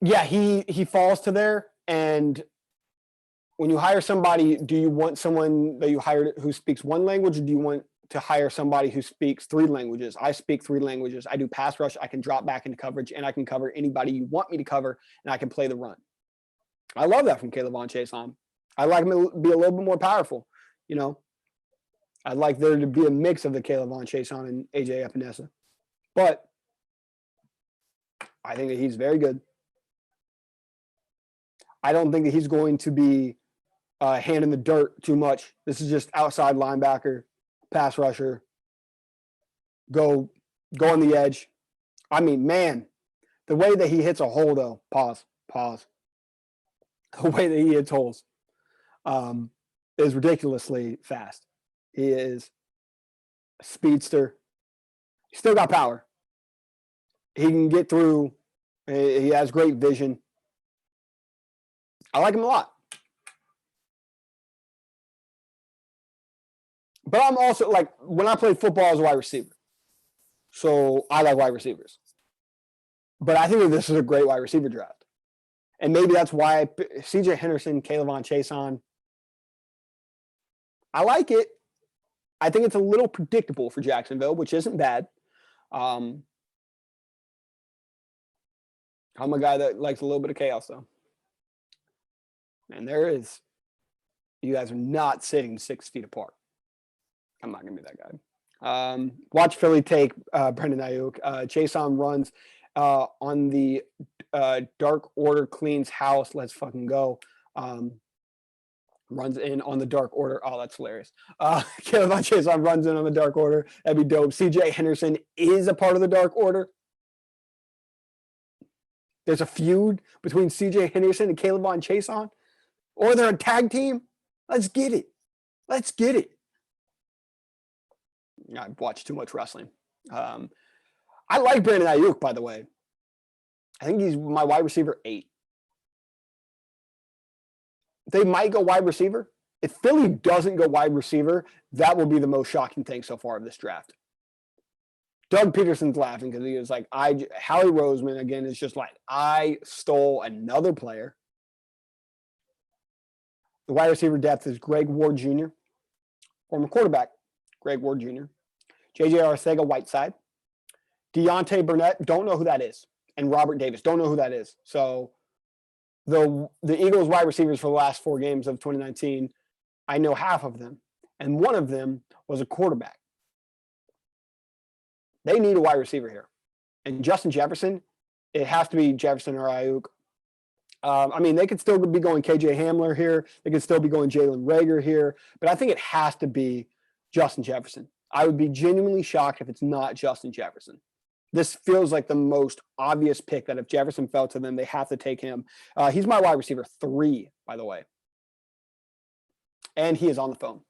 Yeah, he falls to there. And when you hire somebody, do you want someone that you hired who speaks one language, or do you want to hire somebody who speaks 3 languages? I speak 3 languages. I do pass rush. I can drop back into coverage, and I can cover anybody you want me to cover, and I can play the run. I love that from Caleb Von Chason. I like him to be a little bit more powerful. You know, I'd like there to be a mix of the Caleb Von Chason and AJ Epinesa. But I think that he's very good. I don't think that he's going to be hand in the dirt too much. This is just outside linebacker, pass rusher, go on the edge. I mean, man, the way that he hits a hole, though, pause. The way that he hits holes is ridiculously fast. He is a speedster. He's still got power. He can get through. He has great vision. I like him a lot. But I'm also like, when I played football, I was a wide receiver. So I like wide receivers. But I think that this is a great wide receiver draft. And maybe that's why CJ Henderson, Caleb Von Chason. I like it. I think it's a little predictable for Jacksonville, which isn't bad. I'm a guy that likes a little bit of chaos, though. And there is. You guys are not sitting 6 feet apart. I'm not going to be that guy. Watch Philly take Brandon Ayuk. Chason runs on the Dark Order, cleans house. Let's fucking go. Runs in on the Dark Order. Oh, that's hilarious. Caleb Von Chason runs in on the Dark Order. That'd be dope. CJ Henderson is a part of the Dark Order. There's a feud between CJ Henderson and Caleb Von Chason. Or they're a tag team. Let's get it. Let's get it. I've watched too much wrestling. I like Brandon Ayuk, by the way. I think he's my wide receiver 8. They might go wide receiver. If Philly doesn't go wide receiver, that will be the most shocking thing so far of this draft. Doug Peterson's laughing because he was like, Howie Roseman, again, is just like, I stole another player. The wide receiver depth is Greg Ward Jr., former quarterback, Greg Ward Jr., J.J. Arcega-Whiteside, Deontay Burnett, don't know who that is, and Robert Davis, don't know who that is. So the Eagles wide receivers for the last 4 games of 2019, I know half of them, and one of them was a quarterback. They need a wide receiver here. And Justin Jefferson, it has to be Jefferson or Ayuk. I mean, they could still be going KJ Hamler here. They could still be going Jalen Reagor here. But I think it has to be Justin Jefferson. I would be genuinely shocked if it's not Justin Jefferson. This feels like the most obvious pick that if Jefferson fell to them, they have to take him. He's my wide receiver 3, by the way. And he is on the phone.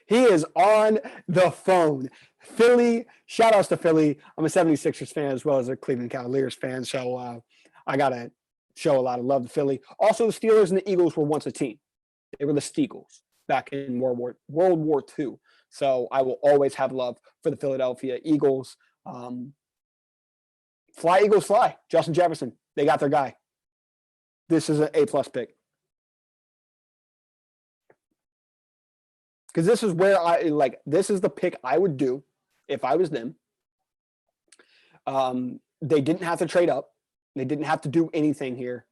He is on the phone. Philly, shout outs to Philly. I'm a 76ers fan as well as a Cleveland Cavaliers fan. So I got to show a lot of love to Philly. Also, the Steelers and the Eagles were once a team. They were the Steagles back in World War II. So I will always have love for the Philadelphia Eagles. Fly, Eagles, fly. Justin Jefferson, they got their guy. This is an A+ pick. Because this is where this is the pick I would do if I was them. They didn't have to trade up. They didn't have to do anything here.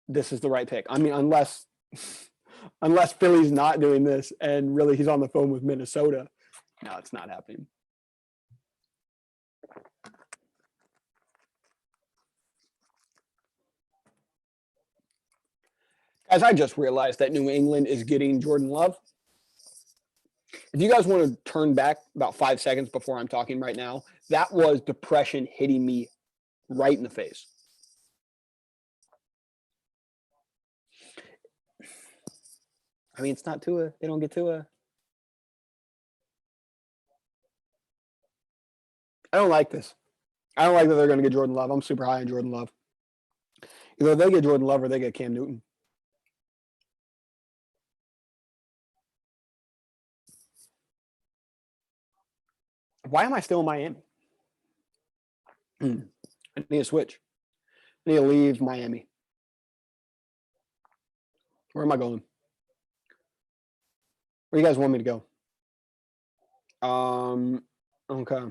This is the right pick. I mean, unless Unless Philly's not doing this and really he's on the phone with Minnesota. No, it's not happening. Guys, I just realized that New England is getting Jordan Love. If you guys want to turn back about 5 seconds before I'm talking right now, that was depression hitting me right in the face. I mean, it's not Tua. They don't get Tua. I don't like this. I don't like that they're going to get Jordan Love. I'm super high on Jordan Love. Either they get Jordan Love or they get Cam Newton. Why am I still in Miami? I need to switch. I need to leave Miami. Where am I going? Where do you guys want me to go? Okay.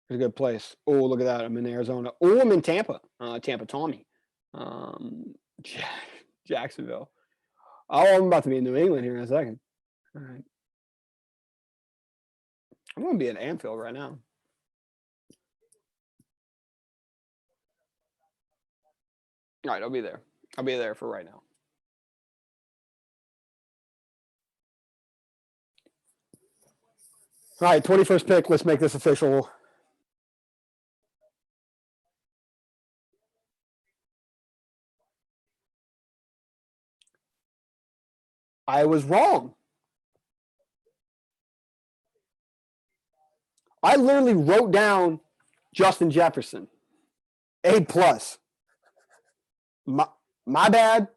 It's a good place. Oh, look at that. I'm in Arizona. Oh, I'm in Tampa. Tampa Tommy. Jacksonville. Oh, I'm about to be in New England here in a second. All right. I'm going to be at Anfield right now. All right, I'll be there. I'll be there for right now. All right, 21st pick. Let's make this official. I was wrong. I literally wrote down Justin Jefferson. A+. My bad.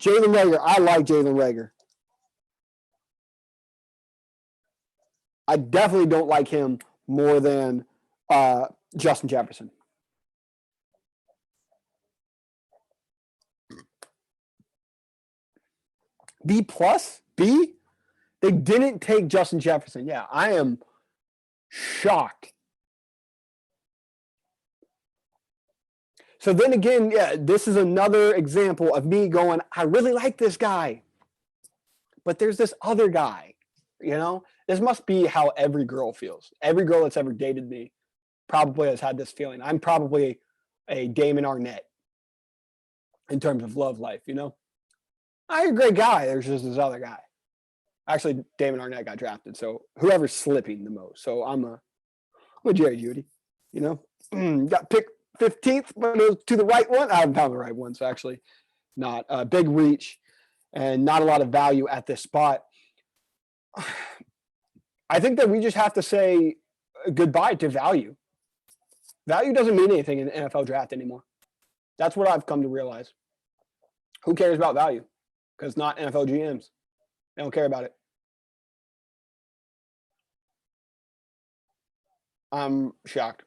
Jalen Reagor. I like Jalen Reagor. I definitely don't like him more than Justin Jefferson. B+? B? They didn't take Justin Jefferson. Yeah, I am shocked. So then again, yeah, this is another example of me going, I really like this guy. But there's this other guy, you know? This must be how every girl feels. Every girl that's ever dated me probably has had this feeling. I'm probably a Damon Arnett in terms of love life, you know? I'm a great guy. There's just this other guy. Actually, Damon Arnett got drafted, so whoever's slipping the most. So I'm a Jerry Jeudy, you know? Got picked 15th, but it was to the right one. I haven't found the right one, so actually not a big reach and not a lot of value at this spot. I think that we just have to say goodbye to value. Value doesn't mean anything in the NFL draft anymore. That's what I've come to realize. Who cares about value? Because not NFL GMs. They don't care about it. I'm shocked.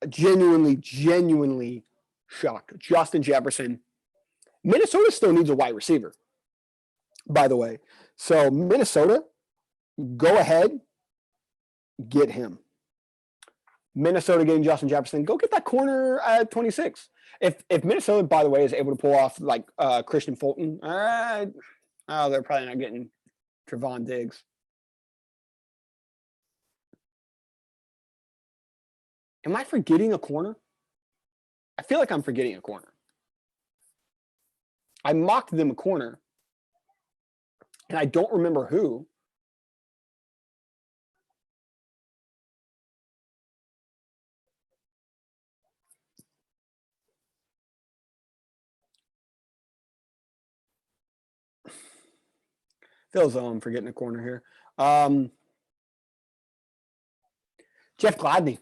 Genuinely shocked. Justin Jefferson. Minnesota still needs a wide receiver, by the way. So Minnesota, go ahead, get him. Minnesota getting Justin Jefferson. Go get that corner at 26. If Minnesota, by the way, is able to pull off like Christian Fulton, they're probably not getting Trevon Diggs. Am I forgetting a corner? I feel like I'm forgetting a corner. I mocked them a corner, and I don't remember who. Feels like I'm forgetting a corner here. Jeff Gladney.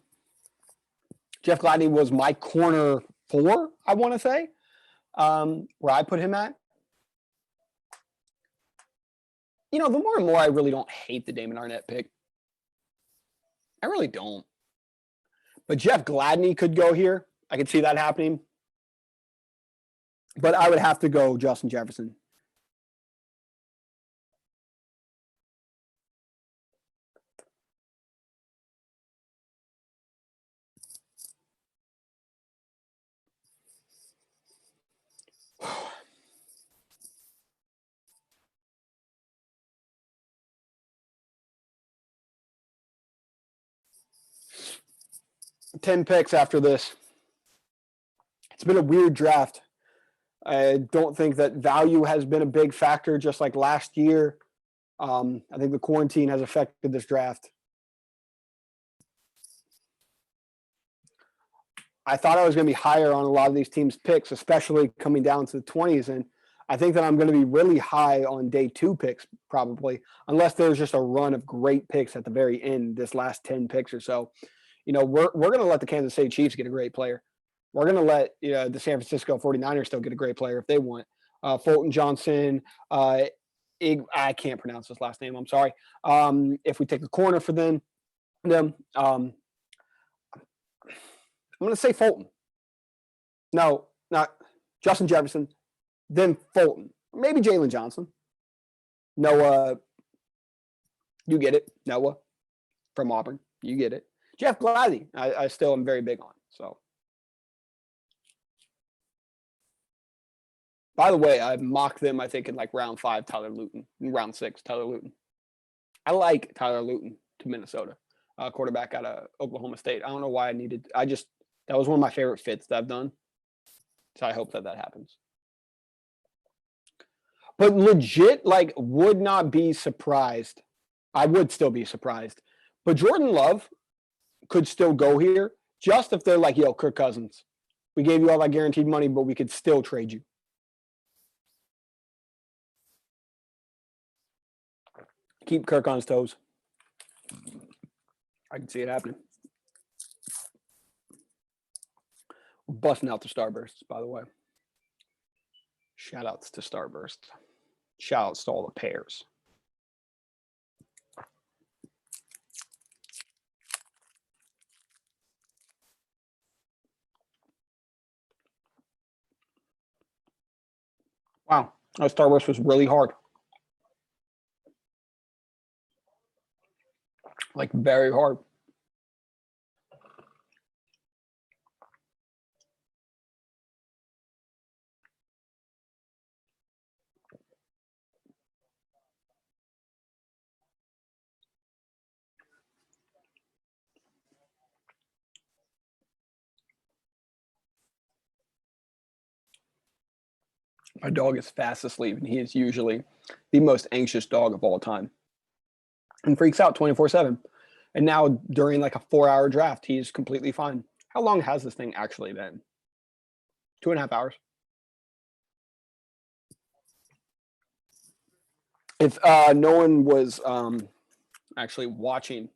Jeff Gladney was my corner 4, I want to say, where I put him at. You know, the more and more I really don't hate the Damon Arnett pick. I really don't. But Jeff Gladney could go here. I could see that happening. But I would have to go Justin Jefferson. 10 picks after this. It's been a weird draft. I don't think that value has been a big factor, just like last year. I think the quarantine has affected this draft. I thought I was going to be higher on a lot of these teams' picks, especially coming down to the 20s. And I think that I'm going to be really high on day 2 picks, probably, unless there's just a run of great picks at the very end, this last 10 picks or so. You know, we're going to let the Kansas City Chiefs get a great player. We're going to let the San Francisco 49ers still get a great player if they want. Fulton Johnson, I can't pronounce his last name. I'm sorry. If we take a corner for them, I'm going to say Fulton. No, not Justin Jefferson, then Fulton. Maybe Jalen Johnson. Noah, you get it. Noah from Auburn, you get it. Jeff Gladney, I still am very big on. So, by the way, I mocked them, I think, in like round 5, Tyler Luton. In round 6, Tyler Luton. I like Tyler Luton to Minnesota, quarterback out of Oklahoma State. I don't know why that was one of my favorite fits that I've done. So I hope that happens. But legit, like, would not be surprised. I would still be surprised. But Jordan Love could still go here just if they're like, yo, Kirk Cousins, we gave you all that guaranteed money, but we could still trade you. Keep Kirk on his toes. I can see it happening. Busting out the Starbursts, by the way. Shout outs to Starburst. Shout outs to all the pairs. Wow, that Starburst was really hard. Like, very hard. My dog is fast asleep, and he is usually the most anxious dog of all time and freaks out 24/7. And now during like a 4-hour draft, he's completely fine. How long has this thing actually been? 2.5 hours. If no one was actually watching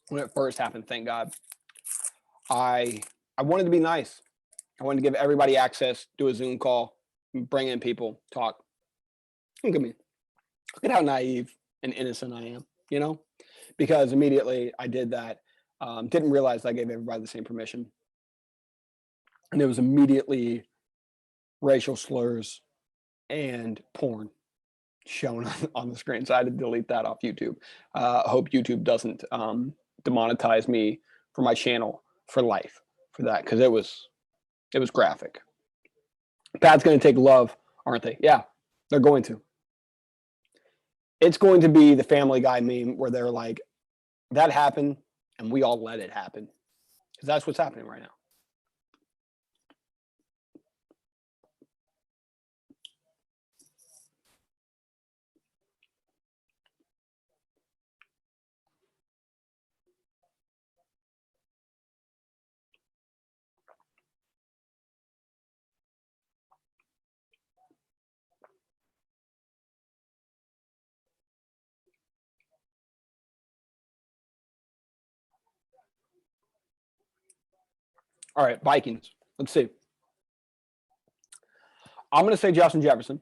when it first happened, thank God, I wanted to be nice. I wanted to give everybody access, do a Zoom call, bring in people, talk. Look at me. Look at how naive and innocent I am, you know? Because immediately I did that. Didn't realize I gave everybody the same permission. And there was immediately racial slurs and porn shown on the screen. So I had to delete that off YouTube. Hope YouTube doesn't demonetize me for my channel for life for that, because it was graphic. Pat's going to take love, aren't they? Yeah, they're going to. It's going to be the Family Guy meme where they're like, that happened and we all let it happen. Because that's what's happening right now. All right, Vikings. Let's see. I'm going to say Justin Jefferson.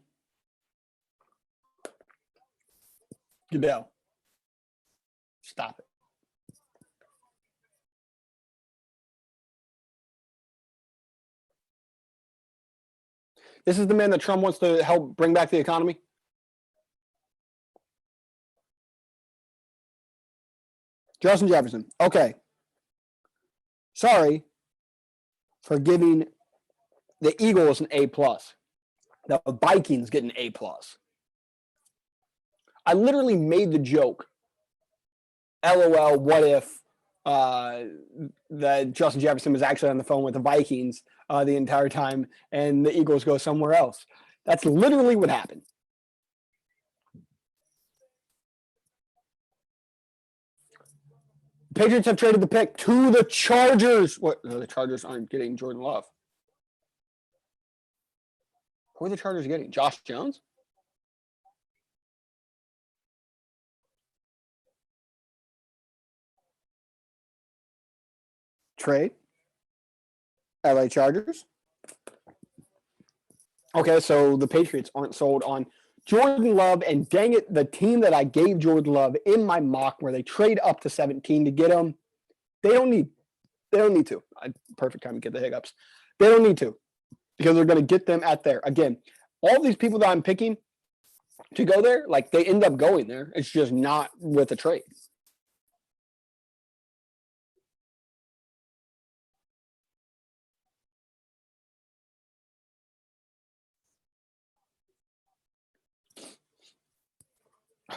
Goodell. Stop it. This is the man that Trump wants to help bring back the economy. Justin Jefferson. Okay. Sorry for giving the Eagles an A+. The Vikings get an A+. I literally made the joke, LOL, what if that Justin Jefferson was actually on the phone with the Vikings the entire time, and the Eagles go somewhere else. That's literally what happened. Patriots have traded the pick to the Chargers. What? No, the Chargers aren't getting Jordan Love. Who are the Chargers getting? Josh Jones? Trade? LA Chargers? Okay, so the Patriots aren't sold on Jordan Love, and dang it, the team that I gave Jordan Love in my mock where they trade up to 17 to get him, they don't need to. Perfect time to get the hiccups. They don't need to because they're going to get them at there. Again, all these people that I'm picking to go there, like they end up going there. It's just not with a trade.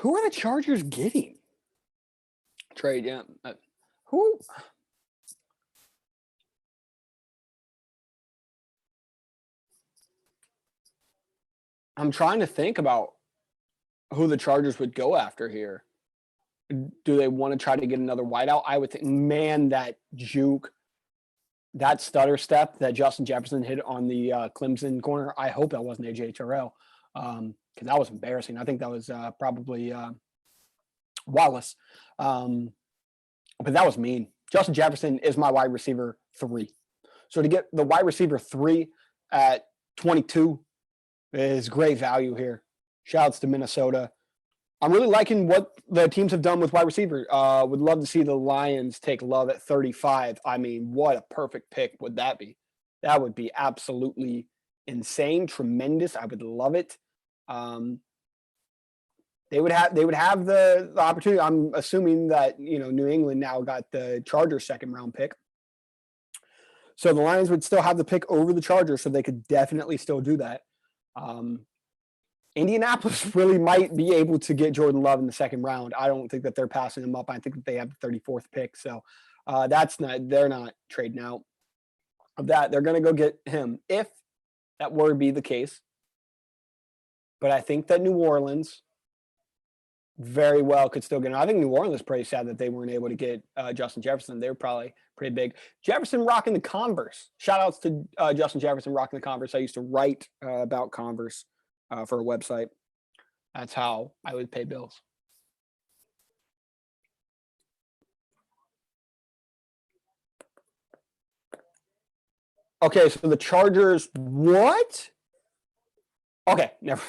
Who are the Chargers getting? Trade, yeah. Who? I'm trying to think about who the Chargers would go after here. Do they want to try to get another wideout? I would think, man, that juke, that stutter step that Justin Jefferson hit on the Clemson corner. I hope that wasn't AJ Terrell because that was embarrassing. I think that was probably Wallace. But that was mean. Justin Jefferson is my wide receiver 3. So to get the wide receiver 3 at 22 is great value here. Shouts to Minnesota. I'm really liking what the teams have done with wide receiver. Would love to see the Lions take Love at 35. I mean, what a perfect pick would that be? That would be absolutely insane, tremendous. I would love it. They would have the opportunity. I'm assuming that New England now got the Chargers second round pick. So the Lions would still have the pick over the Chargers, so they could definitely still do that. Indianapolis really might be able to get Jordan Love in the second round. I don't think that they're passing him up. I think that they have the 34th pick. So they're not trading out of that. They're going to go get him if that were to be the case. But I think that New Orleans very well could still get him. I think New Orleans is pretty sad that they weren't able to get Justin Jefferson. They were probably pretty big. Jefferson rocking the Converse. Shout outs to Justin Jefferson rocking the Converse. I used to write about Converse for a website. That's how I would pay bills. Okay, so the Chargers, what? Okay, never.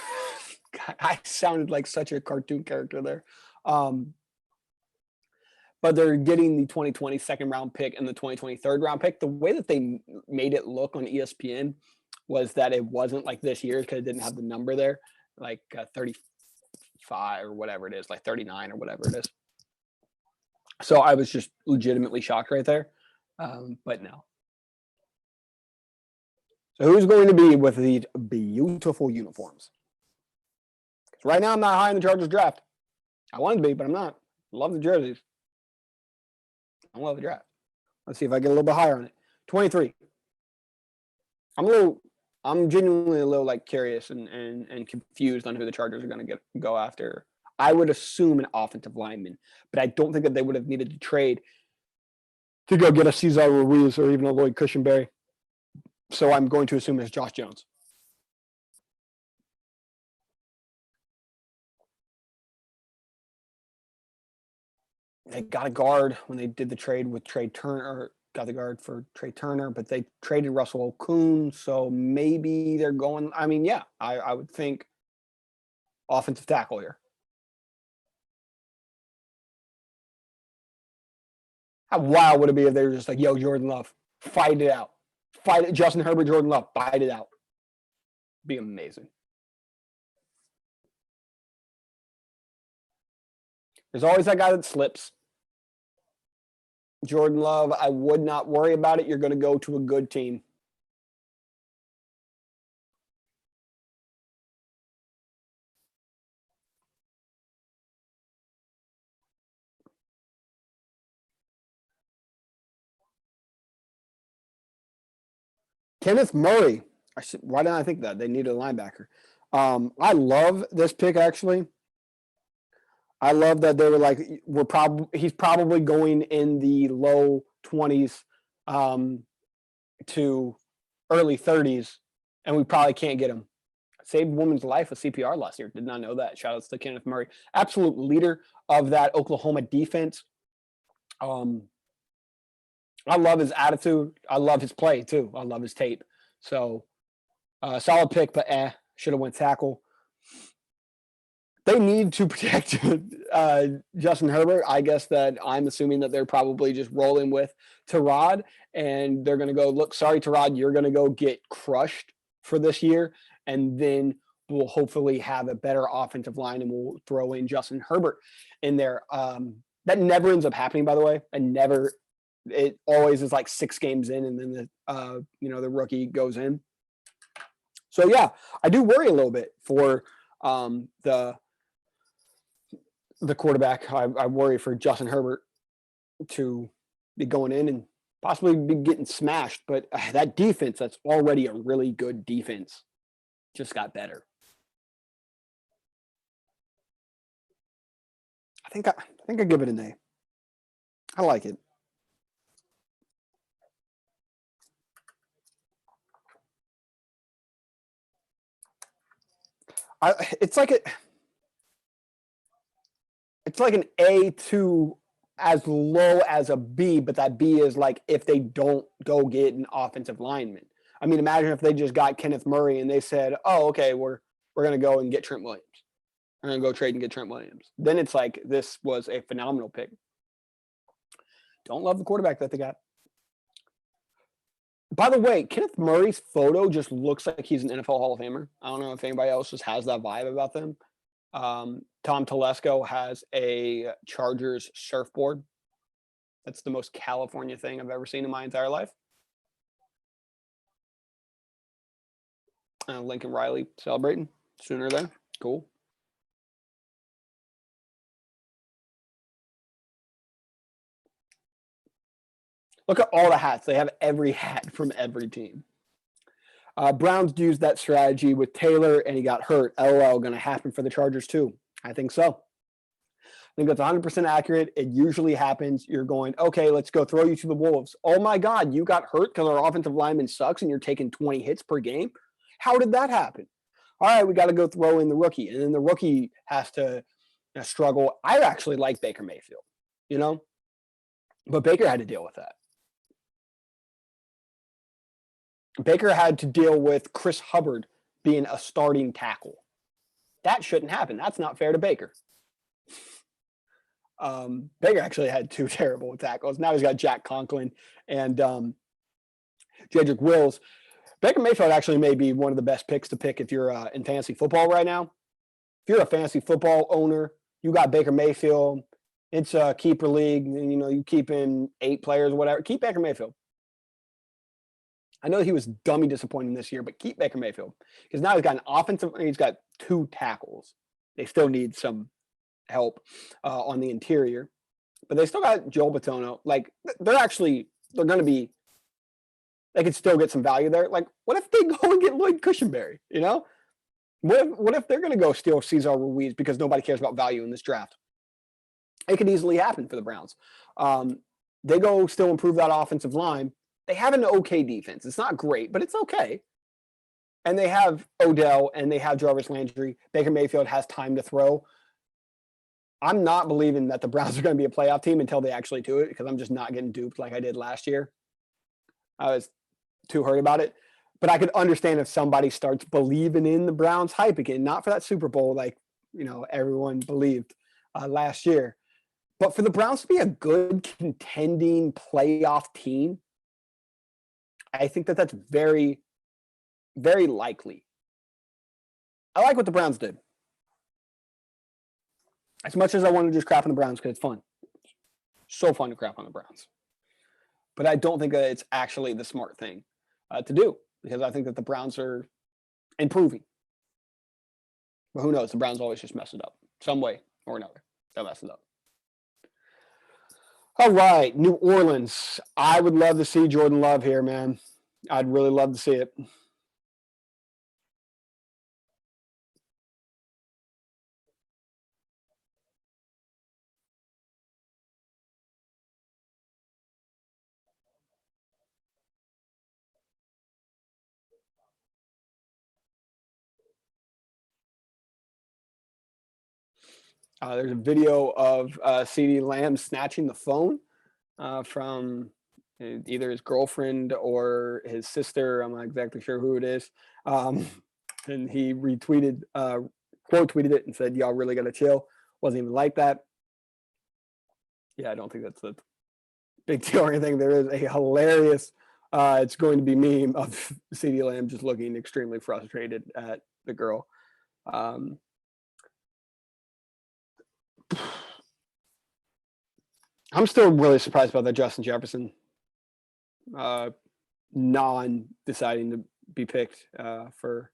God, I sounded like such a cartoon character there. But they're getting the 2020 second round pick and the 2020 third round pick. The way that they made it look on ESPN was that it wasn't like this year because it didn't have the number there, like 35 or whatever it is, like 39 or whatever it is. So I was just legitimately shocked right there. But no. So who's going to be with these beautiful uniforms? Because right now I'm not high in the Chargers draft. I wanted to be, but I'm not. Love the jerseys. I love the draft. Let's see if I get a little bit higher on it. 23. I'm genuinely a little like curious and confused on who the Chargers are going to go after. I would assume an offensive lineman, but I don't think that they would have needed to trade to go get a Cesar Ruiz or even a Lloyd Cushenberry. So I'm going to assume it's Josh Jones. They got a guard when they did the trade with Trey Turner. Got the guard for Trey Turner, but they traded Russell Okung, so maybe they're going. I mean, yeah, I would think offensive tackle here. How wild would it be if they were just like, yo, Jordan Love, fight it out. Fight it, Justin Herbert, Jordan Love, fight it out. Be amazing. There's always that guy that slips. Jordan Love, I would not worry about it. You're going to go to a good team. Kenneth Murray. Why didn't I think that? They needed a linebacker. I love this pick, actually. I love that they were like, he's probably going in the low 20s to early 30s, and we probably can't get him. Saved a woman's life with CPR last year. Did not know that. Shout outs to Kenneth Murray. Absolute leader of that Oklahoma defense. I love his attitude. I love his play, too. I love his tape. So, solid pick, but should have went tackle. They need to protect Justin Herbert. I guess that I'm assuming that they're probably just rolling with Tyrod, and they're going to go, look, sorry, Tyrod, you're going to go get crushed for this year, and then we'll hopefully have a better offensive line, and we'll throw in Justin Herbert in there. That never ends up happening, by the way. It always is like 6 games in, and then the rookie goes in. So yeah, I do worry a little bit for the quarterback. I worry for Justin Herbert to be going in and possibly be getting smashed. But that defense, that's already a really good defense, just got better. I think I give it an A. I like it. It's like an A to as low as a B, but that B is like if they don't go get an offensive lineman. I mean, imagine if they just got Kenneth Murray and they said, "Oh, okay, we're going to go and get Trent Williams. We're going to go trade and get Trent Williams." Then it's like this was a phenomenal pick. Don't love the quarterback that they got. By the way, Kenneth Murray's photo just looks like he's an NFL Hall of Famer. I don't know if anybody else just has that vibe about them. Tom Telesco has a Chargers surfboard. That's the most California thing I've ever seen in my entire life. Lincoln Riley celebrating sooner there. Cool. Look at all the hats. They have every hat from every team. Browns used that strategy with Taylor, and he got hurt. LOL, going to happen for the Chargers too. I think so. I think that's 100% accurate. It usually happens. You're going, okay, let's go throw you to the Wolves. Oh my God, you got hurt because our offensive lineman sucks and you're taking 20 hits per game? How did that happen? All right, we got to go throw in the rookie. And then the rookie has to struggle. I actually like Baker Mayfield, but Baker had to deal with that. Baker had to deal with Chris Hubbard being a starting tackle. That shouldn't happen. That's not fair to Baker. Baker actually had 2 terrible tackles. Now he's got Jack Conklin and Jedrick Wills. Baker Mayfield actually may be one of the best picks to pick if you're in fantasy football right now. If you're a fantasy football owner, you got Baker Mayfield. It's a keeper league. And, you keep in 8 players or whatever. Keep Baker Mayfield. I know he was dummy disappointing this year, but keep Baker Mayfield because now he's got an offensive. He's got 2 tackles. They still need some help on the interior, but they still got Joel Bitonio. Like they're going to be. They could still get some value there. Like, what if they go and get Lloyd Cushenberry? What if they're going to go steal Cesar Ruiz because nobody cares about value in this draft? It could easily happen for the Browns. They go still improve that offensive line. They have an okay defense. It's not great, but it's okay. And they have Odell and they have Jarvis Landry. Baker Mayfield has time to throw. I'm not believing that the Browns are going to be a playoff team until they actually do it because I'm just not getting duped like I did last year. I was too hurt about it. But I could understand if somebody starts believing in the Browns hype again, not for that Super Bowl like, everyone believed last year. But for the Browns to be a good contending playoff team, I think that that's very, very likely. I like what the Browns did. As much as I want to just crap on the Browns because it's fun. So fun to crap on the Browns. But I don't think that it's actually the smart thing to do because I think that the Browns are improving. But who knows? The Browns always just mess it up some way or another. They'll mess it up. All right, New Orleans. I would love to see Jordan Love here, man. I'd really love to see it. There's a video of CeeDee Lamb snatching the phone from either his girlfriend or his sister. I'm not exactly sure who it is. And he retweeted, quote tweeted it and said, "Y'all really got to chill." Wasn't even like that. Yeah, I don't think that's a big deal or anything. There is a hilarious, it's going to be meme of CeeDee Lamb just looking extremely frustrated at the girl. I'm still really surprised about that Justin Jefferson non-deciding to be picked for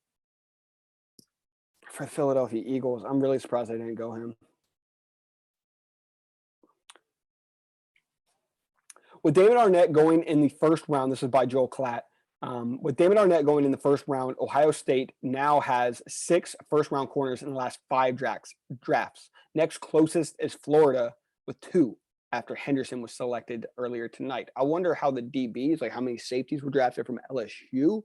the Philadelphia Eagles. I'm really surprised I didn't go him. With David Arnett going in the first round, this is by Joel Klatt. With David Arnett going in the first round, Ohio State now has 6 first-round corners in the last 5 drafts. Next closest is Florida with 2 after Henderson was selected earlier tonight. I wonder how the DBs, like how many safeties were drafted from LSU. You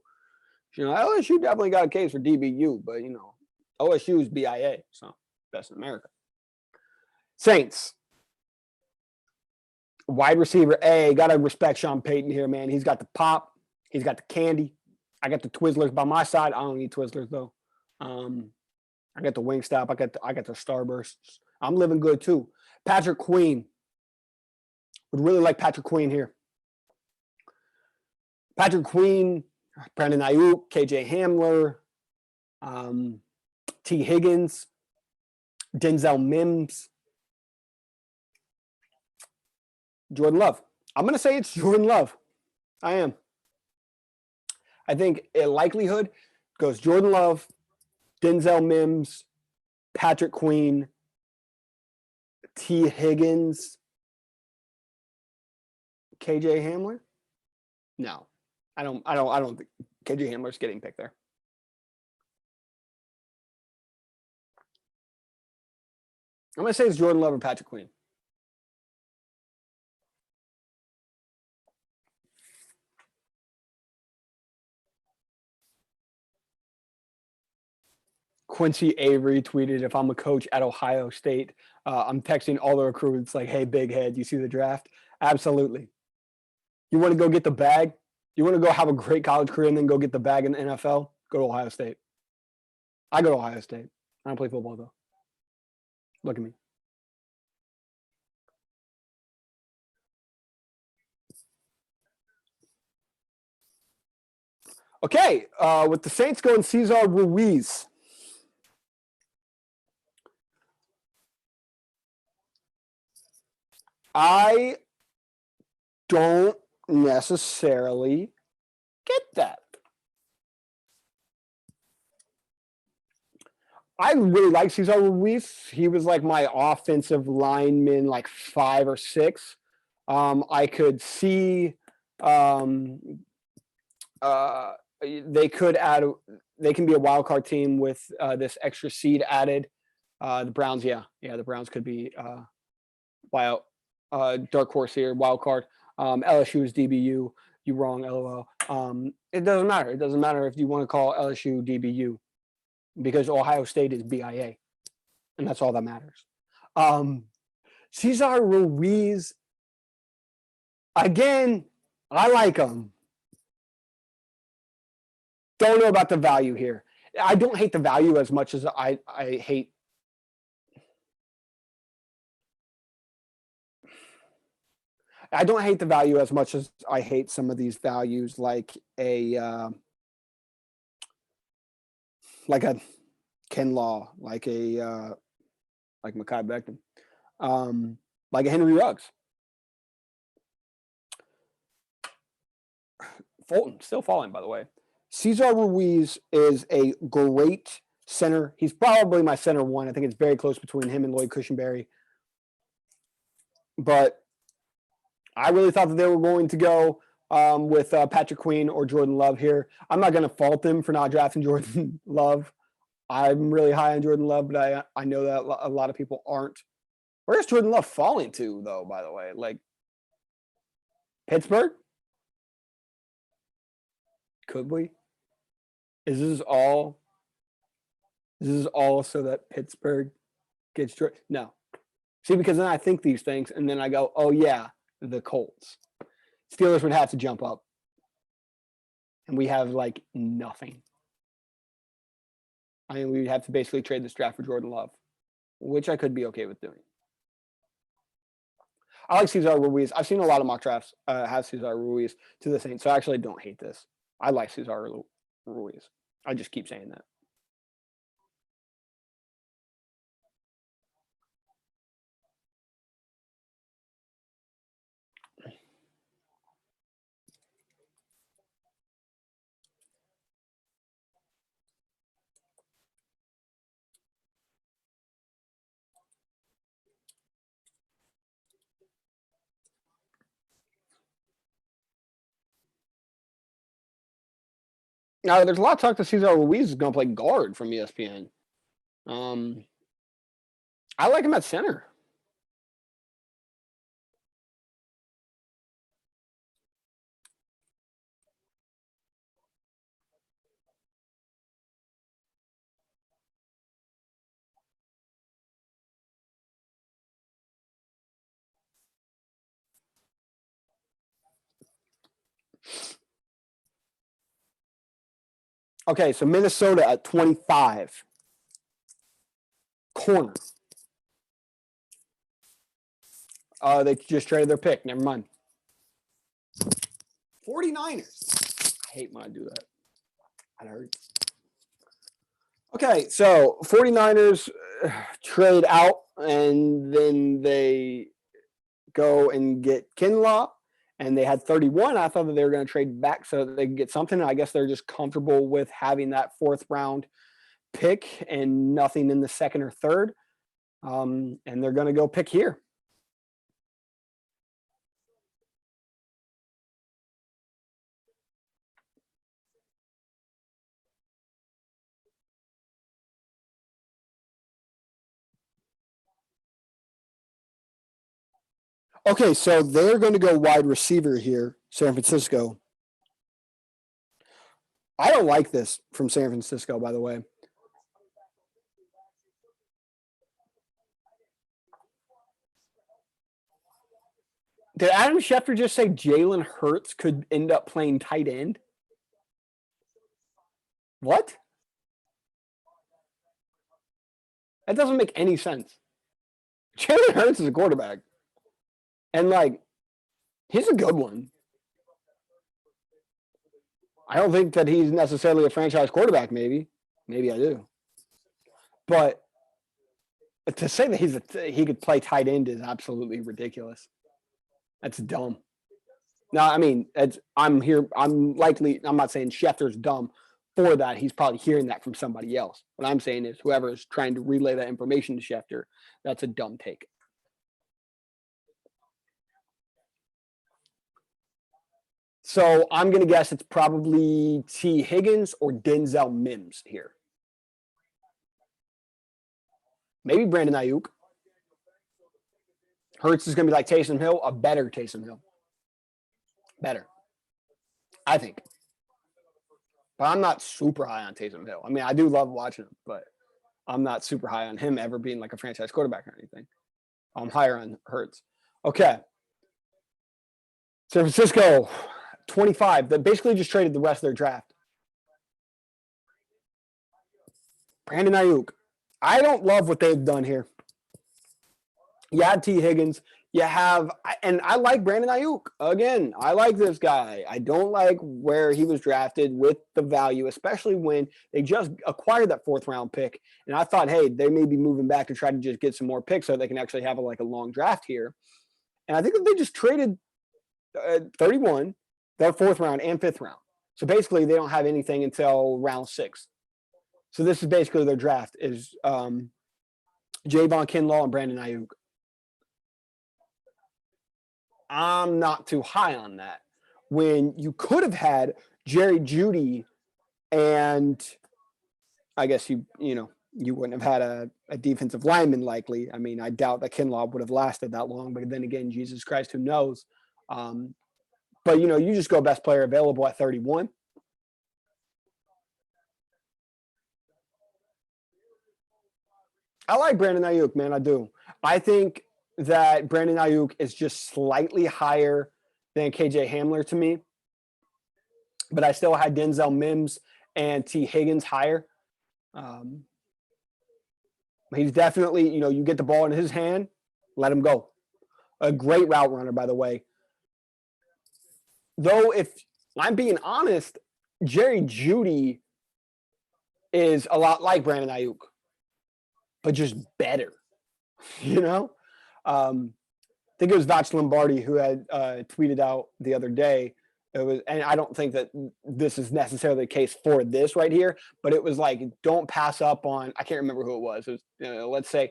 know, LSU definitely got a case for DBU, but, you know, OSU is BIA, so best in America. Saints. Wide receiver A, got to respect Sean Payton here, man. He's got the pop. He's got the candy. I got the Twizzlers by my side. I don't eat Twizzlers, though. I got the Wingstop. I got the Starbursts. I'm living good, too. Patrick Queen. Would really like Patrick Queen here. Patrick Queen, Brandon Ayuk, KJ Hamler, T. Higgins, Denzel Mims, Jordan Love. I'm going to say it's Jordan Love. I am. I think a likelihood goes Jordan Love, Denzel Mims, Patrick Queen, T. Higgins, KJ Hamler. No, I don't think KJ Hamler's getting picked there. I'm going to say it's Jordan Love or Patrick Queen. Quincy Avery tweeted, "If I'm a coach at Ohio State, I'm texting all the recruits like, hey, big head, you see the draft?" Absolutely. You want to go get the bag? You want to go have a great college career and then go get the bag in the NFL? Go to Ohio State. I go to Ohio State. I don't play football, though. Look at me. Okay, with the Saints going Cesar Ruiz. I don't necessarily get that. I really like Cesar Ruiz. He was like my offensive lineman, like 5 or 6. I could see they could add. They can be a wild card team with this extra seed added. The Browns, the Browns could be wild. Dark horse here, wild card. LSU is DBU. You wrong, LOL. It doesn't matter. It doesn't matter if you want to call LSU DBU because Ohio State is BIA, and that's all that matters. Cesar Ruiz, again, I like him. Don't know about the value here. I don't hate the value as much as I hate. I don't hate the value as much as I hate some of these values, like a Ken Law, like Mekhi Becton, like a Henry Ruggs. Fulton still falling, by the way. Cesar Ruiz is a great center. He's probably my center 1. I think it's very close between him and Lloyd Cushenberry. But I really thought that they were going to go with Patrick Queen or Jordan Love here. I'm not going to fault them for not drafting Jordan Love. I'm really high on Jordan Love, but I know that a lot of people aren't. Where's Jordan Love falling to, though, by the way? Like, Pittsburgh? Could we? Is this all so that Pittsburgh gets Jordan? No. See, because then I think these things, and then I go, oh, yeah, the Colts. Steelers would have to jump up. And we have, like, nothing. I mean, we would have to basically trade this draft for Jordan Love, which I could be okay with doing. I like Cesar Ruiz. I've seen a lot of mock drafts have Cesar Ruiz to the Saints, so I actually don't hate this. I like Cesar Ruiz. I just keep saying that. Now, there's a lot of talk that Cesar Ruiz is going to play guard from ESPN. I like him at center. Okay, so Minnesota at 25. Corner. They just traded their pick. Never mind. 49ers. I hate when I do that. That hurts. Okay, so 49ers trade out, and then they go and get Kinlaw, and they had 31. I thought that they were going to trade back so that they could get something. I guess they're just comfortable with having that fourth round pick and nothing in the second or third. And they're going to go pick here. Okay, so they're going to go wide receiver here, San Francisco. I don't like this from San Francisco, by the way. Did Adam Schefter just say Jalen Hurts could end up playing tight end? What? That doesn't make any sense. Jalen Hurts is a quarterback. And, like, he's a good one. I don't think that he's necessarily a franchise quarterback, maybe. Maybe I do. But to say that he could play tight end is absolutely ridiculous. That's dumb. Now, I mean, I'm not saying Schefter's dumb for that. He's probably hearing that from somebody else. What I'm saying is whoever is trying to relay that information to Schefter, that's a dumb take. So I'm going to guess it's probably T. Higgins or Denzel Mims here. Maybe Brandon Ayuk. Hurts is going to be like Taysom Hill, a better Taysom Hill. Better. I think. But I'm not super high on Taysom Hill. I mean, I do love watching him, but I'm not super high on him ever being like a franchise quarterback or anything. I'm higher on Hurts. Okay. San Francisco, 25. They basically just traded the rest of their draft. Brandon Ayuk. I don't love what they've done here. You had T. Higgins. You have, and I like Brandon Ayuk. Again, I like this guy. I don't like where he was drafted with the value, especially when they just acquired that fourth round pick. And I thought, hey, they may be moving back to try to just get some more picks so they can actually have a long draft here. And I think that they just traded 31, their fourth round and fifth round. So basically, they don't have anything until round 6. So this is basically their draft is Javon Kinlaw and Brandon Ayuk. I'm not too high on that. when you could have had Jerry Judy, and I guess you wouldn't have had a defensive lineman likely. I mean, I doubt that Kinlaw would have lasted that long, but then again, Jesus Christ, who knows? But you just go best player available at 31. I like Brandon Ayuk, man. I do. I think that Brandon Ayuk is just slightly higher than KJ Hamler to me, but I still had Denzel Mims and T. Higgins higher. He's definitely, you get the ball in his hand, let him go. A great route runner, by the way. Though, if I'm being honest, Jerry Judy is a lot like Brandon Ayuk, but just better. I think it was Vach Lombardi who had tweeted out the other day. And I don't think that this is necessarily the case for this right here, but it was like, don't pass up on, I can't remember who it was. It was, let's say,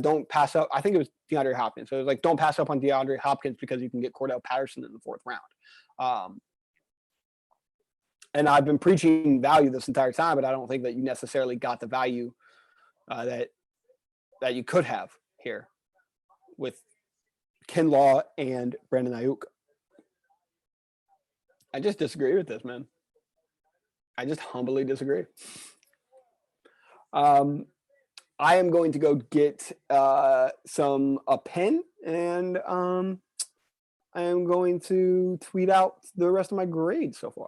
don't pass up. I think it was DeAndre Hopkins. So it was like, don't pass up on DeAndre Hopkins because you can get Cordell Patterson in the 4th round. And I've been preaching value this entire time, but I don't think that you necessarily got the value that you could have here with Kinlaw and Brandon Ayuk. I just disagree with this, man. I just humbly disagree. I am going to go get a pen, and I am going to tweet out the rest of my grades so far.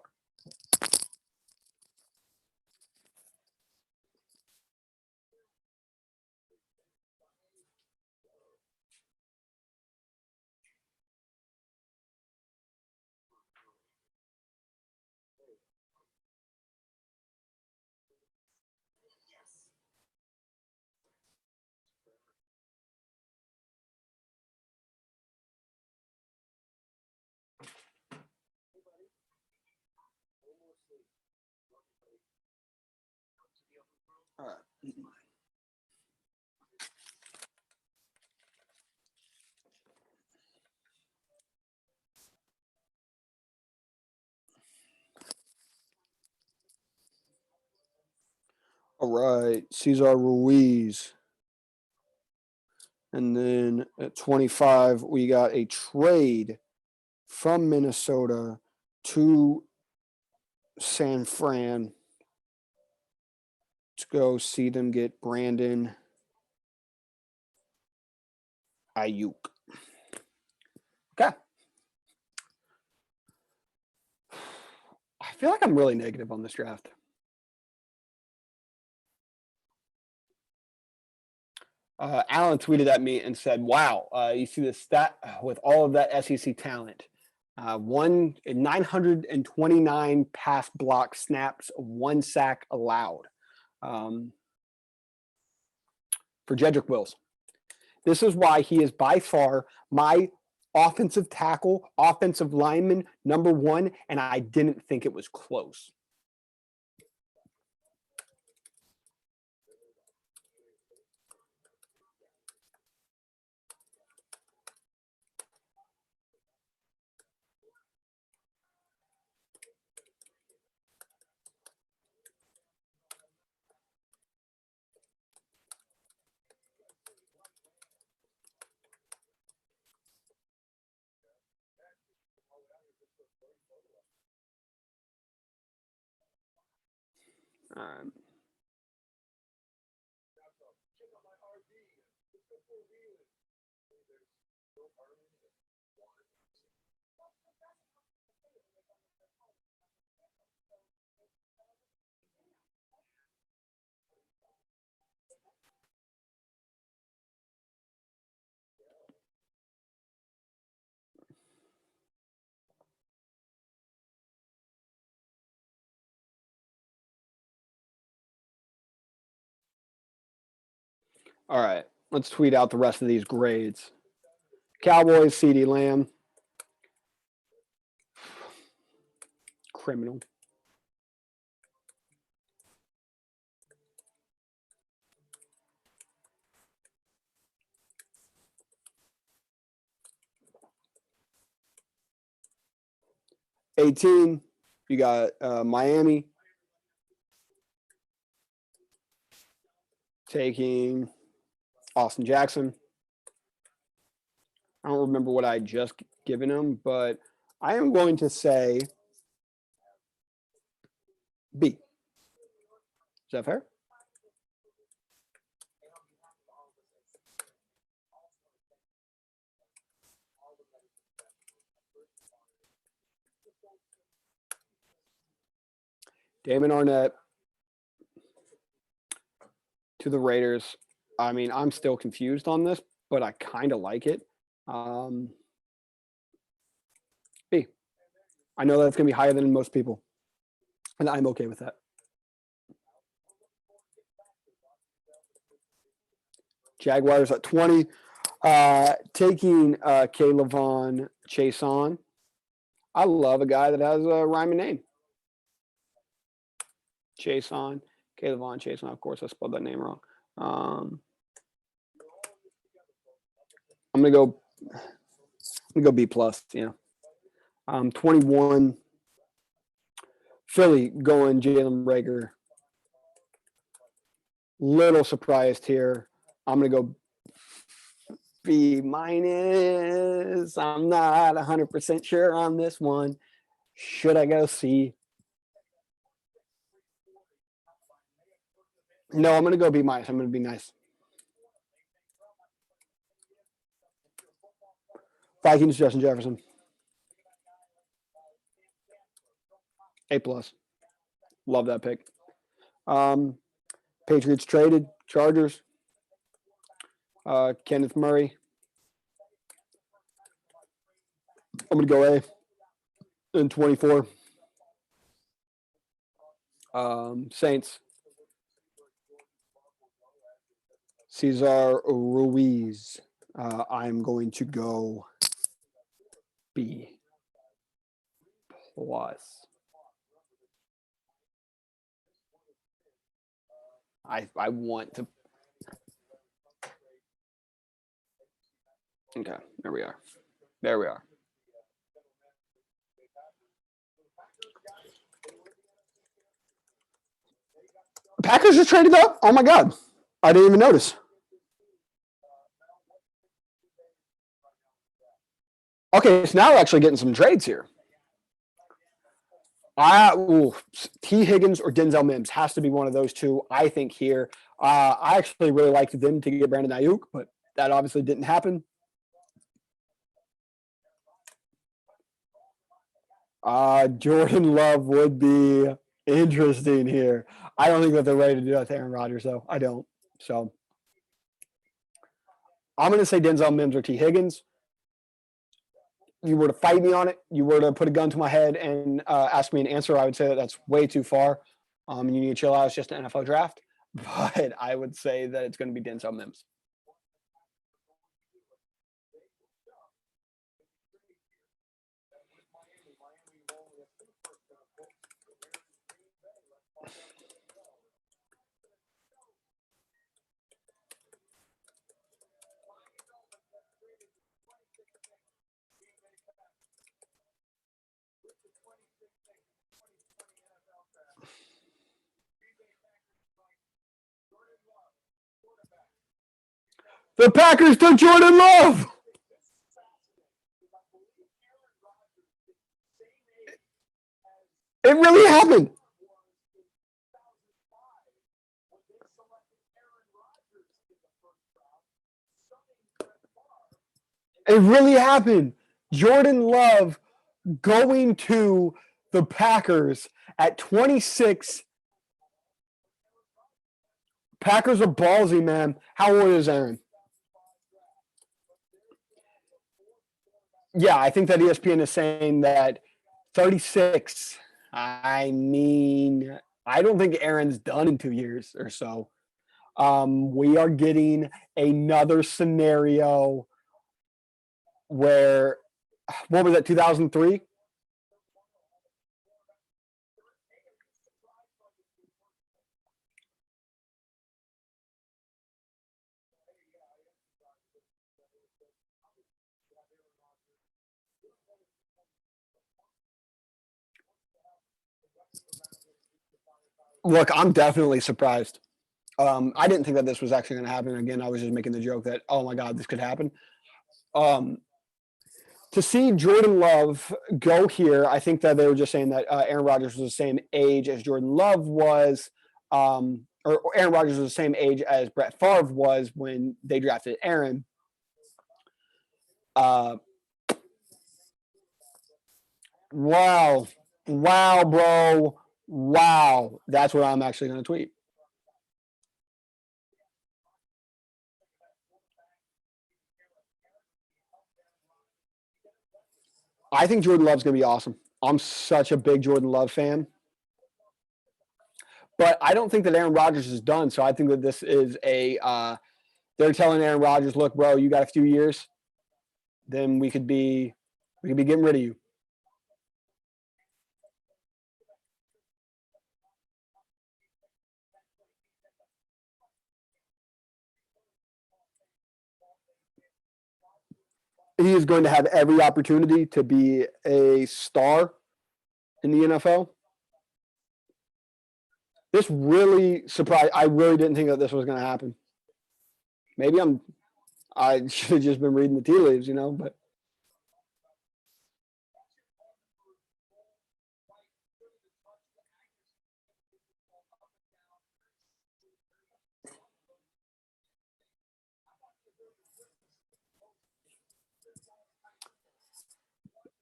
All right. All right, Cesar Ruiz. And then at 25, we got a trade from Minnesota to San Fran to go see them get Brandon Ayuk. Okay. I feel like I'm really negative on this draft. Alan tweeted at me and said, wow, you see the stat with all of that SEC talent. 929 pass block snaps, 1 sack allowed for Jedrick Wills. This is why he is by far my offensive tackle, offensive lineman, number 1, and I didn't think it was close. All right, let's tweet out the rest of these grades. Cowboys, CeeDee Lamb. Criminal. 18, you got Miami taking Austin Jackson. I don't remember what I just given him, but I am going to say B. Is that fair? Damon Arnett to the Raiders. I mean, I'm still confused on this, but I kind of like it. B. I know that's going to be higher than most people, and I'm okay with that. Jaguars at 20. Taking K'Lavon Chason. I love a guy that has a rhyming name. Chason, K'Lavon Chason. Of course, I spelled that name wrong. I'm gonna go B plus. Yeah. 21. Philly going Jalen Reagor. Little surprised here. I'm gonna go B minus. I'm not 100% sure on this one. Should I go C? No, I'm gonna go B minus. I'm gonna be nice. Vikings, Justin Jefferson. A plus. Love that pick. Patriots traded. Chargers. Kenneth Murray. I'm gonna go A. In 24. Saints. Cesar Ruiz. I'm going to go B plus. I want to. Okay, there we are. There we are. Packers just traded up. Oh my God. I didn't even notice. Okay, so now we're actually getting some trades here. T. Higgins or Denzel Mims has to be one of those two, I think, here. I actually really liked them to get Brandon Ayuk, but that obviously didn't happen. Jordan Love would be interesting here. I don't think that they're ready to do that to Aaron Rodgers, though. I don't. So I'm going to say Denzel Mims or T. Higgins. You were to fight me on it, you were to put a gun to my head and ask me an answer, I would say that that's way too far. You need to chill out. It's just an NFL draft. But I would say that it's going to be Denzel Mims. The Packers took Jordan Love. It really happened. It really happened. Jordan Love going to the Packers at 26. Packers are ballsy, man. How old is Aaron? Yeah, I think that ESPN is saying that 36. I mean, I don't think Aaron's done in 2 years or so. We are getting another scenario where, what was that, 2003? Look, I'm definitely surprised. I didn't think that this was actually going to happen. Again, I was just making the joke that, oh my God, this could happen. To see Jordan Love go here, I think that they were just saying that Aaron Rodgers was the same age as Jordan Love was, or Aaron Rodgers was the same age as Brett Favre was when they drafted Aaron. Wow, bro, wow. That's what I'm actually going to tweet. I think Jordan Love's going to be awesome. I'm such a big Jordan Love fan. But I don't think that Aaron Rodgers is done. So I think that this is they're telling Aaron Rodgers, look, bro, you got a few years, then we could be getting rid of you. He is going to have every opportunity to be a star in the NFL. This really surprised. I really didn't think that this was going to happen. Maybe I should have just been reading the tea leaves, but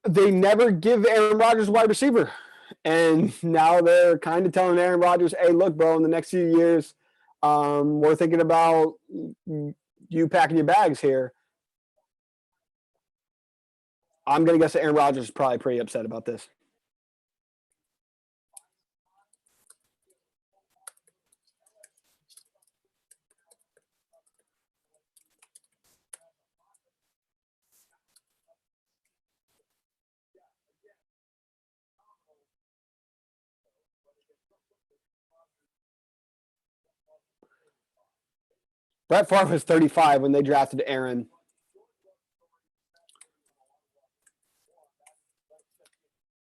they never give Aaron Rodgers a wide receiver. And now they're kind of telling Aaron Rodgers, hey, look, bro, in the next few years, we're thinking about you packing your bags here. I'm going to guess that Aaron Rodgers is probably pretty upset about this. Brett Favre was 35 when they drafted Aaron.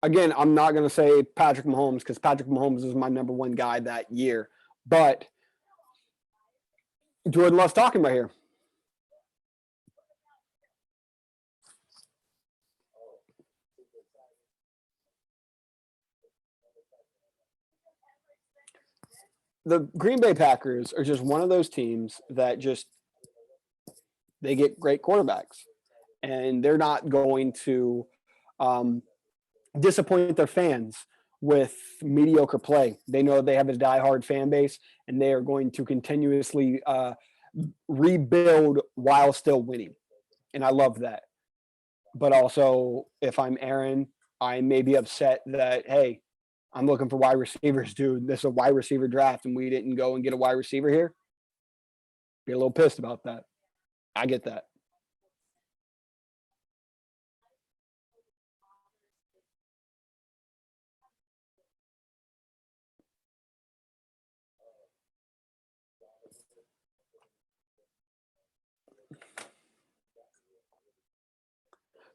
Again, I'm not going to say Patrick Mahomes because Patrick Mahomes is my number one guy that year. But Jordan Love's talking about here. The Green Bay Packers are just one of those teams that they get great quarterbacks. And they're not going to disappoint their fans with mediocre play. They know they have a diehard fan base, and they are going to continuously rebuild while still winning. And I love that. But also, if I'm Aaron, I may be upset that, hey, I'm looking for wide receivers, dude. This is a wide receiver draft, and we didn't go and get a wide receiver here. Be a little pissed about that. I get that.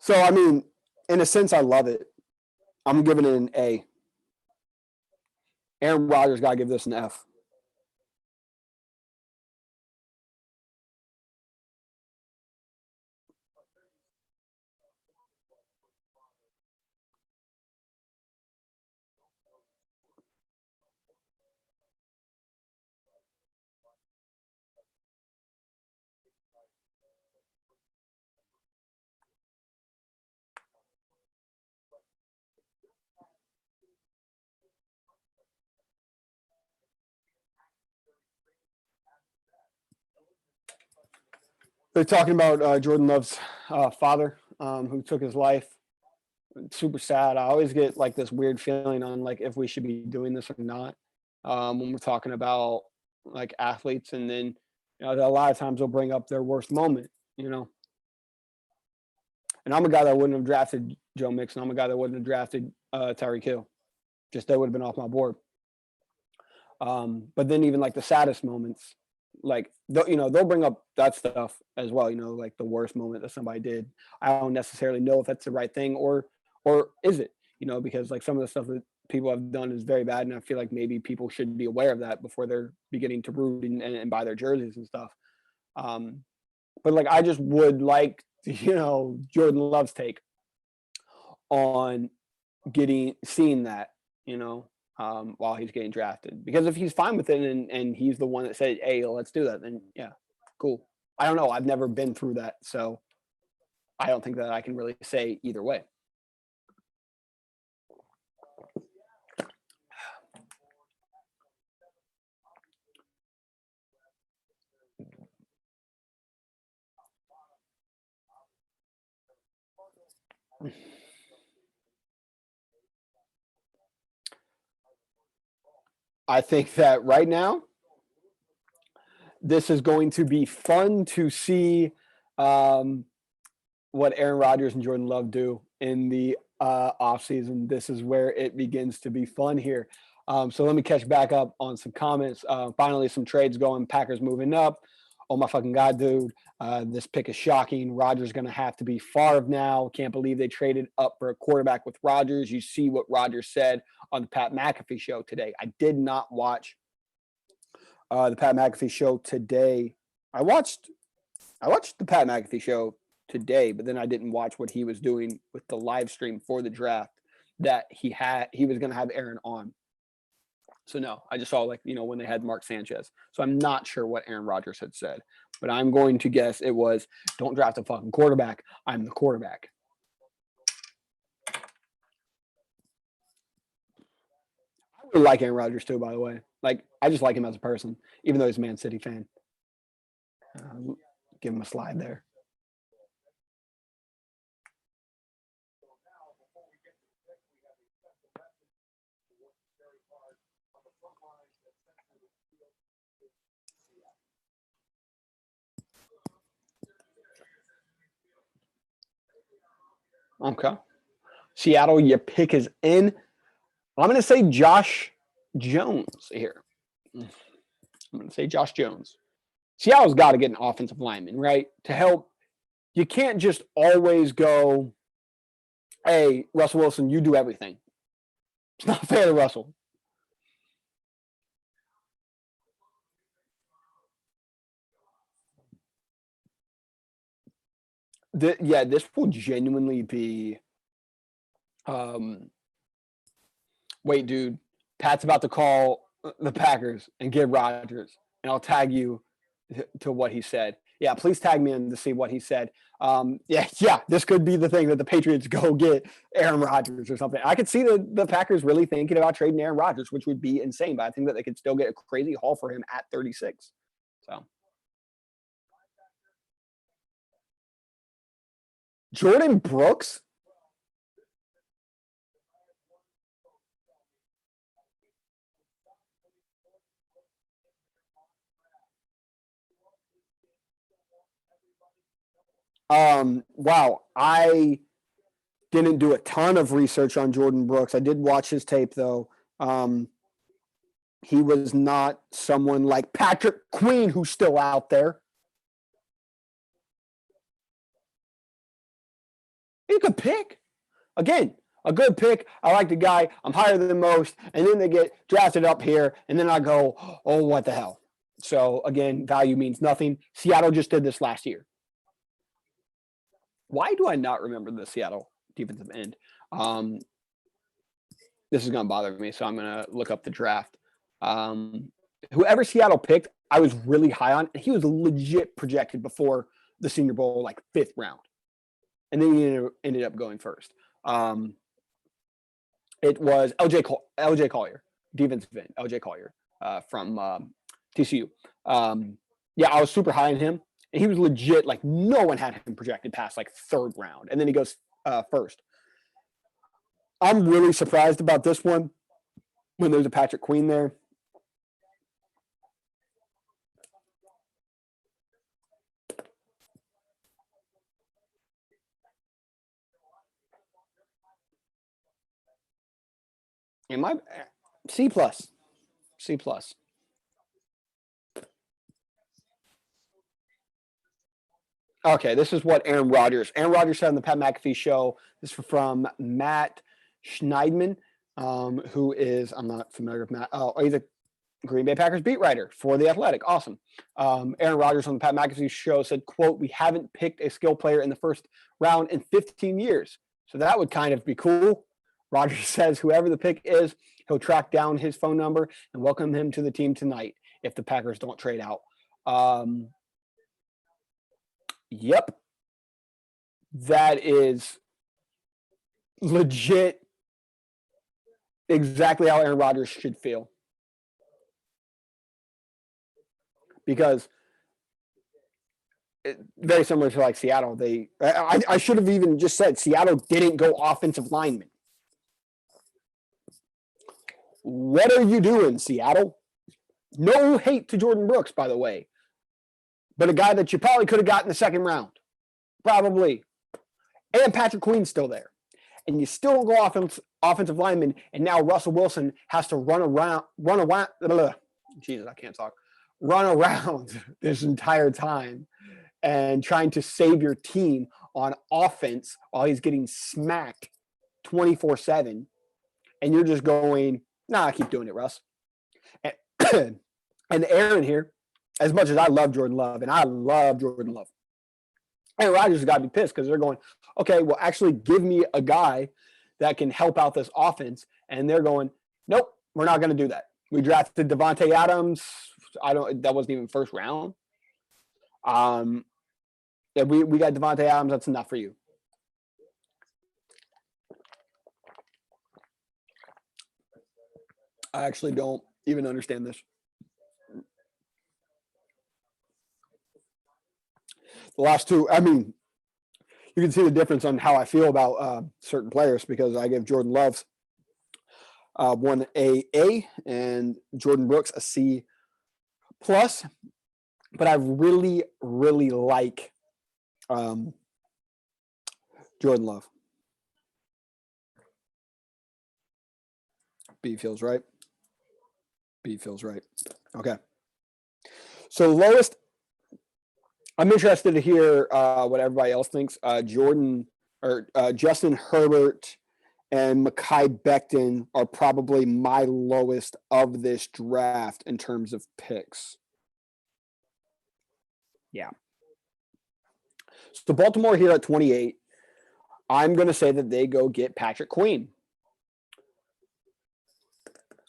So, I mean, in a sense, I love it. I'm giving it an A. Aaron Rodgers got to give this an F. They're talking about Jordan Love's father, who took his life. Super sad. I always get like this weird feeling on like if we should be doing this or not when we're talking about like athletes, and then a lot of times they'll bring up their worst moment. And I'm a guy that wouldn't have drafted Joe Mixon. I'm a guy that wouldn't have drafted Tyreek Hill. Just that would have been off my board. But then even like the saddest moments, like they'll bring up that stuff as well. Like the worst moment that somebody did. I don't necessarily know if that's the right thing or is it? Because like some of the stuff that people have done is very bad, and I feel like maybe people should be aware of that before they're beginning to root and buy their jerseys and stuff. But like, I just would like, Jordan Love's take on seeing that, while he's getting drafted. Because if he's fine with it and he's the one that said, "Hey, let's do that," then yeah, cool. I don't know. I've never been through that, so I don't think that I can really say either way. I think that right now, this is going to be fun to see what Aaron Rodgers and Jordan Love do in the offseason. This is where it begins to be fun here. So let me catch back up on some comments. Finally, some trades going. Packers moving up. Oh my fucking God, dude. This pick is shocking. Rodgers going to have to be Favre now. Can't believe they traded up for a quarterback with Rodgers. You see what Rodgers said on the Pat McAfee show today. I did not watch the Pat McAfee show today. I watched the Pat McAfee show today, but then I didn't watch what he was doing with the live stream for the draft that he was going to have Aaron on. So no, I just saw when they had Mark Sanchez. So I'm not sure what Aaron Rodgers had said, but I'm going to guess it was, "Don't draft a fucking quarterback. I'm the quarterback." I really like Aaron Rodgers too, by the way. Like, I just like him as a person, even though he's a Man City fan. Give him a slide there. Okay. Seattle, your pick is in. I'm going to say Josh Jones here. I'm going to say Josh Jones. Seattle's got to get an offensive lineman, right? To help. You can't just always go, "Hey, Russell Wilson, you do everything." It's not fair to Russell. This will genuinely be. Wait, dude. Pat's about to call the Packers and get Rodgers, and I'll tag you to what he said. Yeah, please tag me in to see what he said. This could be the thing that the Patriots go get Aaron Rodgers or something. I could see the Packers really thinking about trading Aaron Rodgers, which would be insane, but I think that they could still get a crazy haul for him at 36. So Jordan Brooks. Wow. I didn't do a ton of research on Jordan Brooks. I did watch his tape though. He was not someone like Patrick Queen, who's still out there. You could pick. Again, a good pick. I like the guy. I'm higher than most. And then they get drafted up here. And then I go, "Oh, what the hell?" So again, value means nothing. Seattle just did this last year. Why do I not remember the Seattle defensive end? This is going to bother me, so I'm going to look up the draft. Whoever Seattle picked, I was really high on. He was legit projected before the Senior Bowl, like 5th round. And then he ended up going first. It was LJ Collier, defensive end, LJ Collier from TCU. I was super high on him. And he was legit, like, no one had him projected past, like, 3rd round. And then he goes first. I'm really surprised about this one when there's a Patrick Queen there. Am I C+? C+. Okay, this is what Aaron Rodgers said on the Pat McAfee show. This is from Matt Schneidman. who is, I'm not familiar with Matt. Oh, he's a Green Bay Packers beat writer for The Athletic. Awesome. Aaron Rodgers on the Pat McAfee show said, quote, "We haven't picked a skill player in the first round in 15 years. So that would kind of be cool." Rodgers says whoever the pick is, he'll track down his phone number and welcome him to the team tonight if the Packers don't trade out. Yep. That is legit exactly how Aaron Rodgers should feel. Because very similar to like Seattle, I should have even just said Seattle didn't go offensive lineman. What are you doing, Seattle? No hate to Jordan Brooks, by the way, but a guy that you probably could have got in the second round, probably. And Patrick Queen's still there, and you still don't go offensive lineman, and now Russell Wilson has to run around. Jesus, I can't talk. Run around this entire time and trying to save your team on offense while he's getting smacked 24/7. And you're just going, nah, keep doing it, Russ. And Aaron here, as much as I love Jordan Love, and I love Jordan Love, Aaron Rodgers has got to be pissed because they're going, okay, well, actually give me a guy that can help out this offense. And they're going, nope, we're not going to do that. We drafted Devontae Adams. That wasn't even first round. Yeah, we got Devontae Adams. That's enough for you. I actually don't even understand this. The last two, I mean, you can see the difference on how I feel about certain players because I give Jordan Love one A and Jordan Brooks a C+. But I really, really like Jordan Love. B feels right. B feels right. Okay. So lowest, I'm interested to hear what everybody else thinks. Justin Herbert and Mekhi Becton are probably my lowest of this draft in terms of picks. Yeah. So Baltimore here at 28, I'm going to say that they go get Patrick Queen.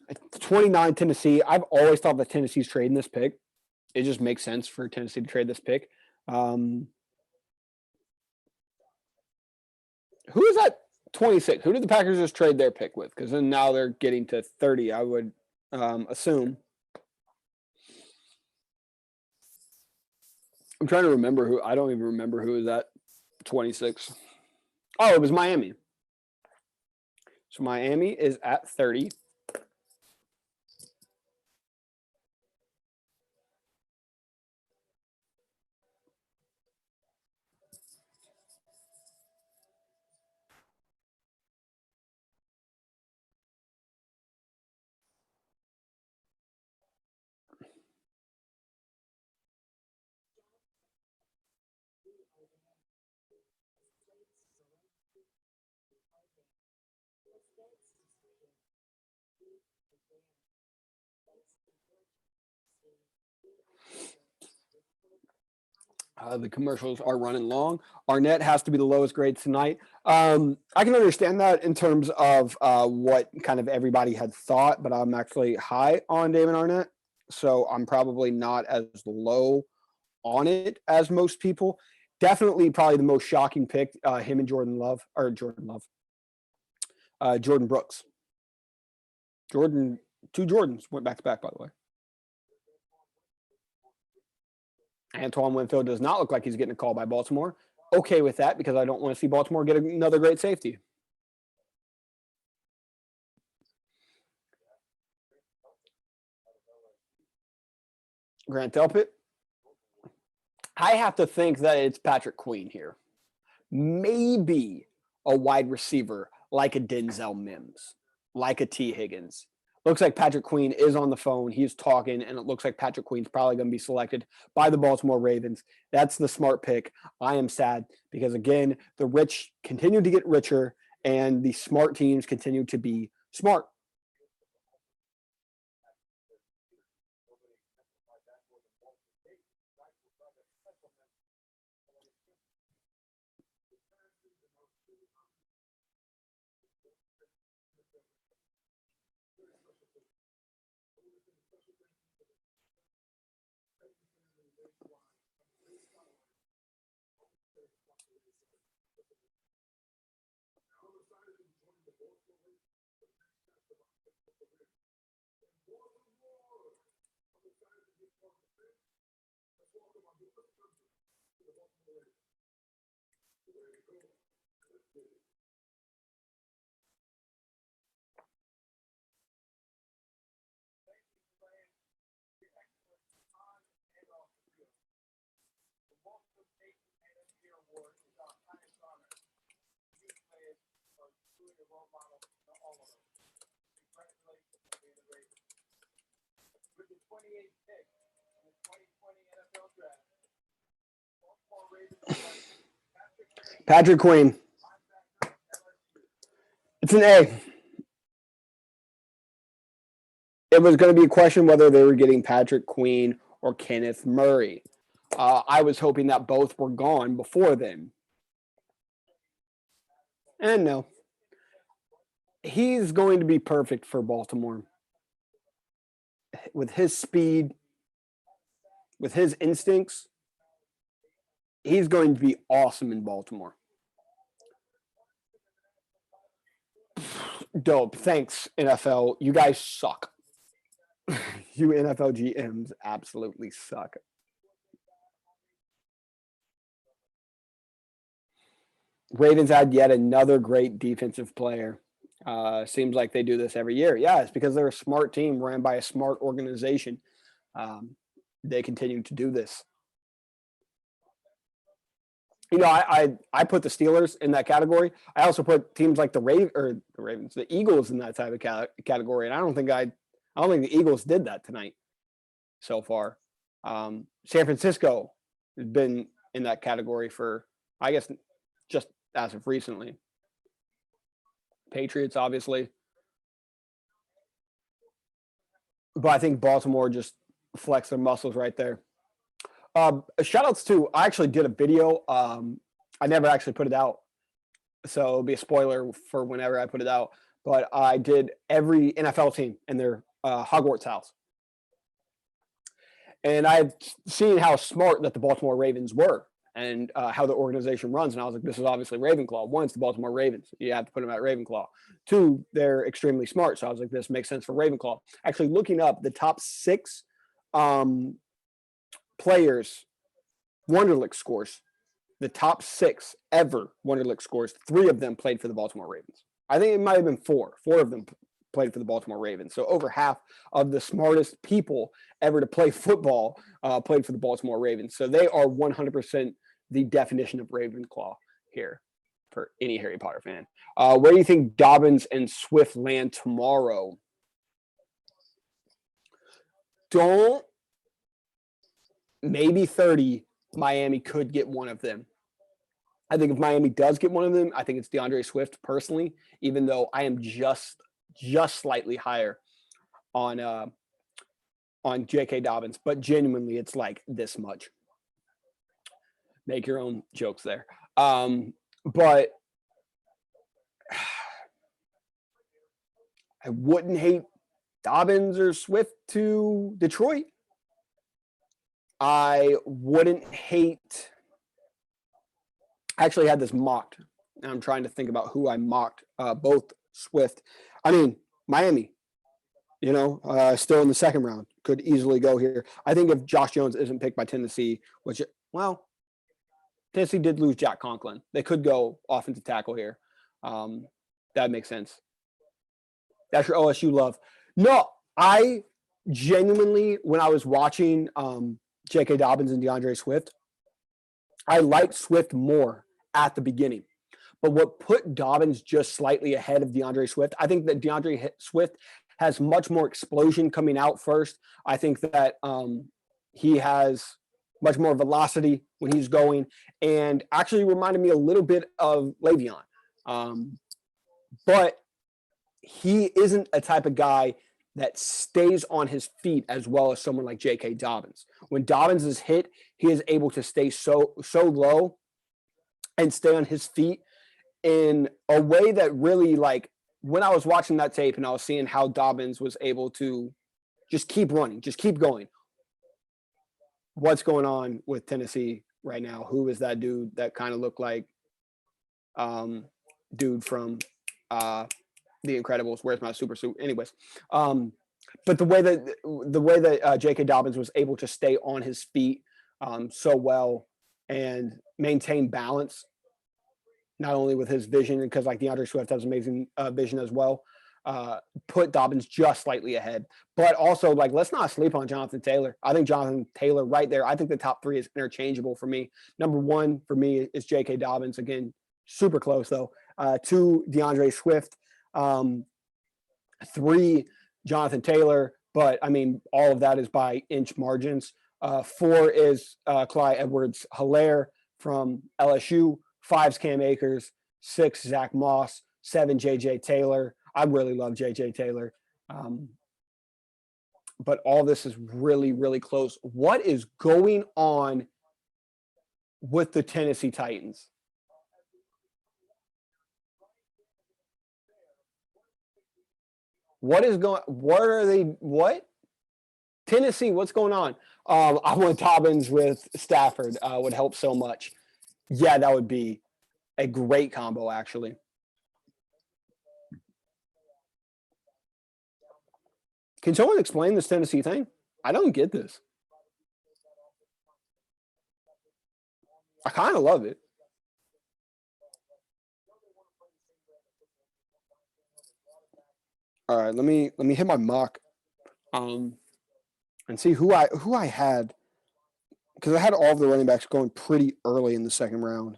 At 29, Tennessee. I've always thought that Tennessee's trading this pick. It just makes sense for Tennessee to trade this pick. Who is that 26? Who did the Packers just trade their pick with? Because then now they're getting to 30, I would assume. I'm trying to remember who. I don't even remember who was at 26. Oh, it was Miami. So Miami is at 30. The commercials are running long. Arnett has to be the lowest grade tonight. I can understand that in terms of what kind of everybody had thought, but I'm actually high on Damon Arnett. So I'm probably not as low on it as most people. Definitely probably the most shocking pick, him and Jordan Brooks. Two Jordans went back to back, by the way. Antoine Winfield does not look like he's getting a call by Baltimore. Okay with that because I don't want to see Baltimore get another great safety. Grant Delpit. I have to think that it's Patrick Queen here. Maybe a wide receiver like a Denzel Mims, like a T. Higgins. Looks like Patrick Queen is on the phone. He's talking, and it looks like Patrick Queen's probably going to be selected by the Baltimore Ravens. That's the smart pick. I am sad because, again, the rich continue to get richer, and the smart teams continue to be Smart. Patrick Queen. It's an A. It was going to be a question whether they were getting Patrick Queen or Kenneth Murray. I was hoping that both were gone before then. And no. He's going to be perfect for Baltimore. With his speed, with his instincts, he's going to be awesome in Baltimore. Dope. Thanks, NFL. You guys suck. You NFL GMs absolutely suck. Ravens had yet another great defensive player. Seems like they do this every year. Yeah, it's because they're a smart team ran by a smart organization. They continue to do this. You know, I put the Steelers in that category. I also put teams like the Ravens, the Eagles in that type of category. And I don't think the Eagles did that tonight so far. San Francisco has been in that category for, I guess, just as of recently. Patriots, obviously. But I think Baltimore just flexed their muscles right there. Shout outs to, I actually did a video. I never actually put it out. So it'll be a spoiler for whenever I put it out. But I did every NFL team in their Hogwarts house. And I had seen how smart that the Baltimore Ravens were and how the organization runs. And I was like, this is obviously Ravenclaw. One, it's the Baltimore Ravens. You have to put them at Ravenclaw. Two, they're extremely smart. So I was like, this makes sense for Ravenclaw. Actually, looking up the top 6 players, Wonderlic scores, the top 6 ever Wonderlic scores, 3 of them played for the Baltimore Ravens. I think it might have been 4. 4 of them played for the Baltimore Ravens. So over half of the smartest people ever to play football played for the Baltimore Ravens. So they are 100% the definition of Ravenclaw here for any Harry Potter fan. Where do you think Dobbins and Swift land tomorrow? Don't. Maybe 30. Miami could get one of them. I think if Miami does get one of them, I think it's DeAndre Swift personally, even though I am just slightly higher on J.K. Dobbins, but genuinely it's like this much. Make your own jokes there. But I wouldn't hate Dobbins or Swift to Detroit. I wouldn't hate. I actually had this mocked. And I'm trying to think about who I mocked. Both Swift. I mean, Miami, still in the second round, could easily go here. I think if Josh Jones isn't picked by Tennessee, Tennessee did lose Jack Conklin. They could go offensive tackle here. That makes sense. That's your OSU love. No, I genuinely, when I was watching J.K. Dobbins and DeAndre Swift, I liked Swift more at the beginning. But what put Dobbins just slightly ahead of DeAndre Swift, I think that DeAndre Swift has much more explosion coming out first. I think that he has much more velocity when he's going, and actually reminded me a little bit of Le'Veon. But he isn't a type of guy that stays on his feet as well as someone like J.K. Dobbins. When Dobbins is hit, he is able to stay so low and stay on his feet in a way that really, like, when I was watching that tape and I was seeing how Dobbins was able to just keep running, just keep going. What's going on with Tennessee right now? Who is that dude that kind of looked like dude from The Incredibles? Where's my super suit? Anyways, but the way that J.K. Dobbins was able to stay on his feet so well and maintain balance, not only with his vision, because like DeAndre Swift has amazing vision as well, put Dobbins just slightly ahead. But also, like, let's not sleep on Jonathan Taylor. I think Jonathan Taylor right there. I think the top three is interchangeable for me. Number one for me is J.K. Dobbins. Again, super close though. Two, DeAndre Swift. Three, Jonathan Taylor. But I mean, all of that is by inch margins. Four is Clyde Edwards-Helaire from LSU. Five's Cam Akers. Six, Zach Moss. Seven, J.J. Taylor. I really love J.J. Taylor. But all this is really, really close. What is going on with the Tennessee Titans? What Tennessee, what's going on? I want Dobbins with Stafford would help so much. Yeah, that would be a great combo, actually. Can someone explain this Tennessee thing? I don't get this. I kind of love it. All right, let me hit my mock, and see who I had, because I had all of the running backs going pretty early in the second round.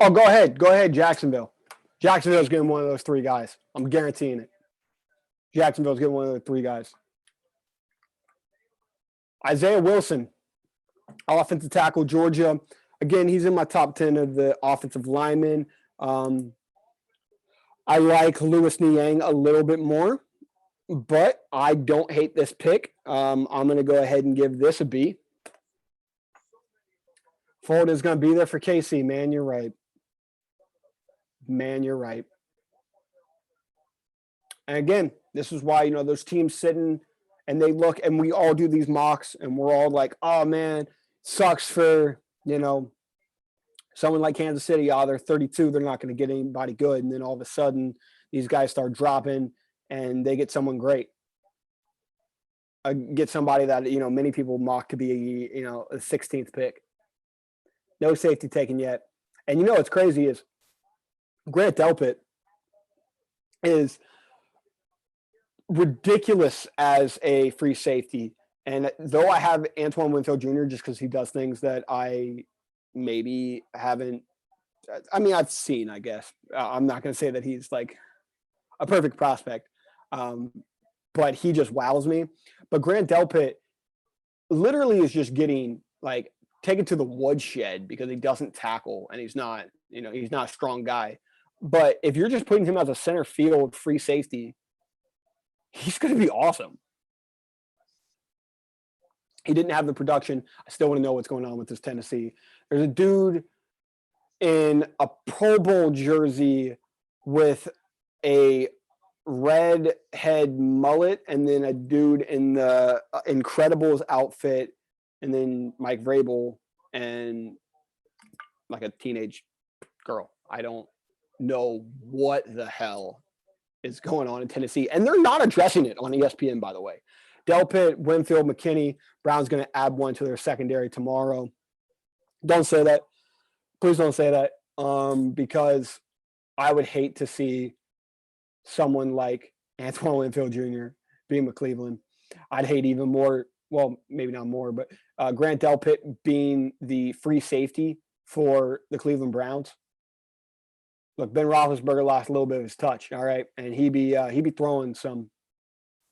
Oh, go ahead, Jacksonville. Jacksonville's getting one of those three guys. I'm guaranteeing it. Jacksonville's getting one of the three guys. Isaiah Wilson, offensive tackle, Georgia. Again, he's in my top 10 of the offensive linemen. I like Louis Niang a little bit more, but I don't hate this pick. I'm going to go ahead and give this a B. Florida's going to be there for KC, man. You're right. Man, you're right. And again, this is why, those teams sitting and they look, and we all do these mocks, and we're all like, oh, man, sucks for, someone like Kansas City. Oh, they're 32. They're not going to get anybody good. And then all of a sudden, these guys start dropping, and they get someone great. Get somebody that, many people mock to be, a 16th pick. No safety taken yet. And what's crazy is Grant Delpit is ridiculous as a free safety. And though I have Antoine Winfield Jr. just because he does things that I maybe haven't – I've seen, I guess. I'm not going to say that he's like a perfect prospect, but he just wows me. But Grant Delpit literally is just getting like taken to the woodshed because he doesn't tackle and he's not a strong guy. But if you're just putting him as a center field free safety, he's going to be awesome. He didn't have the production. I still want to know what's going on with this Tennessee. There's a dude in a Pro Bowl jersey with a red head mullet, and then a dude in the Incredibles outfit, and then Mike Vrabel and like a teenage girl. I don't know what the hell is going on in Tennessee. And they're not addressing it on ESPN, by the way. Delpit, Winfield, McKinney, Brown's going to add one to their secondary tomorrow. Don't say that. Please don't say that, because I would hate to see someone like Antoine Winfield Jr. being with Cleveland. I'd hate even more. Well, maybe not more, but Grant Delpit being the free safety for the Cleveland Browns. Look, Ben Roethlisberger lost a little bit of his touch, all right, and he'd be throwing some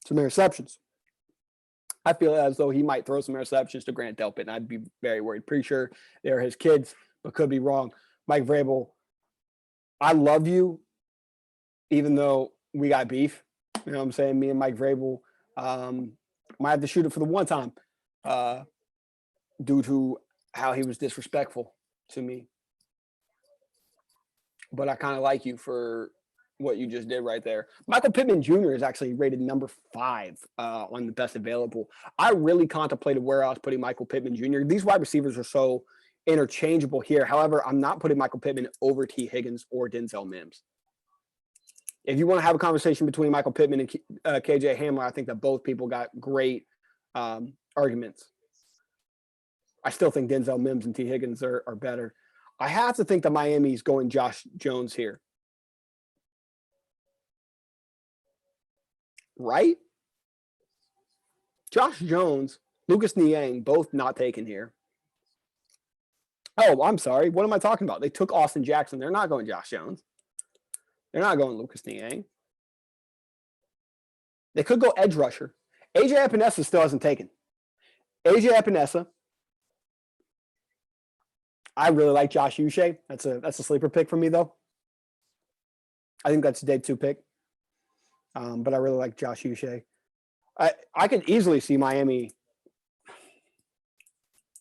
interceptions. I feel as though he might throw some interceptions to Grant Delpit, and I'd be very worried. Pretty sure they're his kids, but could be wrong. Mike Vrabel, I love you, even though we got beef. You know what I'm saying? Me and Mike Vrabel might have to shoot it for the one time due to how he was disrespectful to me. But I kind of like you for what you just did right there. Michael Pittman Jr. is actually rated number 5 on the best available. I really contemplated where I was putting Michael Pittman Jr. These wide receivers are so interchangeable here. However, I'm not putting Michael Pittman over T. Higgins or Denzel Mims. If you want to have a conversation between Michael Pittman and KJ Hamler, I think that both people got great arguments. I still think Denzel Mims and T. Higgins are better. I have to think that Miami's going Josh Jones here. Right? Josh Jones, Lucas Niang, both not taken here. Oh, I'm sorry. What am I talking about? They took Austin Jackson. They're not going Josh Jones. They're not going Lucas Niang. They could go edge rusher. AJ Epinesa still hasn't taken. AJ Epinesa. I really like Josh Uche. That's a sleeper pick for me, though. I think that's a day 2 pick. But I really like Josh Uche. I could easily see Miami.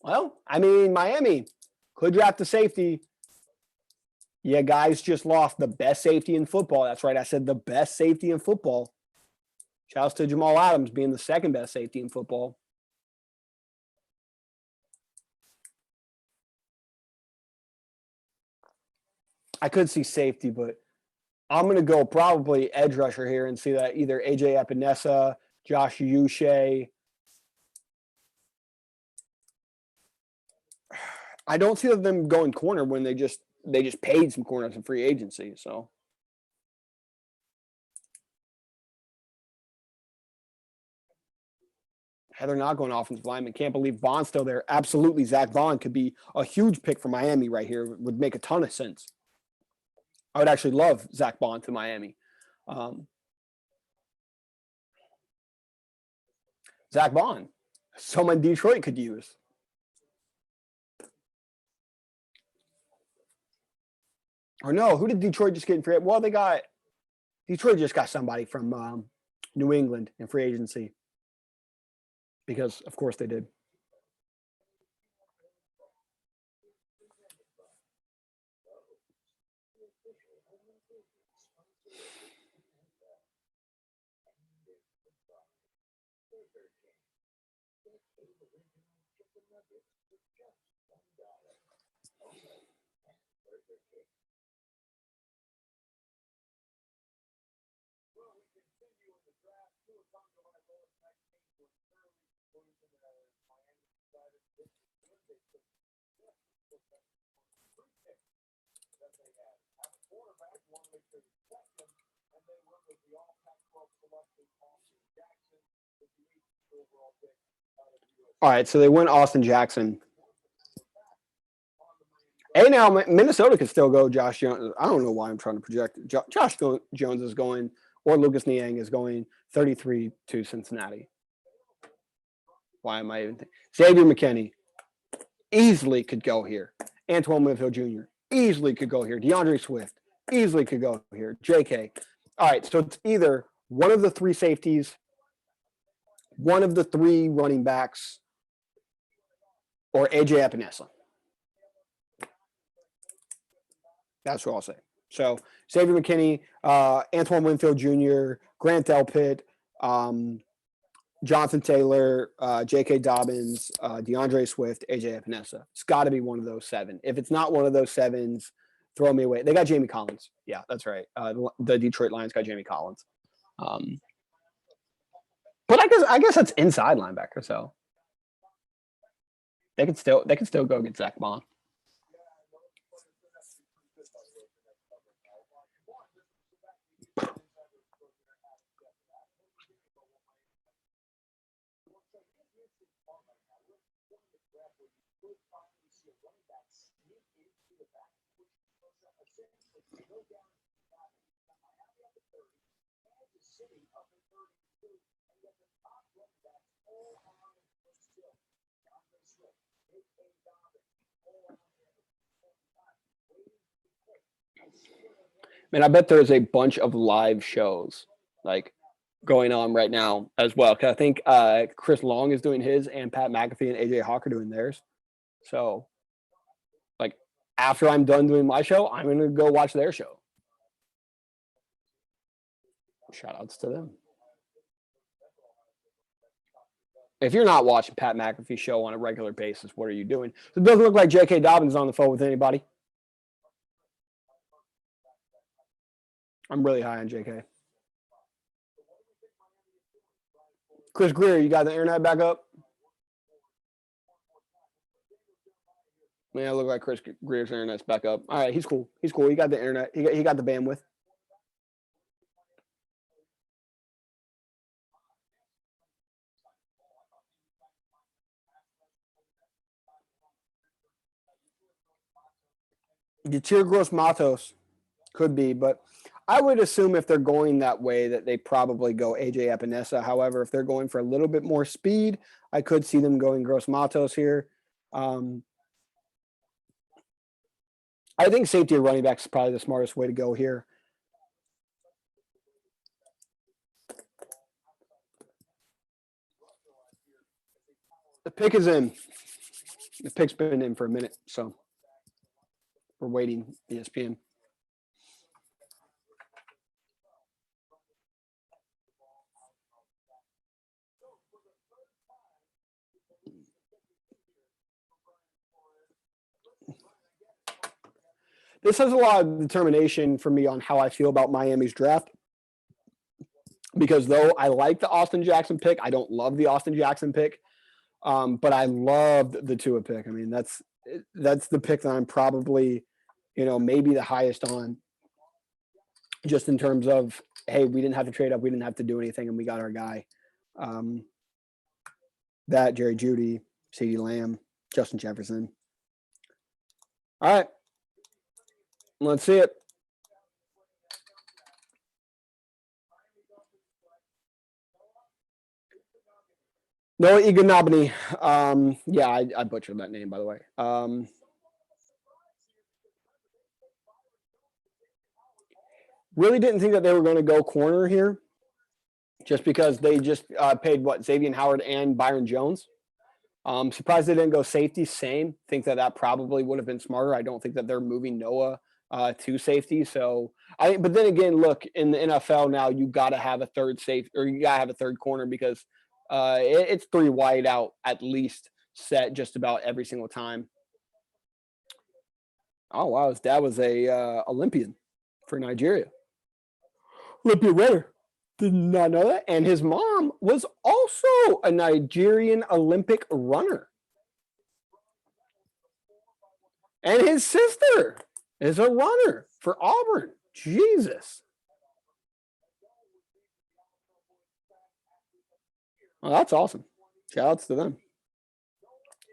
Well, I mean, Miami could draft a safety. Yeah, guys just lost the best safety in football. That's right. I said the best safety in football. Shouts to Jamal Adams being the second best safety in football. I could see safety, but I'm going to go probably edge rusher here and see that either AJ Epinesa, Josh Uche. I don't see them going corner when they just paid some corners in free agency. So they're not going offensive lineman. Can't believe Bond's still there. Absolutely, Zach Bond could be a huge pick for Miami right here. Would make a ton of sense. I would actually love Zach Bond to Miami. Zach Bond, someone Detroit could use. Or no, who did Detroit just get in free? Well, Detroit just got somebody from New England in free agency. Because, of course, they did. All right, so they went Austin Jackson. Hey, now Minnesota could still go Josh Jones. I don't know why I'm trying to project. Josh Jones is going, or Lucas Niang is going 33 to Cincinnati. Why am I even thinking? Xavier McKinney easily could go here. Antoine Winfield Jr. easily could go here. DeAndre Swift easily could go here. JK. All right, so it's either one of the 3 safeties, one of the 3 running backs, or AJ Epinesa. That's what I'll say. So Xavier McKinney, Antoine Winfield Jr., Grant Delpit, Jonathan Taylor, J.K. Dobbins, DeAndre Swift, AJ Epinesa. It's got to be one of those 7. If it's not one of those 7s, throw me away. They got Jamie Collins. Yeah, that's right. The Detroit Lions got Jamie Collins. But I guess that's inside linebacker. So they could still go get Zach Bond. Man, I bet there's a bunch of live shows like going on right now as well. Cause I think Chris Long is doing his and Pat McAfee and AJ Hawk are doing theirs. So like after I'm done doing my show, I'm gonna go watch their show. Shout outs to them. If you're not watching Pat McAfee's show on a regular basis, what are you doing? It doesn't look like J.K. Dobbins is on the phone with anybody. I'm really high on J.K. Chris Greer, you got the internet back up? Yeah, it look like Chris Greer's internet's back up. All right, he's cool. He's cool. He got the internet. He got the bandwidth. Yatir Gross Matos could be, but I would assume if they're going that way that they probably go AJ Epinesa. However, if they're going for a little bit more speed, I could see them going Gross Matos here. I think safety or running back is probably the smartest way to go here. The pick is in. The pick's been in for a minute, so we're waiting, ESPN. This has a lot of determination for me on how I feel about Miami's draft. Because though I like the Austin Jackson pick, I don't love the Austin Jackson pick. But I loved the Tua pick. I mean, that's the pick that I'm probably, maybe the highest on. Just in terms of, hey, we didn't have to trade up, we didn't have to do anything, and we got our guy. That Jerry Jeudy, CeeDee Lamb, Justin Jefferson. All right. Let's see it. Noah Iguanabani. Yeah, I butchered that name, by the way. Really didn't think that they were going to go corner here just because they just paid, Xavier Howard and Byron Jones. Surprised they didn't go safety, same. Think that probably would have been smarter. I don't think that they're moving Noah to safety. So but then again, look, in the NFL now, you got to have a third safety, or you got to have a third corner because it's 3 wide out at least set just about every single time. Oh wow, his dad was a Olympian for Nigeria. Olympia runner. Did not know that. And his mom was also a Nigerian Olympic runner. And his sister is a runner for Auburn. Jesus. Well, that's awesome. Shout outs to them.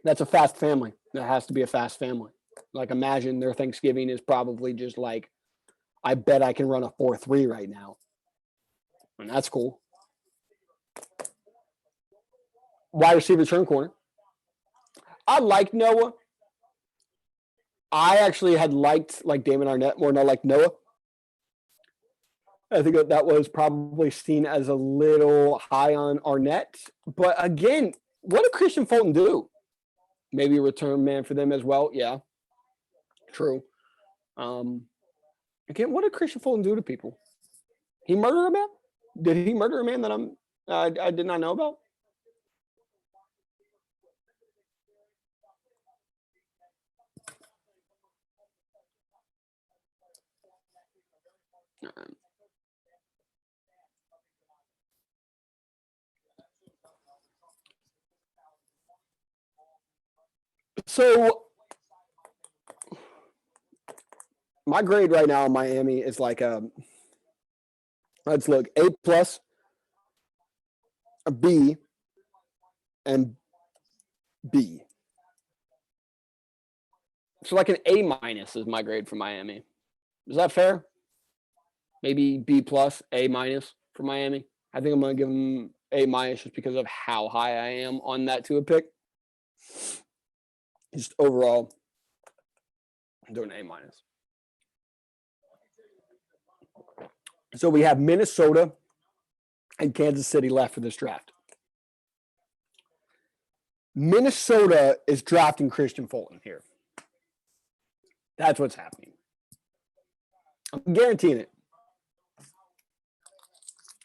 That's a fast family. That has to be a fast family. Like, imagine their Thanksgiving is probably just like, I bet I can run a 4.3 right now. And that's cool. Wide receiver turn corner. I like Noah. I actually had liked Damon Arnett more than I liked Noah. I think that was probably seen as a little high on Arnett. But again, what did Christian Fulton do? Maybe a return man for them as well. Yeah, true. Again, what did Christian Fulton do to people? He murdered a man? Did he murder a man that I did not know about? So my grade right now in Miami is like let's look, A+, a B, and B. So like an A minus is my grade for Miami. Is that fair? Maybe B plus, A minus for Miami. I think I'm going to give them A minus just because of how high I am on that Tua pick. Just overall, I'm doing A minus. So we have Minnesota and Kansas City left for this draft. Minnesota is drafting Christian Fulton here. That's what's happening. I'm guaranteeing it.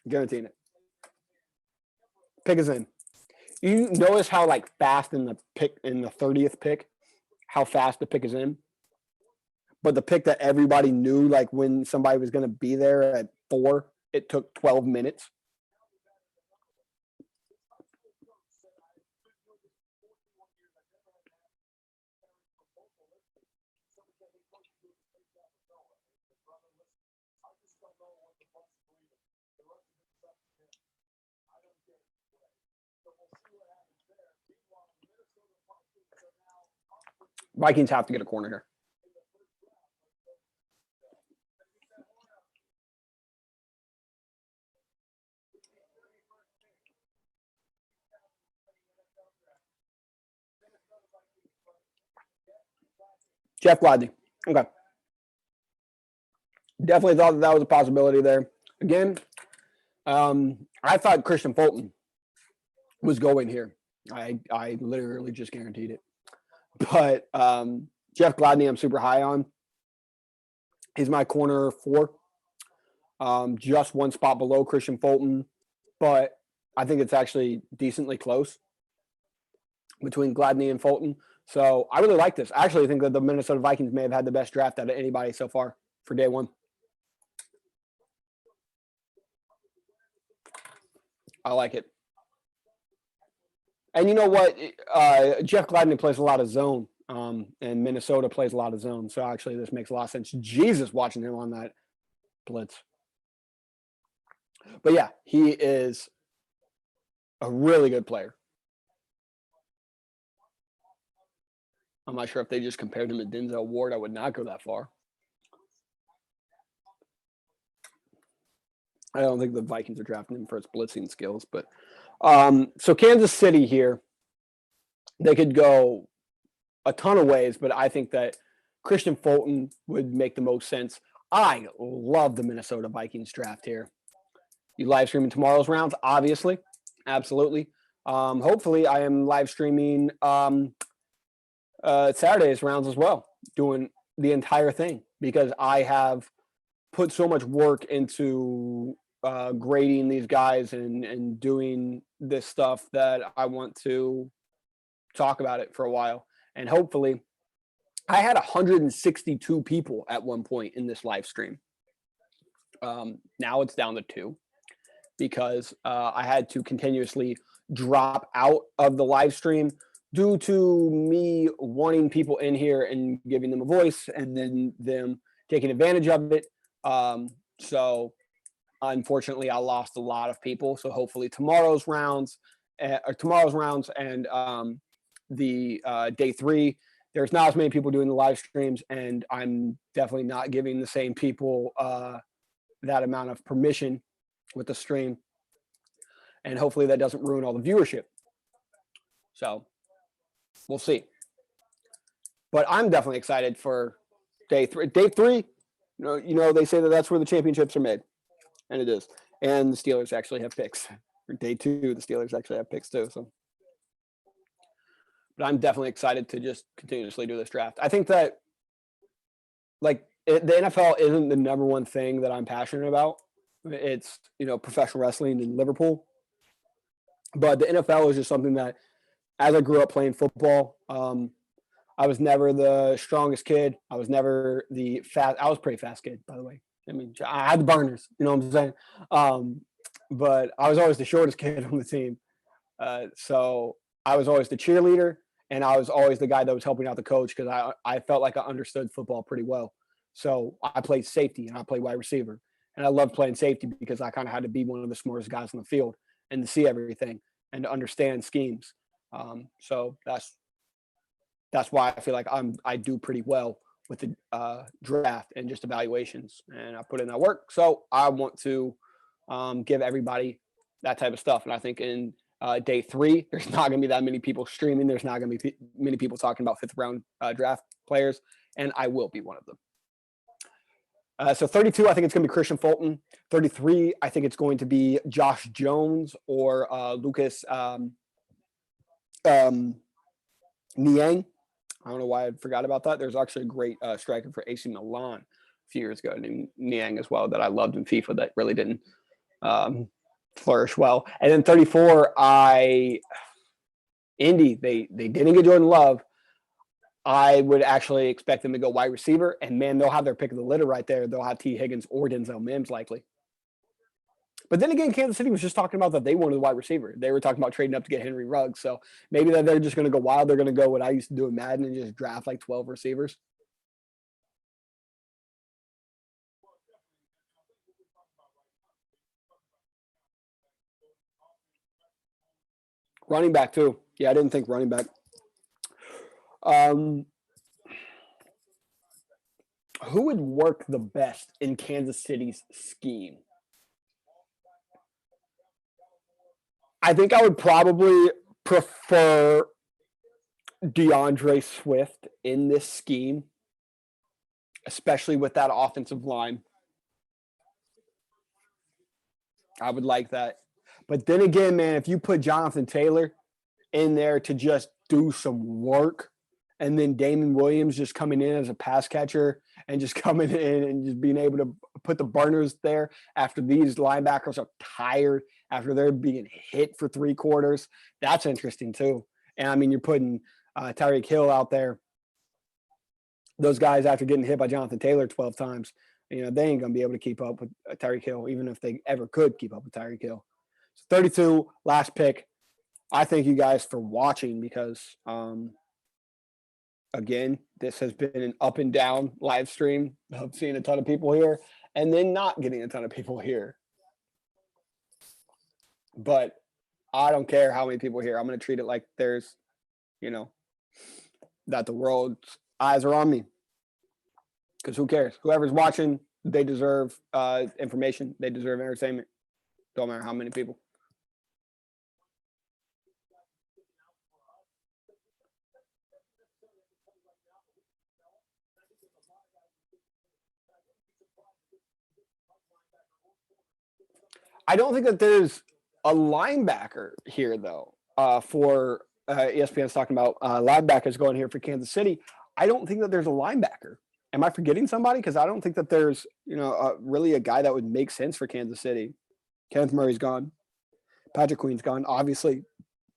Guaranteeing it. Pick is in. You notice how like fast in the 30th pick, how fast the pick is in. But the pick that everybody knew, like when somebody was going to be there at 4, it took 12 minutes. Vikings have to get a corner here. Jeff Gladney. Okay. Definitely thought that was a possibility there. Again, I thought Christian Fulton was going here. I literally just guaranteed it. But Jeff Gladney, I'm super high on. He's my corner 4. Just one spot below Christian Fulton. But I think it's actually decently close between Gladney and Fulton. So I really like this. I actually think that the Minnesota Vikings may have had the best draft out of anybody so far for day 1. I like it. And you know what? Jeff Gladney plays a lot of zone, and Minnesota plays a lot of zone. So actually this makes a lot of sense. Jesus, watching him on that blitz. But yeah, he is a really good player. I'm not sure if they just compared him to Denzel Ward. I would not go that far. I don't think the Vikings are drafting him for his blitzing skills. But so Kansas City here, they could go a ton of ways, but I think that Christian Fulton would make the most sense. I love the Minnesota Vikings draft here. You live streaming tomorrow's rounds? Obviously. Absolutely. Hopefully I am live streaming Saturday's rounds as well, doing the entire thing because I have put so much work into grading these guys and doing this stuff that I want to talk about it for a while. And hopefully I had 162 people at one point in this live stream. Now it's down to 2 because I had to continuously drop out of the live stream due to me wanting people in here and giving them a voice and then them taking advantage of it. So unfortunately I lost a lot of people. So hopefully tomorrow's rounds and the day 3, there's not as many people doing the live streams, and I'm definitely not giving the same people that amount of permission with the stream. And hopefully that doesn't ruin all the viewership. So we'll see. But I'm definitely excited for day 3. Day 3, you know, they say that that's where the championships are made, and it is. And the Steelers actually have picks. For day 2, the Steelers actually have picks too. So, but I'm definitely excited to just continuously do this draft. I think that, like, the NFL isn't the number one thing that I'm passionate about. It's, you know, professional wrestling in Liverpool. But the NFL is just something that, as I grew up playing football, I was never the strongest kid. I was never the fast. I was a pretty fast kid, by the way. I mean, I had the burners, you know what I'm saying? But I was always the shortest kid on the team. So I was always the cheerleader, and I was always the guy that was helping out the coach because I felt like I understood football pretty well. So I played safety and I played wide receiver. And I loved playing safety because I kind of had to be one of the smartest guys on the field and to see everything and to understand schemes. So that's that's why I feel like I do pretty well with the draft and just evaluations, and I put in that work. So I want to give everybody that type of stuff. And I think in day 3, there's not going to be that many people streaming. There's not going to be many people talking about 5th round draft players, and I will be one of them. So 32, I think it's going to be Christian Fulton. 33, I think it's going to be Josh Jones or Lucas Niang. I don't know why I forgot about that. There's actually a great striker for AC Milan a few years ago named Niang as well that I loved in FIFA that really didn't flourish well. And then 34, Indy, they didn't get Jordan Love. I would actually expect them to go wide receiver, and man, they'll have their pick of the litter right there. They'll have T. Higgins or Denzel Mims likely. But then again, Kansas City was just talking about that they wanted a wide receiver. They were talking about trading up to get Henry Ruggs. So maybe that they're just going to go wild. They're going to go what I used to do in Madden and just draft like 12 receivers. Running back too. Yeah, I didn't think running back. Who would work the best in Kansas City's scheme? I think I would probably prefer DeAndre Swift in this scheme, especially with that offensive line. I would like that. But then again, man, if you put Jonathan Taylor in there to just do some work, and then Damon Williams just coming in as a pass catcher and just coming in and just being able to put the burners there after these linebackers are tired, after they're being hit for 3 quarters, that's interesting too. And I mean, you're putting Tyreek Hill out there. Those guys, after getting hit by Jonathan Taylor 12 times, they ain't going to be able to keep up with Tyreek Hill, even if they ever could keep up with Tyreek Hill. So 32, last pick. I thank you guys for watching because, again, this has been an up and down live stream of seeing a ton of people here and then not getting a ton of people here. But I don't care how many people here. I'm going to treat it like there's, that the world's eyes are on me. Because who cares? Whoever's watching, they deserve information. They deserve entertainment. Don't matter how many people. I don't think that there's a linebacker here, though, for ESPN's talking about linebackers going here for Kansas City. I don't think that there's a linebacker. Am I forgetting somebody? Because I don't think that there's, really a guy that would make sense for Kansas City. Kenneth Murray's gone. Patrick Queen's gone. Obviously,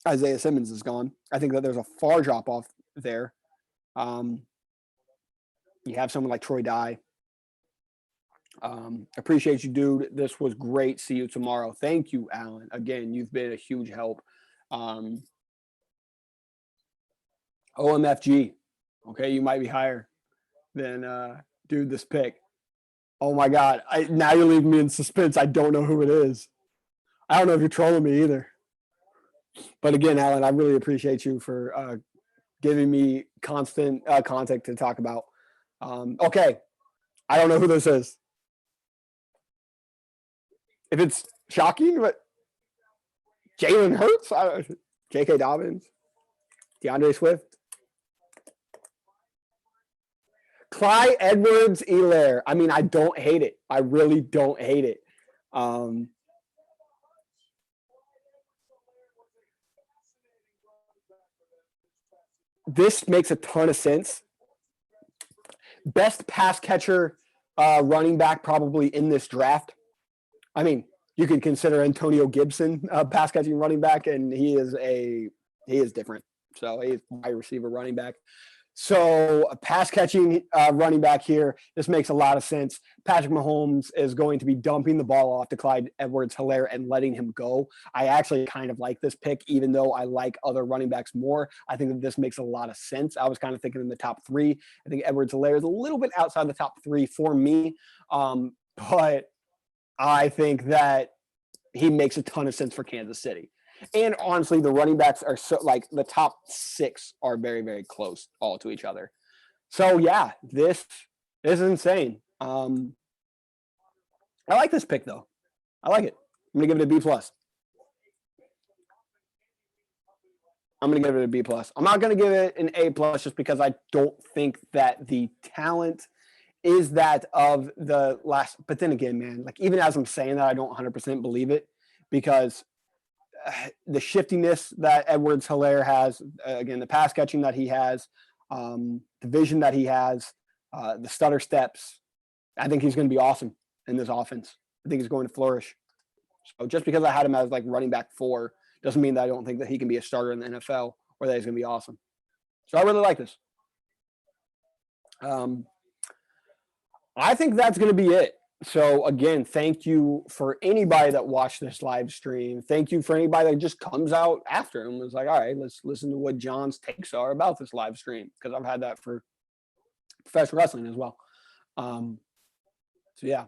Isaiah Simmons is gone. I think that there's a far drop-off there. You have someone like Troy Dye. Appreciate you, dude. This was great. See you tomorrow. Thank you, Alan. Again, you've been a huge help. OMFG. Okay, you might be higher than dude this pick. Oh my God. Now you're leaving me in suspense. I don't know who it is. I don't know if you're trolling me either. But again, Alan, I really appreciate you for giving me constant content to talk about. Okay. I don't know who this is. If it's shocking, but Jalen Hurts, J.K. Dobbins, DeAndre Swift, Clyde Edwards-Helaire. I mean, I don't hate it. I really don't hate it. This makes a ton of sense. Best pass catcher running back probably in this draft. I mean, you could consider Antonio Gibson a pass catching running back, and he is different. So he's a wide receiver running back. So a pass catching running back here, this makes a lot of sense. Patrick Mahomes is going to be dumping the ball off to Clyde Edwards-Helaire and letting him go. I actually kind of like this pick, even though I like other running backs more. I think that this makes a lot of sense. I was kind of thinking in the top 3. I think Edwards-Helaire is a little bit outside the top 3 for me. But I think that he makes a ton of sense for Kansas City. And honestly, the running backs are so like the top 6 are very, very close all to each other. So yeah, this is insane. I like this pick though. I like it. I'm gonna give it a B plus. I'm gonna give it a B plus. I'm not gonna give it an A plus just because I don't think that the talent is that of the last. But then again, man, like even as I'm saying that, I don't 100% believe it because the shiftiness that Edwards-Helaire has, again, the pass catching that he has, the vision that he has, the stutter steps. I think he's going to be awesome in this offense. I think he's going to flourish. So just because I had him as like running back 4 doesn't mean that I don't think that he can be a starter in the NFL or that he's going to be awesome. So I really like this. I think that's going to be it. So again, thank you for anybody that watched this live stream. Thank you for anybody that just comes out after and was like, all right, let's listen to what John's takes are about this live stream. Because I've had that for professional wrestling as well. So yeah,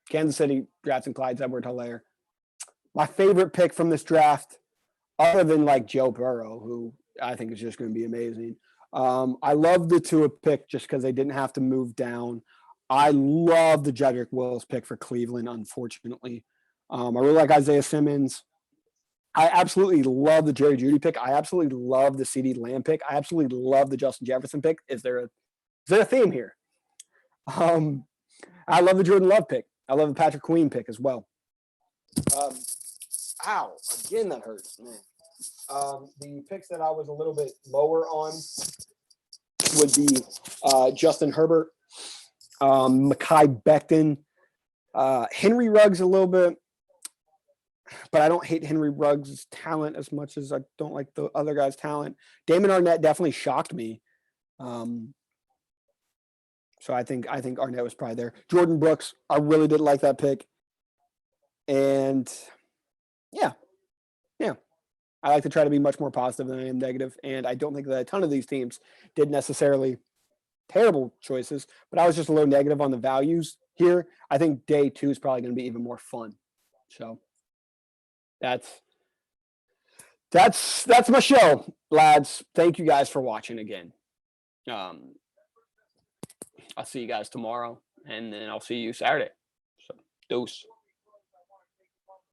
Kansas City drafting Clyde Edwards-Helaire. My favorite pick from this draft, other than like Joe Burrow, who I think is just going to be amazing. I love the Tua pick just because they didn't have to move down. I love the Jedrick Wills pick for Cleveland, unfortunately. I really like Isaiah Simmons. I absolutely love the Jerry Jeudy pick. I absolutely love the CeeDee Lamb pick. I absolutely love the Justin Jefferson pick. Is there a theme here? I love the Jordan Love pick. I love the Patrick Queen pick as well. Ow, again that hurts, man. The picks that I was a little bit lower on would be Justin Herbert, Mekhi Becton, Henry Ruggs a little bit, but I don't hate Henry Ruggs' talent as much as I don't like the other guy's talent. Damon Arnett definitely shocked me. So I think Arnett was probably there. Jordan Brooks, I really did like that pick. And yeah. I like to try to be much more positive than I am negative. And I don't think that a ton of these teams did necessarily terrible choices, but I was just a little negative on the values here. I think day 2 is probably going to be even more fun. So that's my show, lads. Thank you guys for watching again. I'll see you guys tomorrow, and then I'll see you Saturday. So, deuce.